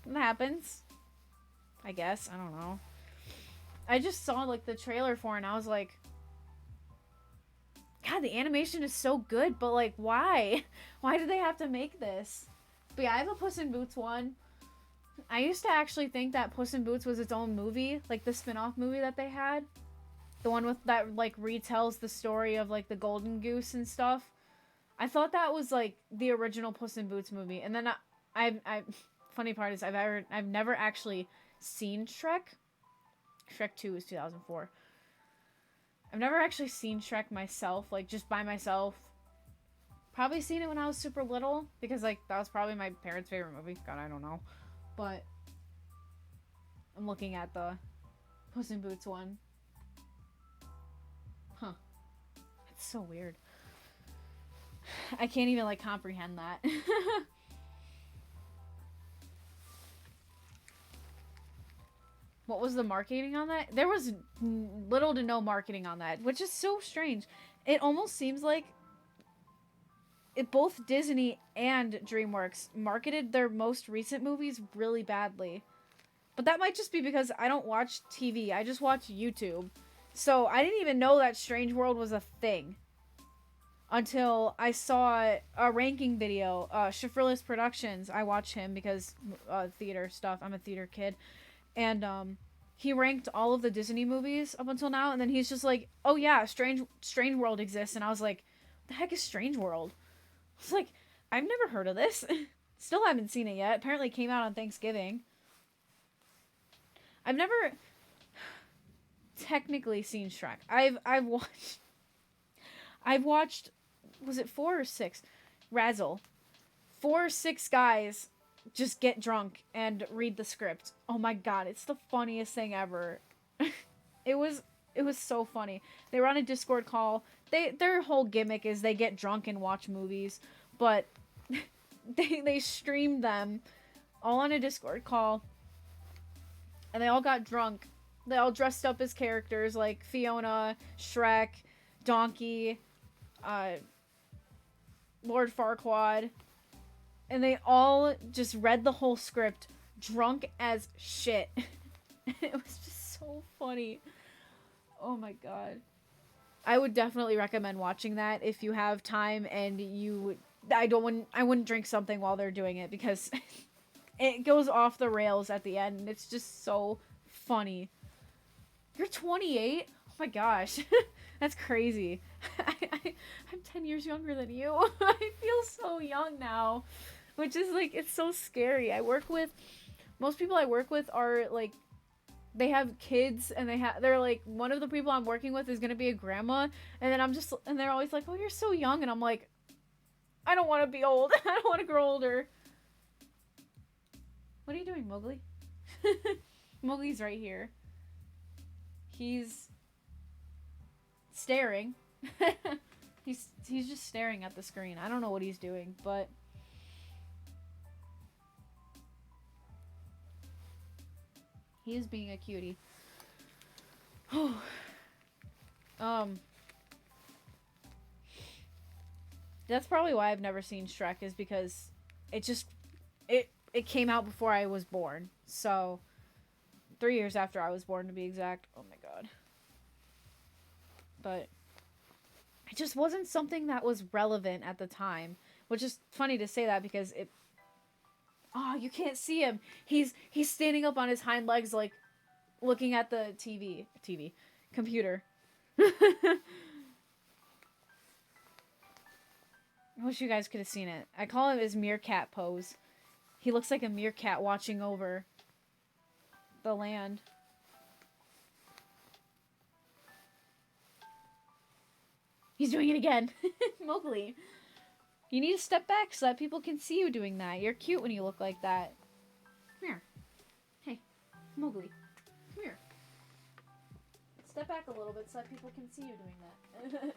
It happens. I guess. I don't know. I just saw, like, the trailer for it, and I was like, God, the animation is so good, but, like, why? Why do they have to make this? But yeah, I have a Puss in Boots one. I used to actually think that Puss in Boots was its own movie, like the spin-off movie that they had. The one with that, like, retells the story of, like, the golden goose and stuff. I thought that was, like, the original Puss in Boots movie. And then I funny part is I've never actually seen Shrek. Shrek 2 was 2004. I've never actually seen Shrek myself, like, just by myself. Probably seen it when I was super little, because, like, that was probably my parents' favorite movie. God, I don't know. But I'm looking at the Puss in Boots one. It's so weird. I can't even, like, comprehend that. What was the marketing on that? There was little to no marketing on that, which is so strange. It almost seems like both Disney and DreamWorks marketed their most recent movies really badly. But that might just be because I don't watch TV. I just watch YouTube. So I didn't even know that Strange World was a thing until I saw a ranking video. Shifrillus Productions. I watch him because theater stuff. I'm a theater kid. And he ranked all of the Disney movies up until now. And then he's just like, oh yeah, Strange World exists. And I was like, what the heck is Strange World? I was like, I've never heard of this. Still haven't seen it yet. Apparently it came out on Thanksgiving. I've never technically seen Shrek. I've watched, was it 4 or 6? Razzle. 4 or 6 guys just get drunk and read the script. Oh my god, it's the funniest thing ever. It was so funny. They were on a Discord call. Their whole gimmick is they get drunk and watch movies, but they streamed them all on a Discord call. And they all got drunk. They all dressed up as characters like Fiona, Shrek, Donkey, Lord Farquaad. And they all just read the whole script drunk as shit. It was just so funny. Oh my god. I would definitely recommend watching that if you have time and I wouldn't drink something while they're doing it because it goes off the rails at the end and it's just so funny. You're 28? Oh my gosh. That's crazy. I'm 10 years younger than you. I feel so young now. Which is like, it's so scary. Most people I work with are like, they have kids and they're like, one of the people I'm working with is going to be a grandma. And then and they're always like, oh, you're so young. And I'm like, I don't want to be old. I don't want to grow older. What are you doing, Mowgli? Mowgli's right here. He's staring. He's just staring at the screen. I don't know what he's doing, but he is being a cutie. That's probably why I've never seen Shrek, is because it came out before I was born. So 3 years after I was born, to be exact. Oh my god. But it just wasn't something that was relevant at the time. Which is funny to say that because oh, you can't see him. He's standing up on his hind legs, like, looking at the computer. I wish you guys could have seen it. I call him his meerkat pose. He looks like a meerkat watching over the land. He's doing it again. Mowgli. You need to step back so that people can see you doing that. You're cute when you look like that. Come here. Hey, Mowgli. Come here. Step back a little bit so that people can see you doing that.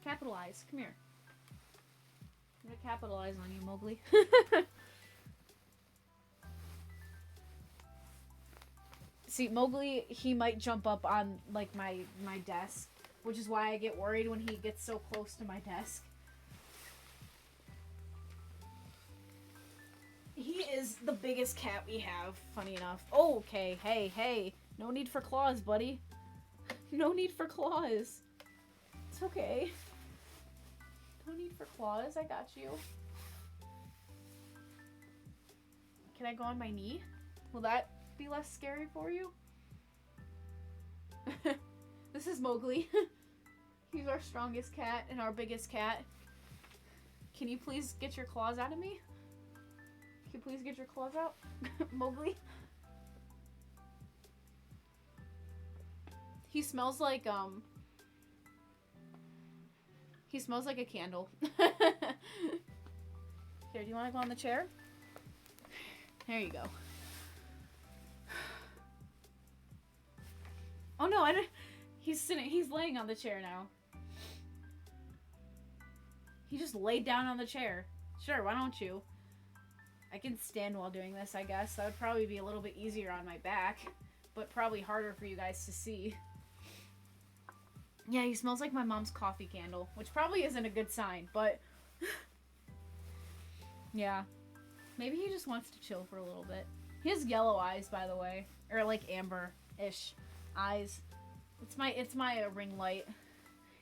Capitalize. Come here. I'm gonna capitalize on you, Mowgli. See, Mowgli, he might jump up on, like, my desk, which is why I get worried when he gets so close to my desk. He is the biggest cat we have, funny enough. Oh, okay. Hey. No need for claws, buddy. No need for claws. It's okay. No need for claws. I got you. Can I go on my knee? Will that be less scary for you? This is Mowgli. He's our strongest cat and our biggest cat. Can you please get your claws out of me? Can you please get your claws out? Mowgli? He smells like, he smells like a candle. Here, do you want to go on the chair? There you go. Oh no, He's laying on the chair now. He just laid down on the chair. Sure, why don't you? I can stand while doing this, I guess. That would probably be a little bit easier on my back, but probably harder for you guys to see. Yeah, he smells like my mom's coffee candle, which probably isn't a good sign, but yeah. Maybe he just wants to chill for a little bit. He has yellow eyes, by the way, or like amber-ish eyes. It's my ring light.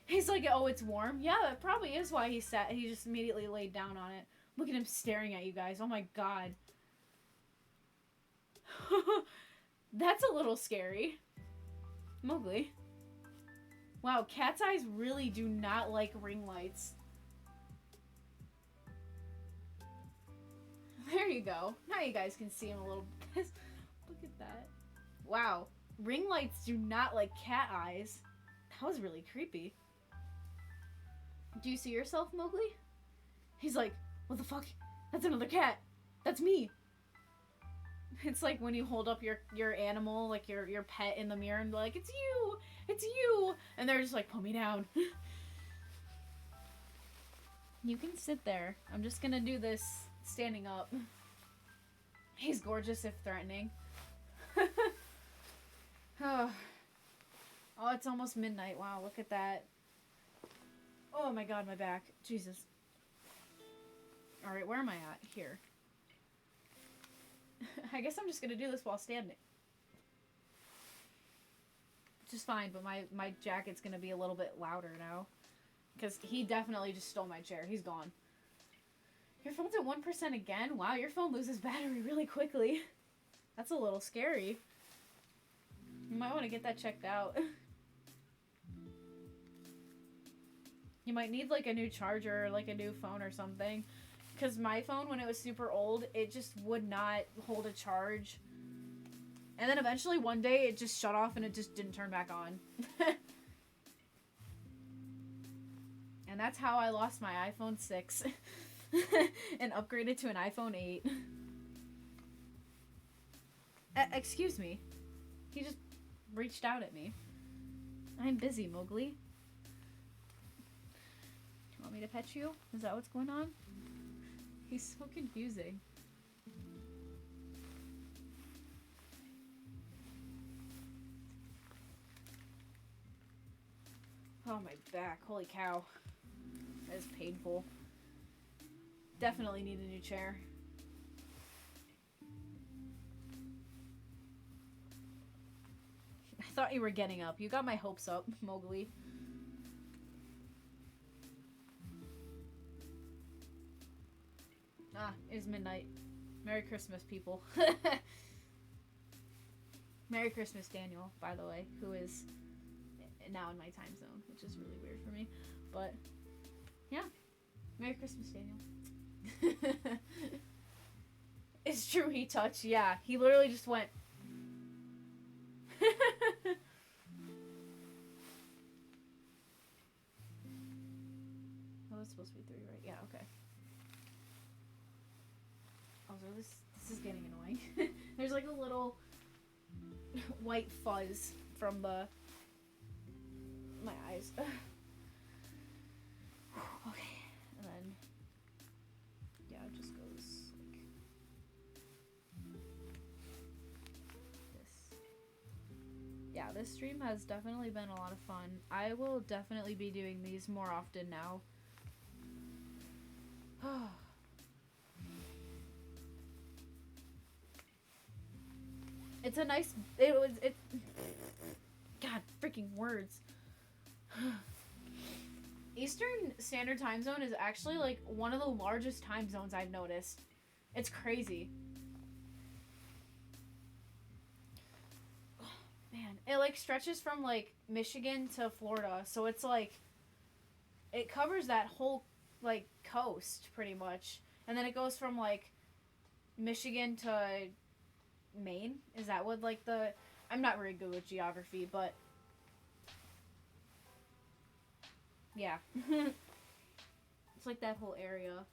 He's like, oh, it's warm. Yeah, that probably is why he just immediately laid down on it. Look at him staring at you guys. Oh my god. That's a little scary. Mowgli. Wow, cat's eyes really do not like ring lights. There you go. Now you guys can see him a little bit. Look at that. Wow. Ring lights do not like cat eyes. That was really creepy. Do you see yourself, Mowgli? He's like, what the fuck? That's another cat. That's me. It's like when you hold up your animal, like your pet in the mirror and be like, it's you! It's you! And they're just like, put me down. You can sit there. I'm just gonna do this standing up. He's gorgeous if threatening. Oh, it's almost midnight. Wow, look at that. Oh my god, my back. Jesus. Alright, where am I at? Here. I guess I'm just gonna do this while standing. Which is fine, but my jacket's gonna be a little bit louder now. Because he definitely just stole my chair. He's gone. Your phone's at 1% again? Wow, your phone loses battery really quickly. That's a little scary. You might want to get that checked out. You might need like a new charger or like a new phone or something. Because my phone, when it was super old, it just would not hold a charge. And then eventually one day it just shut off and it just didn't turn back on. And that's how I lost my iPhone 6 and upgraded to an iPhone 8. Excuse me. He just reached out at me. I'm busy, Mowgli. You want me to pet you? Is that what's going on? He's so confusing. Oh, my back. Holy cow. That is painful. Definitely need a new chair. I thought you were getting up. You got my hopes up, Mowgli. Ah, it is midnight. Merry Christmas, people. Merry Christmas, Daniel, by the way, who is now in my time zone, which is really weird for me. But, yeah. Merry Christmas, Daniel. It's true, he touched. Yeah, he literally just went. Oh, it's supposed to be 3, right? Yeah, okay. Also, this is getting annoying. There's like a little white fuzz from my eyes. Okay, and then yeah, it just goes like this. Yeah, this stream has definitely been a lot of fun. I will definitely be doing these more often now. It's a nice, God, freaking words. Eastern Standard Time Zone is actually like one of the largest time zones I've noticed. It's crazy. Man, it like stretches from like Michigan to Florida, so it's like it covers that whole like coast pretty much, and then it goes from like Michigan to Maine. Is that what like the I'm not very good with geography, but yeah. It's like that whole area.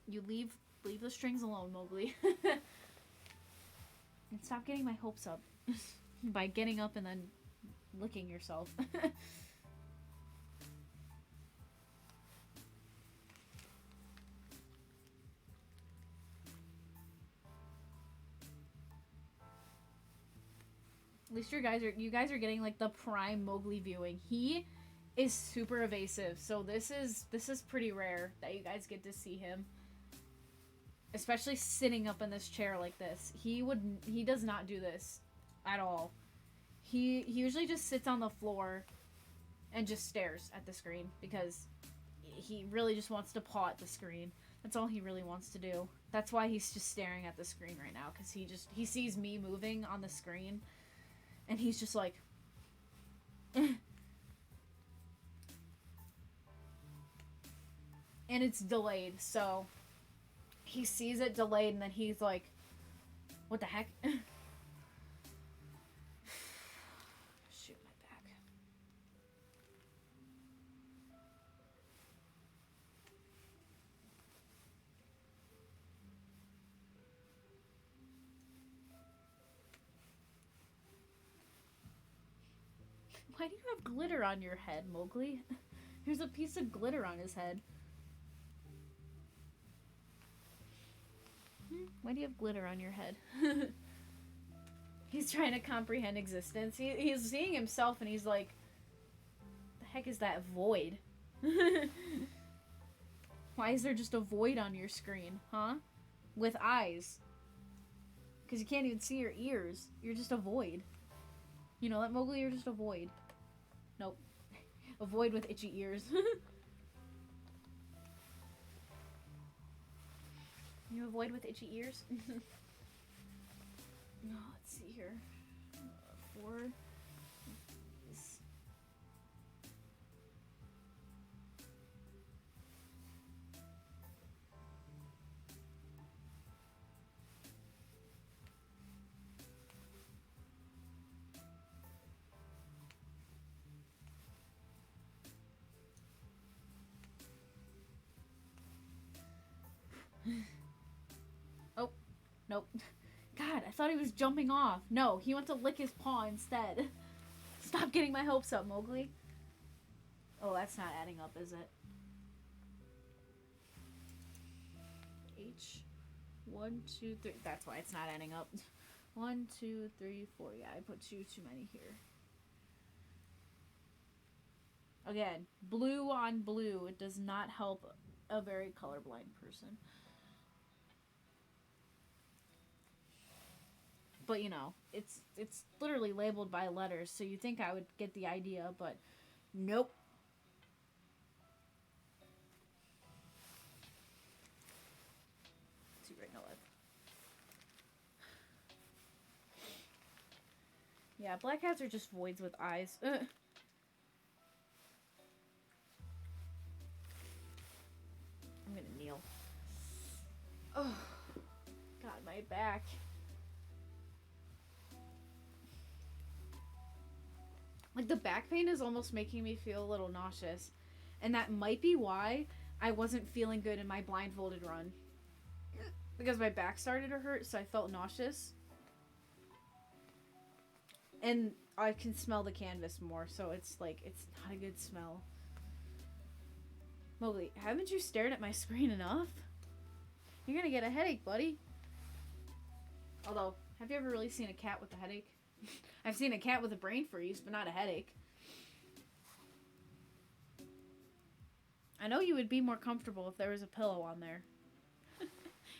You leave the strings alone, Mowgli. And stop getting my hopes up. by getting up and then licking yourself. At least you guys are getting like the prime Mowgli viewing. He is super evasive, so this is pretty rare that you guys get to see him. Especially sitting up in this chair like this. He does not do this at all. He usually just sits on the floor and just stares at the screen because he really just wants to paw at the screen. That's all he really wants to do. That's why he's just staring at the screen right now, because he sees me moving on the screen and he's just like and it's delayed, so he sees it delayed and then he's like, what the heck? Shoot, my back. Why do you have glitter on your head, Mowgli? There's a piece of glitter on his head. Why do you have glitter on your head? He's trying to comprehend existence. He's seeing himself and he's like, the heck is that void? Why is there just a void on your screen, huh? With eyes. Because you can't even see your ears. You're just a void. You know that, Mowgli? You're just a void. Nope. A void with itchy ears. You avoid with itchy ears? No, let's see here. 4. Oh, nope. God, I thought he was jumping off. No, he went to lick his paw instead. Stop getting my hopes up, Mowgli. Oh, that's not adding up, is it? H. 1, 2, 3. That's why it's not adding up. 1, 2, 3, 4. Yeah, I put too many here. Again, blue on blue. It does not help a very colorblind person. But, you know, it's literally labeled by letters, so you think I would get the idea, but nope. Let's see right now. Yeah, black cats are just voids with eyes. Ugh. I'm gonna kneel. Oh, God, my back. Like, the back pain is almost making me feel a little nauseous. And that might be why I wasn't feeling good in my blindfolded run. Because my back started to hurt, so I felt nauseous. And I can smell the canvas more, so it's like, it's not a good smell. Mowgli, haven't you stared at my screen enough? You're gonna get a headache, buddy. Although, have you ever really seen a cat with a headache? I've seen a cat with a brain freeze, but not a headache. I know you would be more comfortable if there was a pillow on there.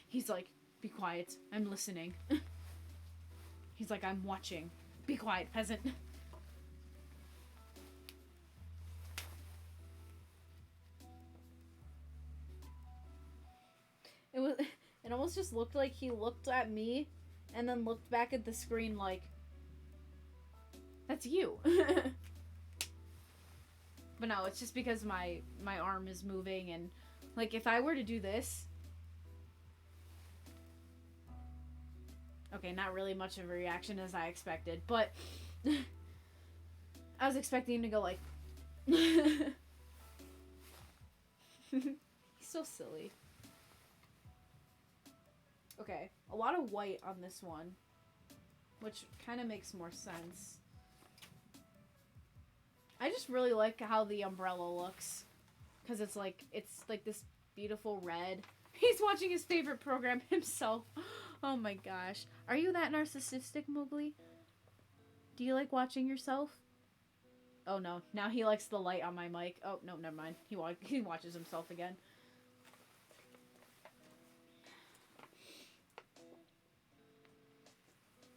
He's like, be quiet. I'm listening. He's like, I'm watching. Be quiet, peasant. It almost just looked like he looked at me and then looked back at the screen like, that's you. But no, it's just because my arm is moving, and like if I were to do this, okay, not really much of a reaction as I expected, but I was expecting him to go like he's so silly. Okay, a lot of white on this one. which kind of makes more sense. I just really like how the umbrella looks, because it's like this beautiful red. He's watching his favorite program himself. Oh my gosh. Are you that narcissistic, Mowgli? Do you like watching yourself? Oh no, now he likes the light on my mic. Oh no, never mind. He watches himself again.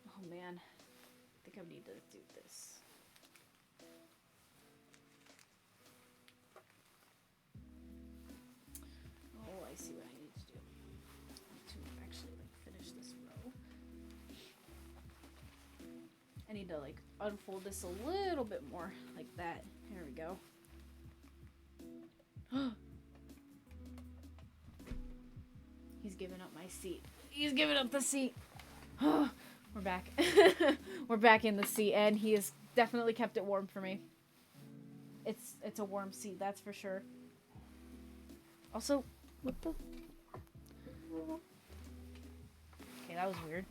Oh man, I think I need to do this. Oh, I see what I need to do. I need to actually finish this row. I need to unfold this a little bit more, like that. There we go. He's giving up my seat. He's giving up the seat. We're back. We're back in the seat, and he has definitely kept it warm for me. It's a warm seat, that's for sure. Also, what the? Okay, that was weird.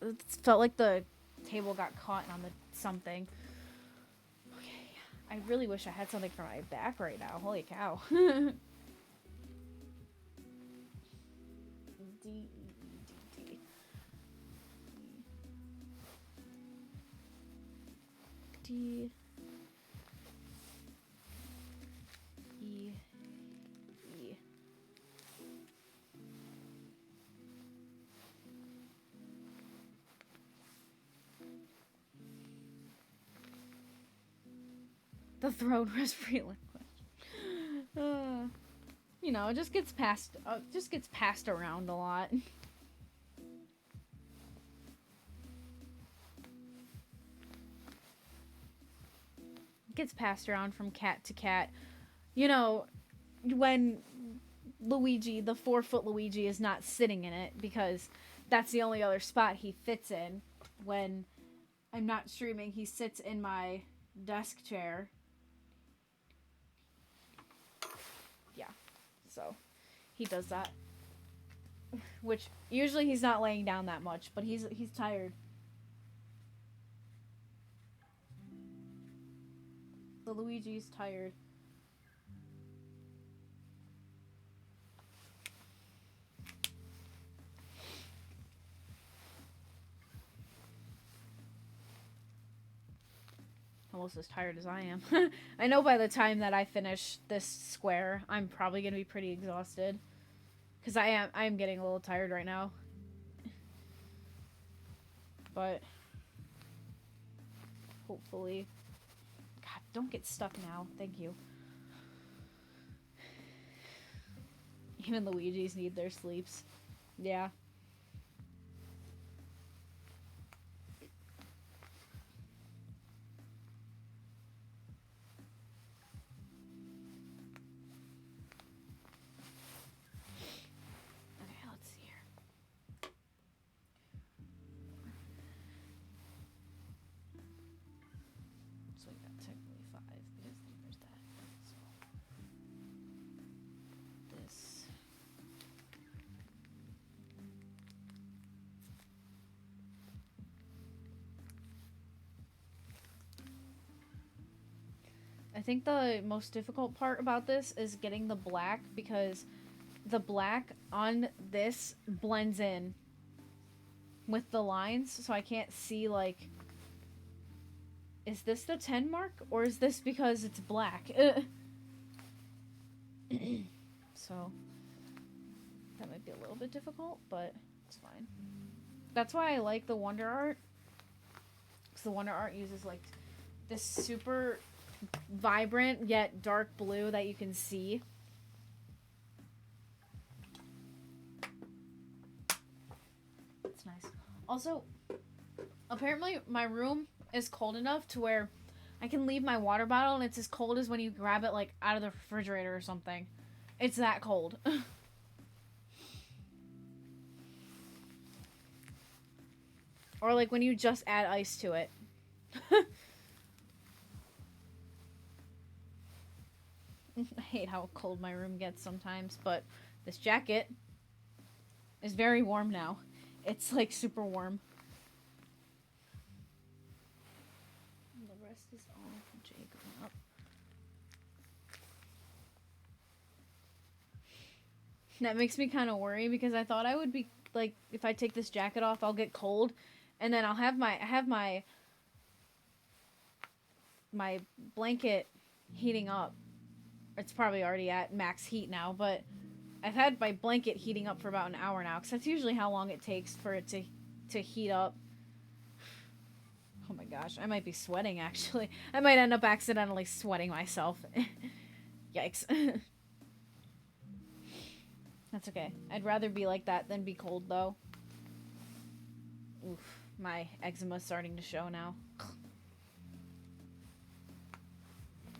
It felt like the table got caught on the something. Okay, I really wish I had something for my back right now. Holy cow. D. E. E. The throne was relinquished. You know, it just gets passed around a lot. Gets passed around from cat to cat. You know, when Luigi, the 4-foot Luigi, is not sitting in it, because that's the only other spot he fits in. When I'm not streaming, he sits in my desk chair. Yeah, so he does that. Which, usually he's not laying down that much, but he's tired. The Luigi's tired. Almost as tired as I am. I know by the time that I finish this square, I'm probably going to be pretty exhausted. Because I am getting a little tired right now. But hopefully... God, don't get stuck now. Thank you. Even Luigi's need their sleeps. Yeah. Okay, let's see here. So we got technically 5 because there's that. So this. I think the most difficult part about this is getting the black, because the black on this blends in with the lines, so I can't see, like, is this the 10 mark, or is this because it's black? So that might be a little bit difficult, but it's fine. That's why I like the Wonder Art, because the Wonder Art uses, like, this super vibrant yet dark blue that you can see. It's nice. Also, apparently my room is cold enough to where I can leave my water bottle and it's as cold as when you grab it, like, out of the refrigerator or something. It's that cold. Or like when you just add ice to it. I hate how cold my room gets sometimes, but this jacket is very warm now. It's like super warm. rest is all Jay going up. That makes me kind of worry because I thought I would be like, if I take this jacket off, I'll get cold, and then I have my blanket heating up. It's probably already at max heat now, but I've had my blanket heating up for about an hour now, because that's usually how long it takes for it to heat up. Oh my gosh, I might be sweating, actually. I might end up accidentally sweating myself. Yikes. That's okay. I'd rather be like that than be cold, though. Oof, my eczema's starting to show now.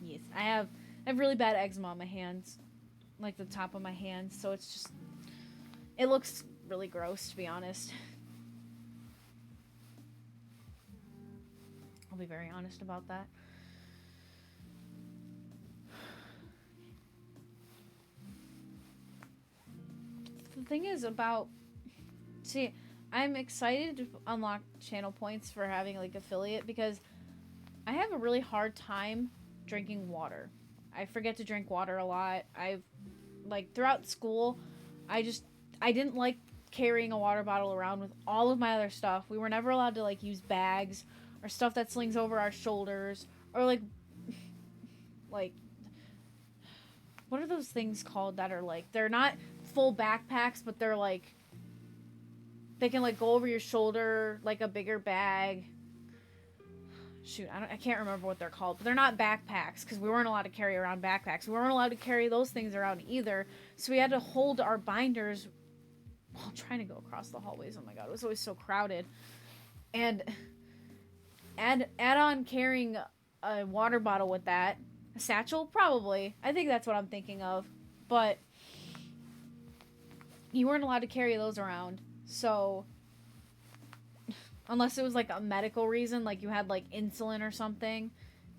Yes, I have really bad eczema on my hands. Like the top of my hands, so it's just... It looks really gross, to be honest. I'll be very honest about that. The thing is about... See, I'm excited to unlock channel points for having, like, affiliate, because I have a really hard time drinking water. I forget to drink water a lot. Like, throughout school, I didn't like carrying a water bottle around with all of my other stuff. We were never allowed to, like, use bags or stuff that slings over our shoulders, or, like, what are those things called that are, like, they're not full backpacks, but they're, like, they can, like, go over your shoulder, like a bigger bag. Shoot, I can't remember what they're called, but they're not backpacks, because we weren't allowed to carry around backpacks. We weren't allowed to carry those things around either, so we had to hold our binders while trying to go across the hallways. Oh my god, it was always so crowded. And add on carrying a water bottle with that. A satchel? Probably. I think that's what I'm thinking of. But you weren't allowed to carry those around, so... Unless it was, like, a medical reason, like you had, like, insulin or something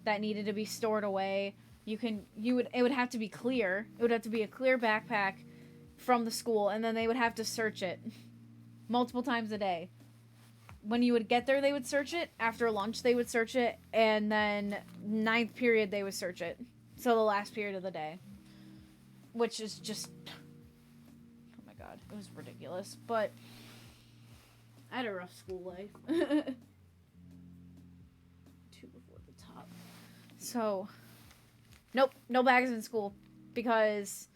that needed to be stored away. It would have to be clear. It would have to be a clear backpack from the school, and then they would have to search it multiple times a day. When you would get there, they would search it. After lunch, they would search it. And then 9th period, they would search it. So the last period of the day. Which is just... Oh my god, it was ridiculous. But... I had a rough school life. 2 before the top. So, nope, no bags in school. Because,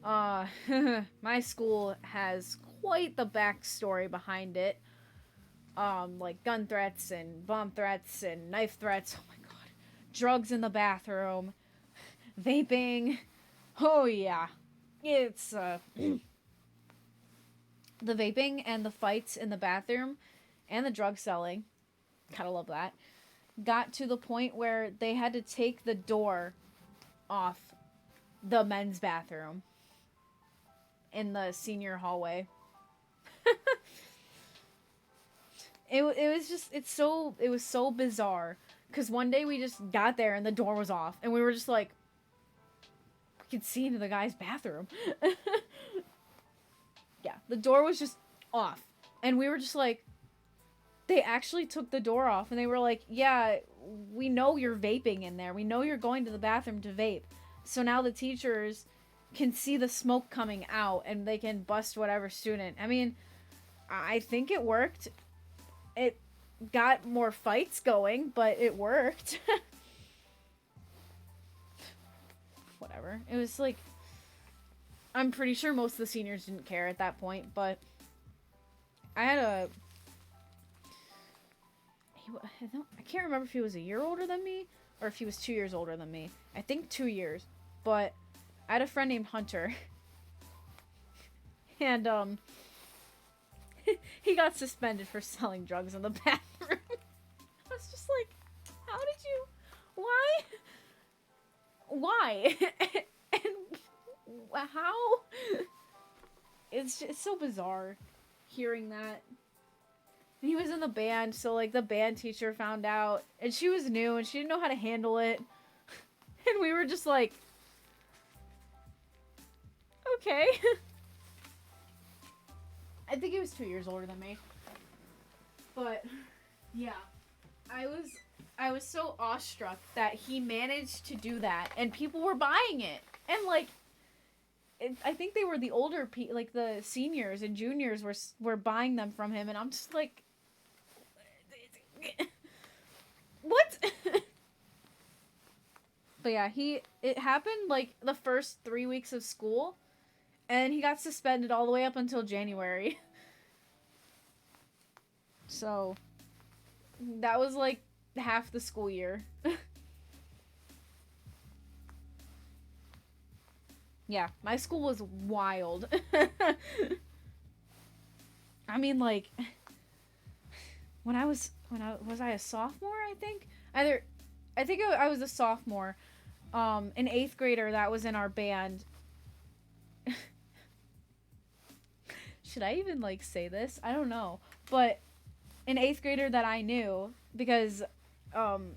my school has quite the backstory behind it. Like gun threats and bomb threats and knife threats. Oh my god. Drugs in the bathroom. Vaping. Oh yeah. It's, the vaping and the fights in the bathroom and the drug selling, gotta love that, got to the point where they had to take the door off the men's bathroom in the senior hallway. It was so bizarre, because one day we just got there and the door was off, and we were just like, we could see into the guy's bathroom. Yeah, the door was just off. And we were just like, they actually took the door off. And they were like, yeah, we know you're vaping in there. We know you're going to the bathroom to vape. So now the teachers can see the smoke coming out and they can bust whatever student. I mean, I think it worked. It got more fights going, but it worked. Whatever. It was like... I'm pretty sure most of the seniors didn't care at that point, but I had I can't remember if he was a year older than me or if he was 2 years older than me. I think 2 years, but I had a friend named Hunter, and he got suspended for selling drugs in the bathroom. I was just like, how did you? Why? And how? It's so bizarre hearing that. And he was in the band, so like the band teacher found out, and she was new and she didn't know how to handle it. And we were just like, okay. I think he was 2 years older than me. But yeah, I was so awestruck that he managed to do that, and people were buying it, and like, I think they were the older like the seniors and juniors were buying them from him, and I'm just like, what? But yeah, it happened like the first 3 weeks of school, and he got suspended all the way up until January. So that was like half the school year. Yeah, my school was wild. I mean, like, was I a sophomore? I think I was a sophomore. An 8th grader that was in our band. Should I even like say this? I don't know, but an 8th grader that I knew, because I'm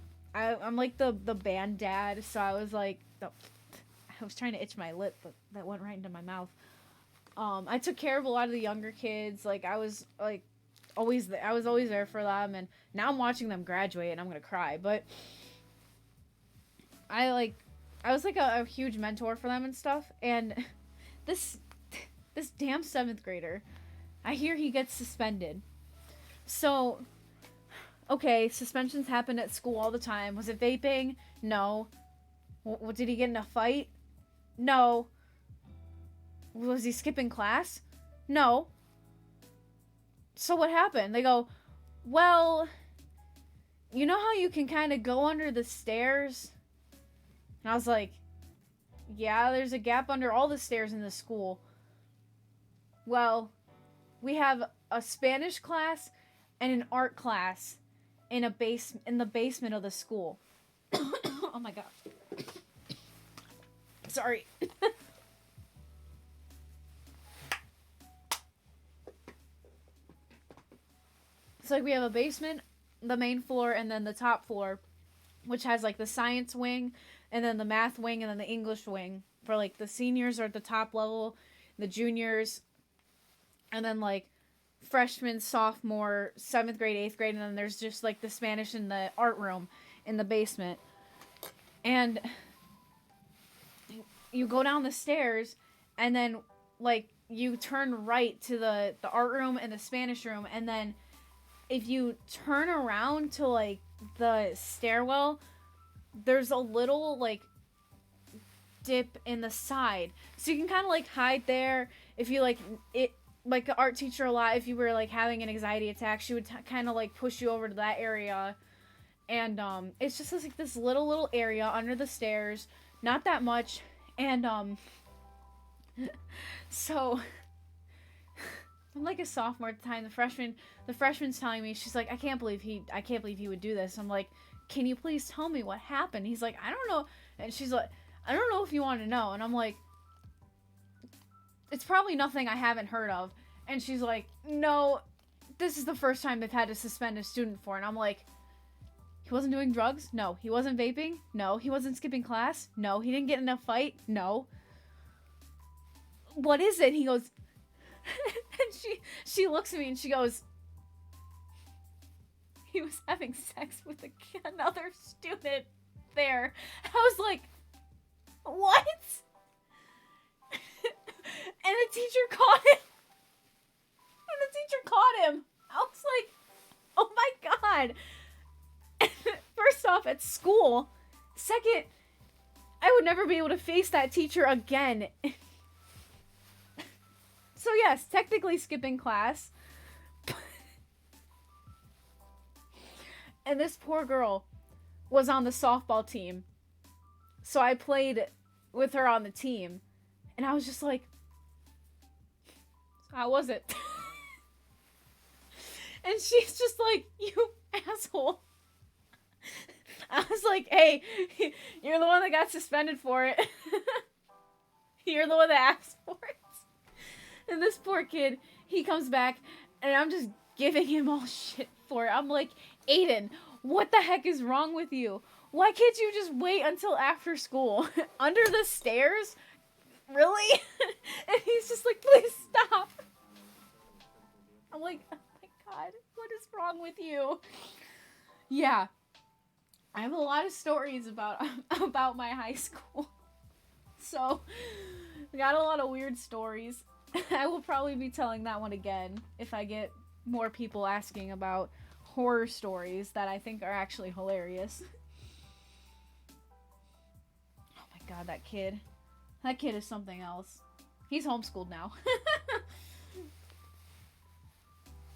like the band dad, so I was like I was trying to itch my lip, but that went right into my mouth. I took care of a lot of the younger kids. Like, I was like always there for them, and now I'm watching them graduate and I'm gonna cry. But I was like a huge mentor for them and stuff. And this damn 7th grader, I hear he gets suspended. So, okay, suspensions happen at school all the time. Was it vaping? No. What, did he get in a fight? No. Was he skipping class? No. So what happened? They go, well, you know how you can kind of go under the stairs? And I was like, yeah, there's a gap under all the stairs in the school. Well, we have a Spanish class and an art class in the basement of the school. Oh my god. Sorry. It's like we have a basement, the main floor, and then the top floor, which has like the science wing, and then the math wing, and then the English wing. For like the seniors are at the top level, the juniors, and then like freshman, sophomore, 7th grade, 8th grade, and then there's just like the Spanish and the art room in the basement. And you go down the stairs, and then like you turn right to the art room and the Spanish room, and then if you turn around to like the stairwell, there's a little like dip in the side, so you can kind of like hide there. If you like it, like the art teacher a lot, if you were like having an anxiety attack, she would kind of like push you over to that area. And it's just like this little area under the stairs, not that much. And so I'm like a sophomore at the time. The freshman's telling me, she's like, I can't believe he would do this. I'm like, can you please tell me what happened? He's like, I don't know. And she's like, I don't know if you want to know. And I'm like, it's probably nothing I haven't heard of. And she's like, no, this is the first time they've had to suspend a student for. And I'm like, he wasn't doing drugs? No. He wasn't vaping? No. He wasn't skipping class? No. He didn't get in a fight? No. What is it? He goes, and she looks at me and she goes, he was having sex with another student there. I was like, what? And the teacher caught him. I was like, oh my god. First off, at school. Second, I would never be able to face that teacher again. So yes, technically skipping class. And this poor girl was on the softball team. So I played with her on the team. And I was just like, how was it? And she's just like, you asshole. I was like, hey, you're the one that got suspended for it. You're the one that asked for it. And this poor kid, he comes back, and I'm just giving him all shit for it. I'm like, Aiden, what the heck is wrong with you? Why can't you just wait until after school? Under the stairs? Really? And he's just like, please stop. I'm like, oh my god, what is wrong with you? Yeah, I have a lot of stories about about my high school. So, I got a lot of weird stories. I will probably be telling that one again if I get more people asking about horror stories that I think are actually hilarious. Oh my god, that kid. That kid is something else. He's homeschooled now.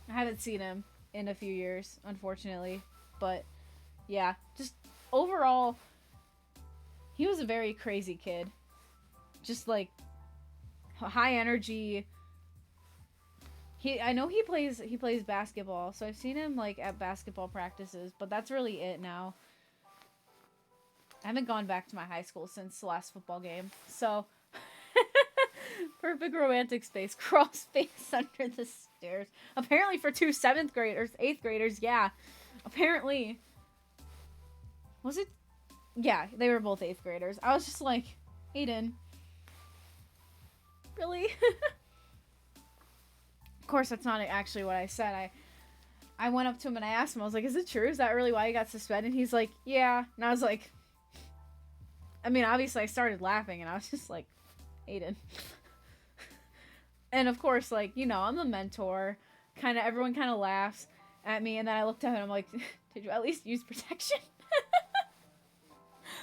I haven't seen him in a few years, unfortunately. But, yeah, just overall, he was a very crazy kid. Just, like, high energy. I know he plays basketball, so I've seen him, like, at basketball practices, but that's really it now. I haven't gone back to my high school since the last football game, so... Perfect romantic space. Crawl space under the stairs. Apparently for 2 7th graders, 8th graders, yeah. Apparently. Was it? Yeah, they were both 8th graders. I was just like, Aiden. Really? Of course, that's not actually what I said. I went up to him and I asked him, I was like, is it true? Is that really why you got suspended? And he's like, yeah. And I was like, I mean, obviously I started laughing and I was just like, Aiden. And of course, like, you know, I'm the mentor. Everyone kind of laughs at me. And then I looked at him and I'm like, did you at least use protection?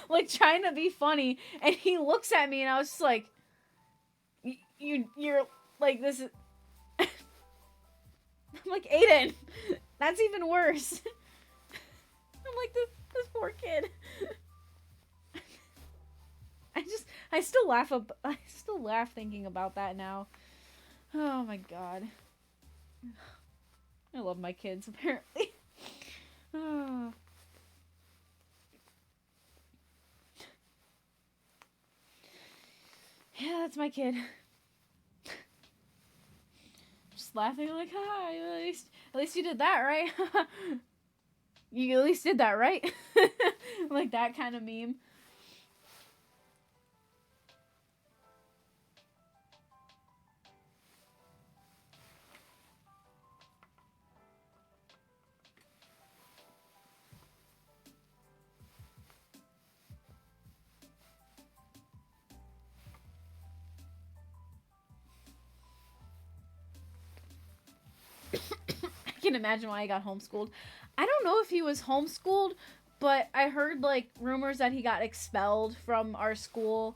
Like, trying to be funny. And he looks at me and I was just like, you're, like, this is... I'm like, Aiden, that's even worse. I'm like, this poor kid. I still laugh thinking about that now. Oh my god. I love my kids, apparently. Oh. Yeah, that's my kid. Just laughing like, hi, at least you did that, right? You at least did that, right? Like that kind of meme. I can imagine why he got homeschooled. I don't know if he was homeschooled, but I heard like rumors that he got expelled from our school.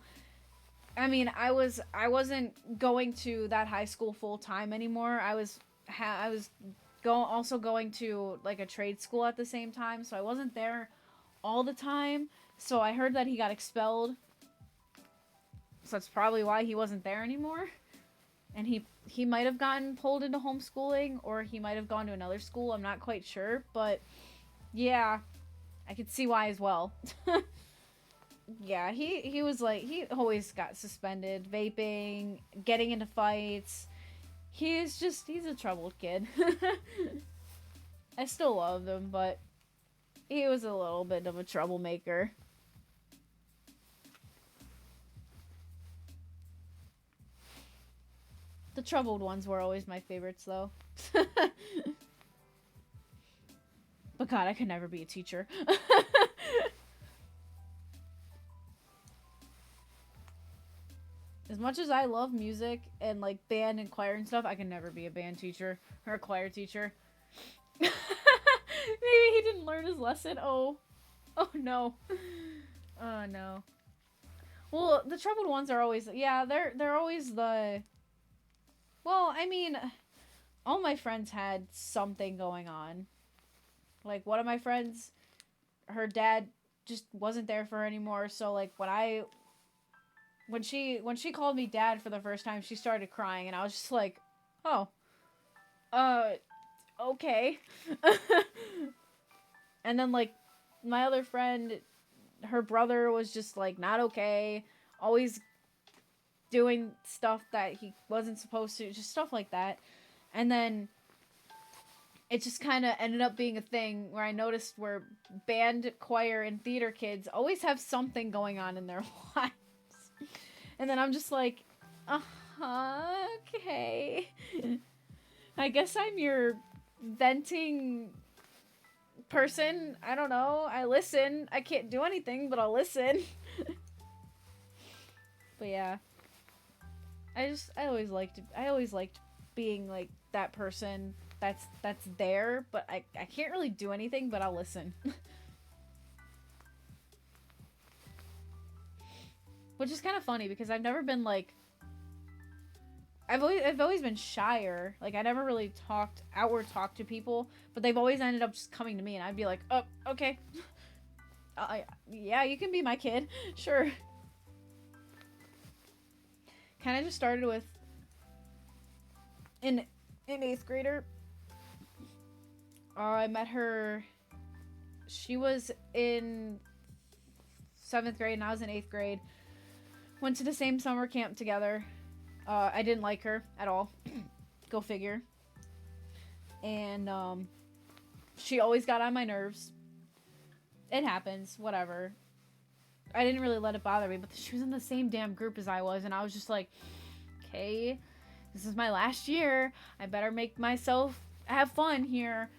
I mean, I wasn't going to that high school full time anymore. I was also going to like a trade school at the same time, so I wasn't there all the time. So I heard that he got expelled. So that's probably why he wasn't there anymore. And he might have gotten pulled into homeschooling, or he might have gone to another school. I'm not quite sure, but yeah, I could see why as well. Yeah, he was like, he always got suspended, vaping, getting into fights. He's a troubled kid. I still love him, but he was a little bit of a troublemaker. The troubled ones were always my favorites, though. But God, I could never be a teacher. As much as I love music and, like, band and choir and stuff, I can never be a band teacher or a choir teacher. Maybe he didn't learn his lesson. Oh no. Oh, no. Well, the troubled ones are always... Yeah, they're always the... Well, I mean, all my friends had something going on. Like, one of my friends, her dad just wasn't there for her anymore, so, like, when she called me dad for the first time, she started crying, and I was just like, oh, okay. And then, like, my other friend, her brother was just, like, not okay, always doing stuff that he wasn't supposed to, just stuff like that. And then it just kind of ended up being a thing where I noticed where band, choir, and theater kids always have something going on in their lives. And then I'm just like, okay. I guess I'm your venting person. I don't know. I listen. I can't do anything, but I'll listen. But yeah. I always liked being like that person that's there, but I can't really do anything, but I'll listen. Which is kind of funny because I've never been like I've always been shyer. Like I never really outward talked to people, but they've always ended up just coming to me, and I'd be like, "Oh, okay. Yeah, you can be my kid. Sure." Kind of just started with an 8th grader. I met her. She was in 7th grade and I was in 8th grade. Went to the same summer camp together. I didn't like her at all. Go figure. And she always got on my nerves. It happens, whatever. I didn't really let it bother me, but she was in the same damn group as I was, and I was just like, okay, this is my last year. I better make myself have fun here.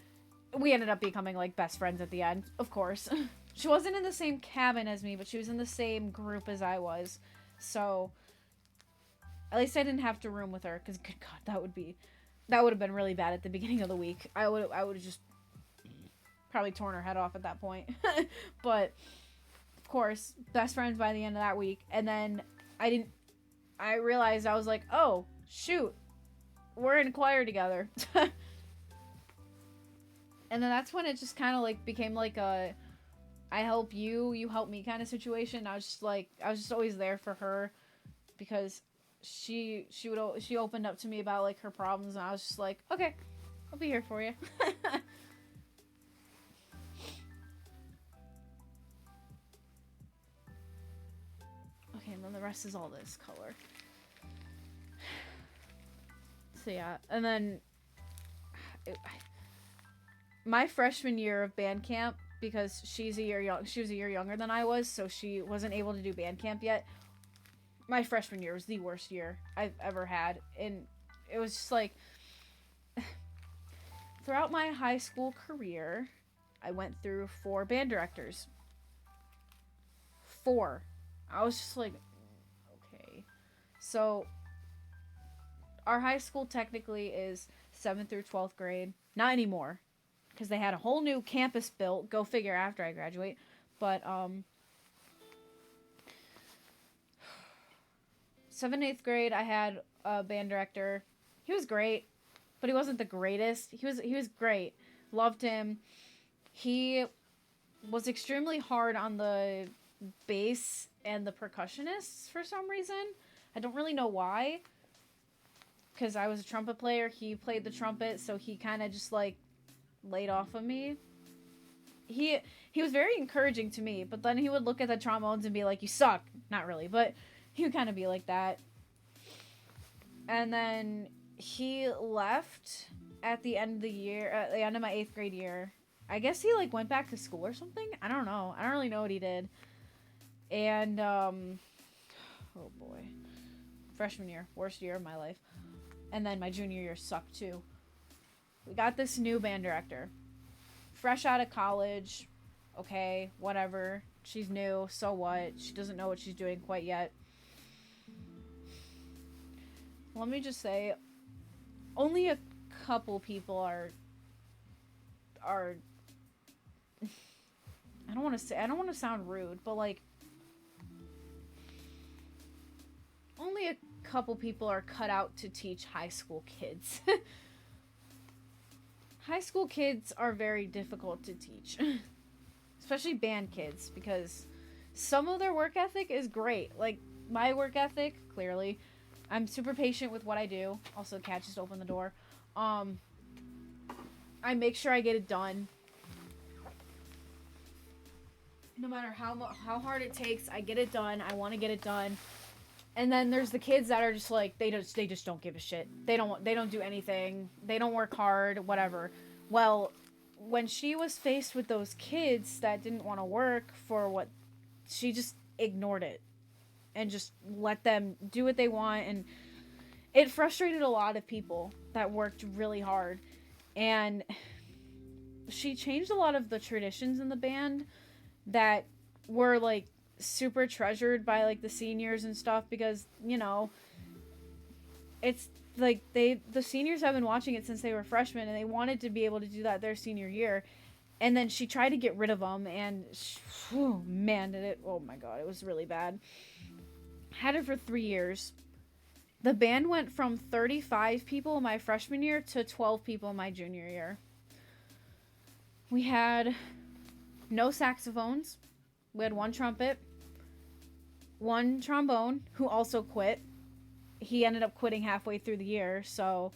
We ended up becoming like best friends at the end, of course. She wasn't in the same cabin as me, but she was in the same group as I was. So at least I didn't have to room with her, because good God, that would have been really bad at the beginning of the week. I would have just probably torn her head off at that point. But of course, best friends by the end of that week. And then I realized, I was like, oh shoot, we're in choir together. And then that's when it just kind of like became like a I help you, you help me kind of situation. I was just always there for her, because she opened up to me about like her problems, and I was just like, okay, I'll be here for you. Okay, and then the rest is all this color. So yeah, and then my freshman year of band camp, because she was a year younger than I was, so she wasn't able to do band camp yet. My freshman year was the worst year I've ever had, and it was just like throughout my high school career, I went through 4 band directors. 4. I was just like, okay. So our high school technically is 7th through 12th grade. Not anymore, because they had a whole new campus built. Go figure, after I graduate. But 7th and 8th grade, I had a band director. He was great, but he wasn't the greatest. He was great. Loved him. He was extremely hard on the bass and the percussionists for some reason. I don't really know why, because I was a trumpet player. He played the trumpet, so he kind of just like laid off of me. He was very encouraging to me, but then he would look at the trombones and be like, you suck. Not really, but he would kind of be like that. And then he left at the end of the year, at the end of my 8th grade year. I guess he like went back to school or something. I don't know. I don't really know what he did. And oh boy, freshman year, worst year of my life. And then my junior year sucked too. We got this new band director, fresh out of college. Okay, whatever. She's new, so what? She doesn't know what she's doing quite yet. Let me just say, only a couple people are I don't want to sound rude, but like only a couple people are cut out to teach high school kids. High school kids are very difficult to teach. Especially band kids, because some of their work ethic is great. Like my work ethic, clearly. I'm super patient with what I do. Also, cat just opened the door. I make sure I get it done. No matter how hard it takes, I get it done. I want to get it done. And then there's the kids that are just like, they just don't give a shit. They don't do anything. They don't work hard, whatever. Well, when she was faced with those kids that didn't want to work for what, she just ignored it and just let them do what they want. And it frustrated a lot of people that worked really hard. And she changed a lot of the traditions in the band that were like super treasured by like the seniors and stuff, because it's like the seniors have been watching it since they were freshmen, and they wanted to be able to do that their senior year. And then she tried to get rid of them, and oh man, did it! Oh my god, it was really bad. Had it for 3 years. The band went from 35 people my freshman year to 12 people my junior year. We had no saxophones. We had one trumpet, one trombone, who also quit. He ended up quitting halfway through the year, so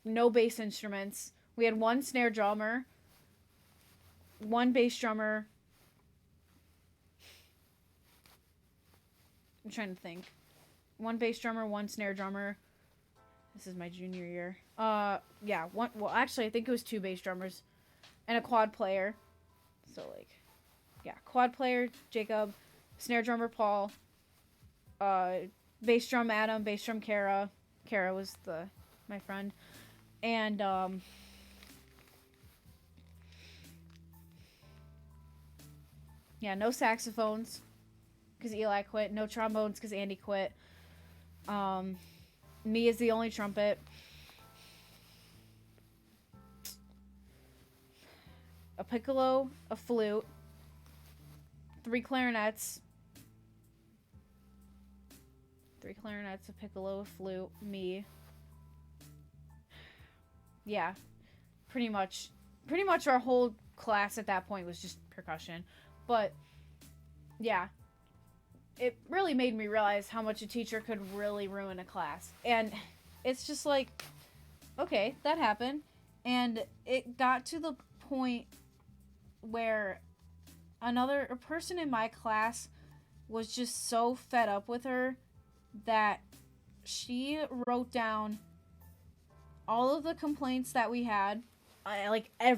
no bass instruments. We had one snare drummer, one bass drummer. I'm trying to think. One bass drummer, one snare drummer. This is my junior year. Yeah, one. Well, actually, I think it was 2 bass drummers and a quad player. So like, yeah, quad player Jacob, snare drummer Paul, bass drum Adam, bass drum Kara. Kara was my friend, and yeah, no saxophones because Eli quit. No trombones because Andy quit. Me is the only trumpet. A piccolo, a flute, 3 clarinets. 3 clarinets, a piccolo, a flute, me. Yeah, pretty much our whole class at that point was just percussion. But yeah, it really made me realize how much a teacher could really ruin a class. And it's just like, okay, that happened. And it got to the point where a person in my class was just so fed up with her that she wrote down all of the complaints that we had, like every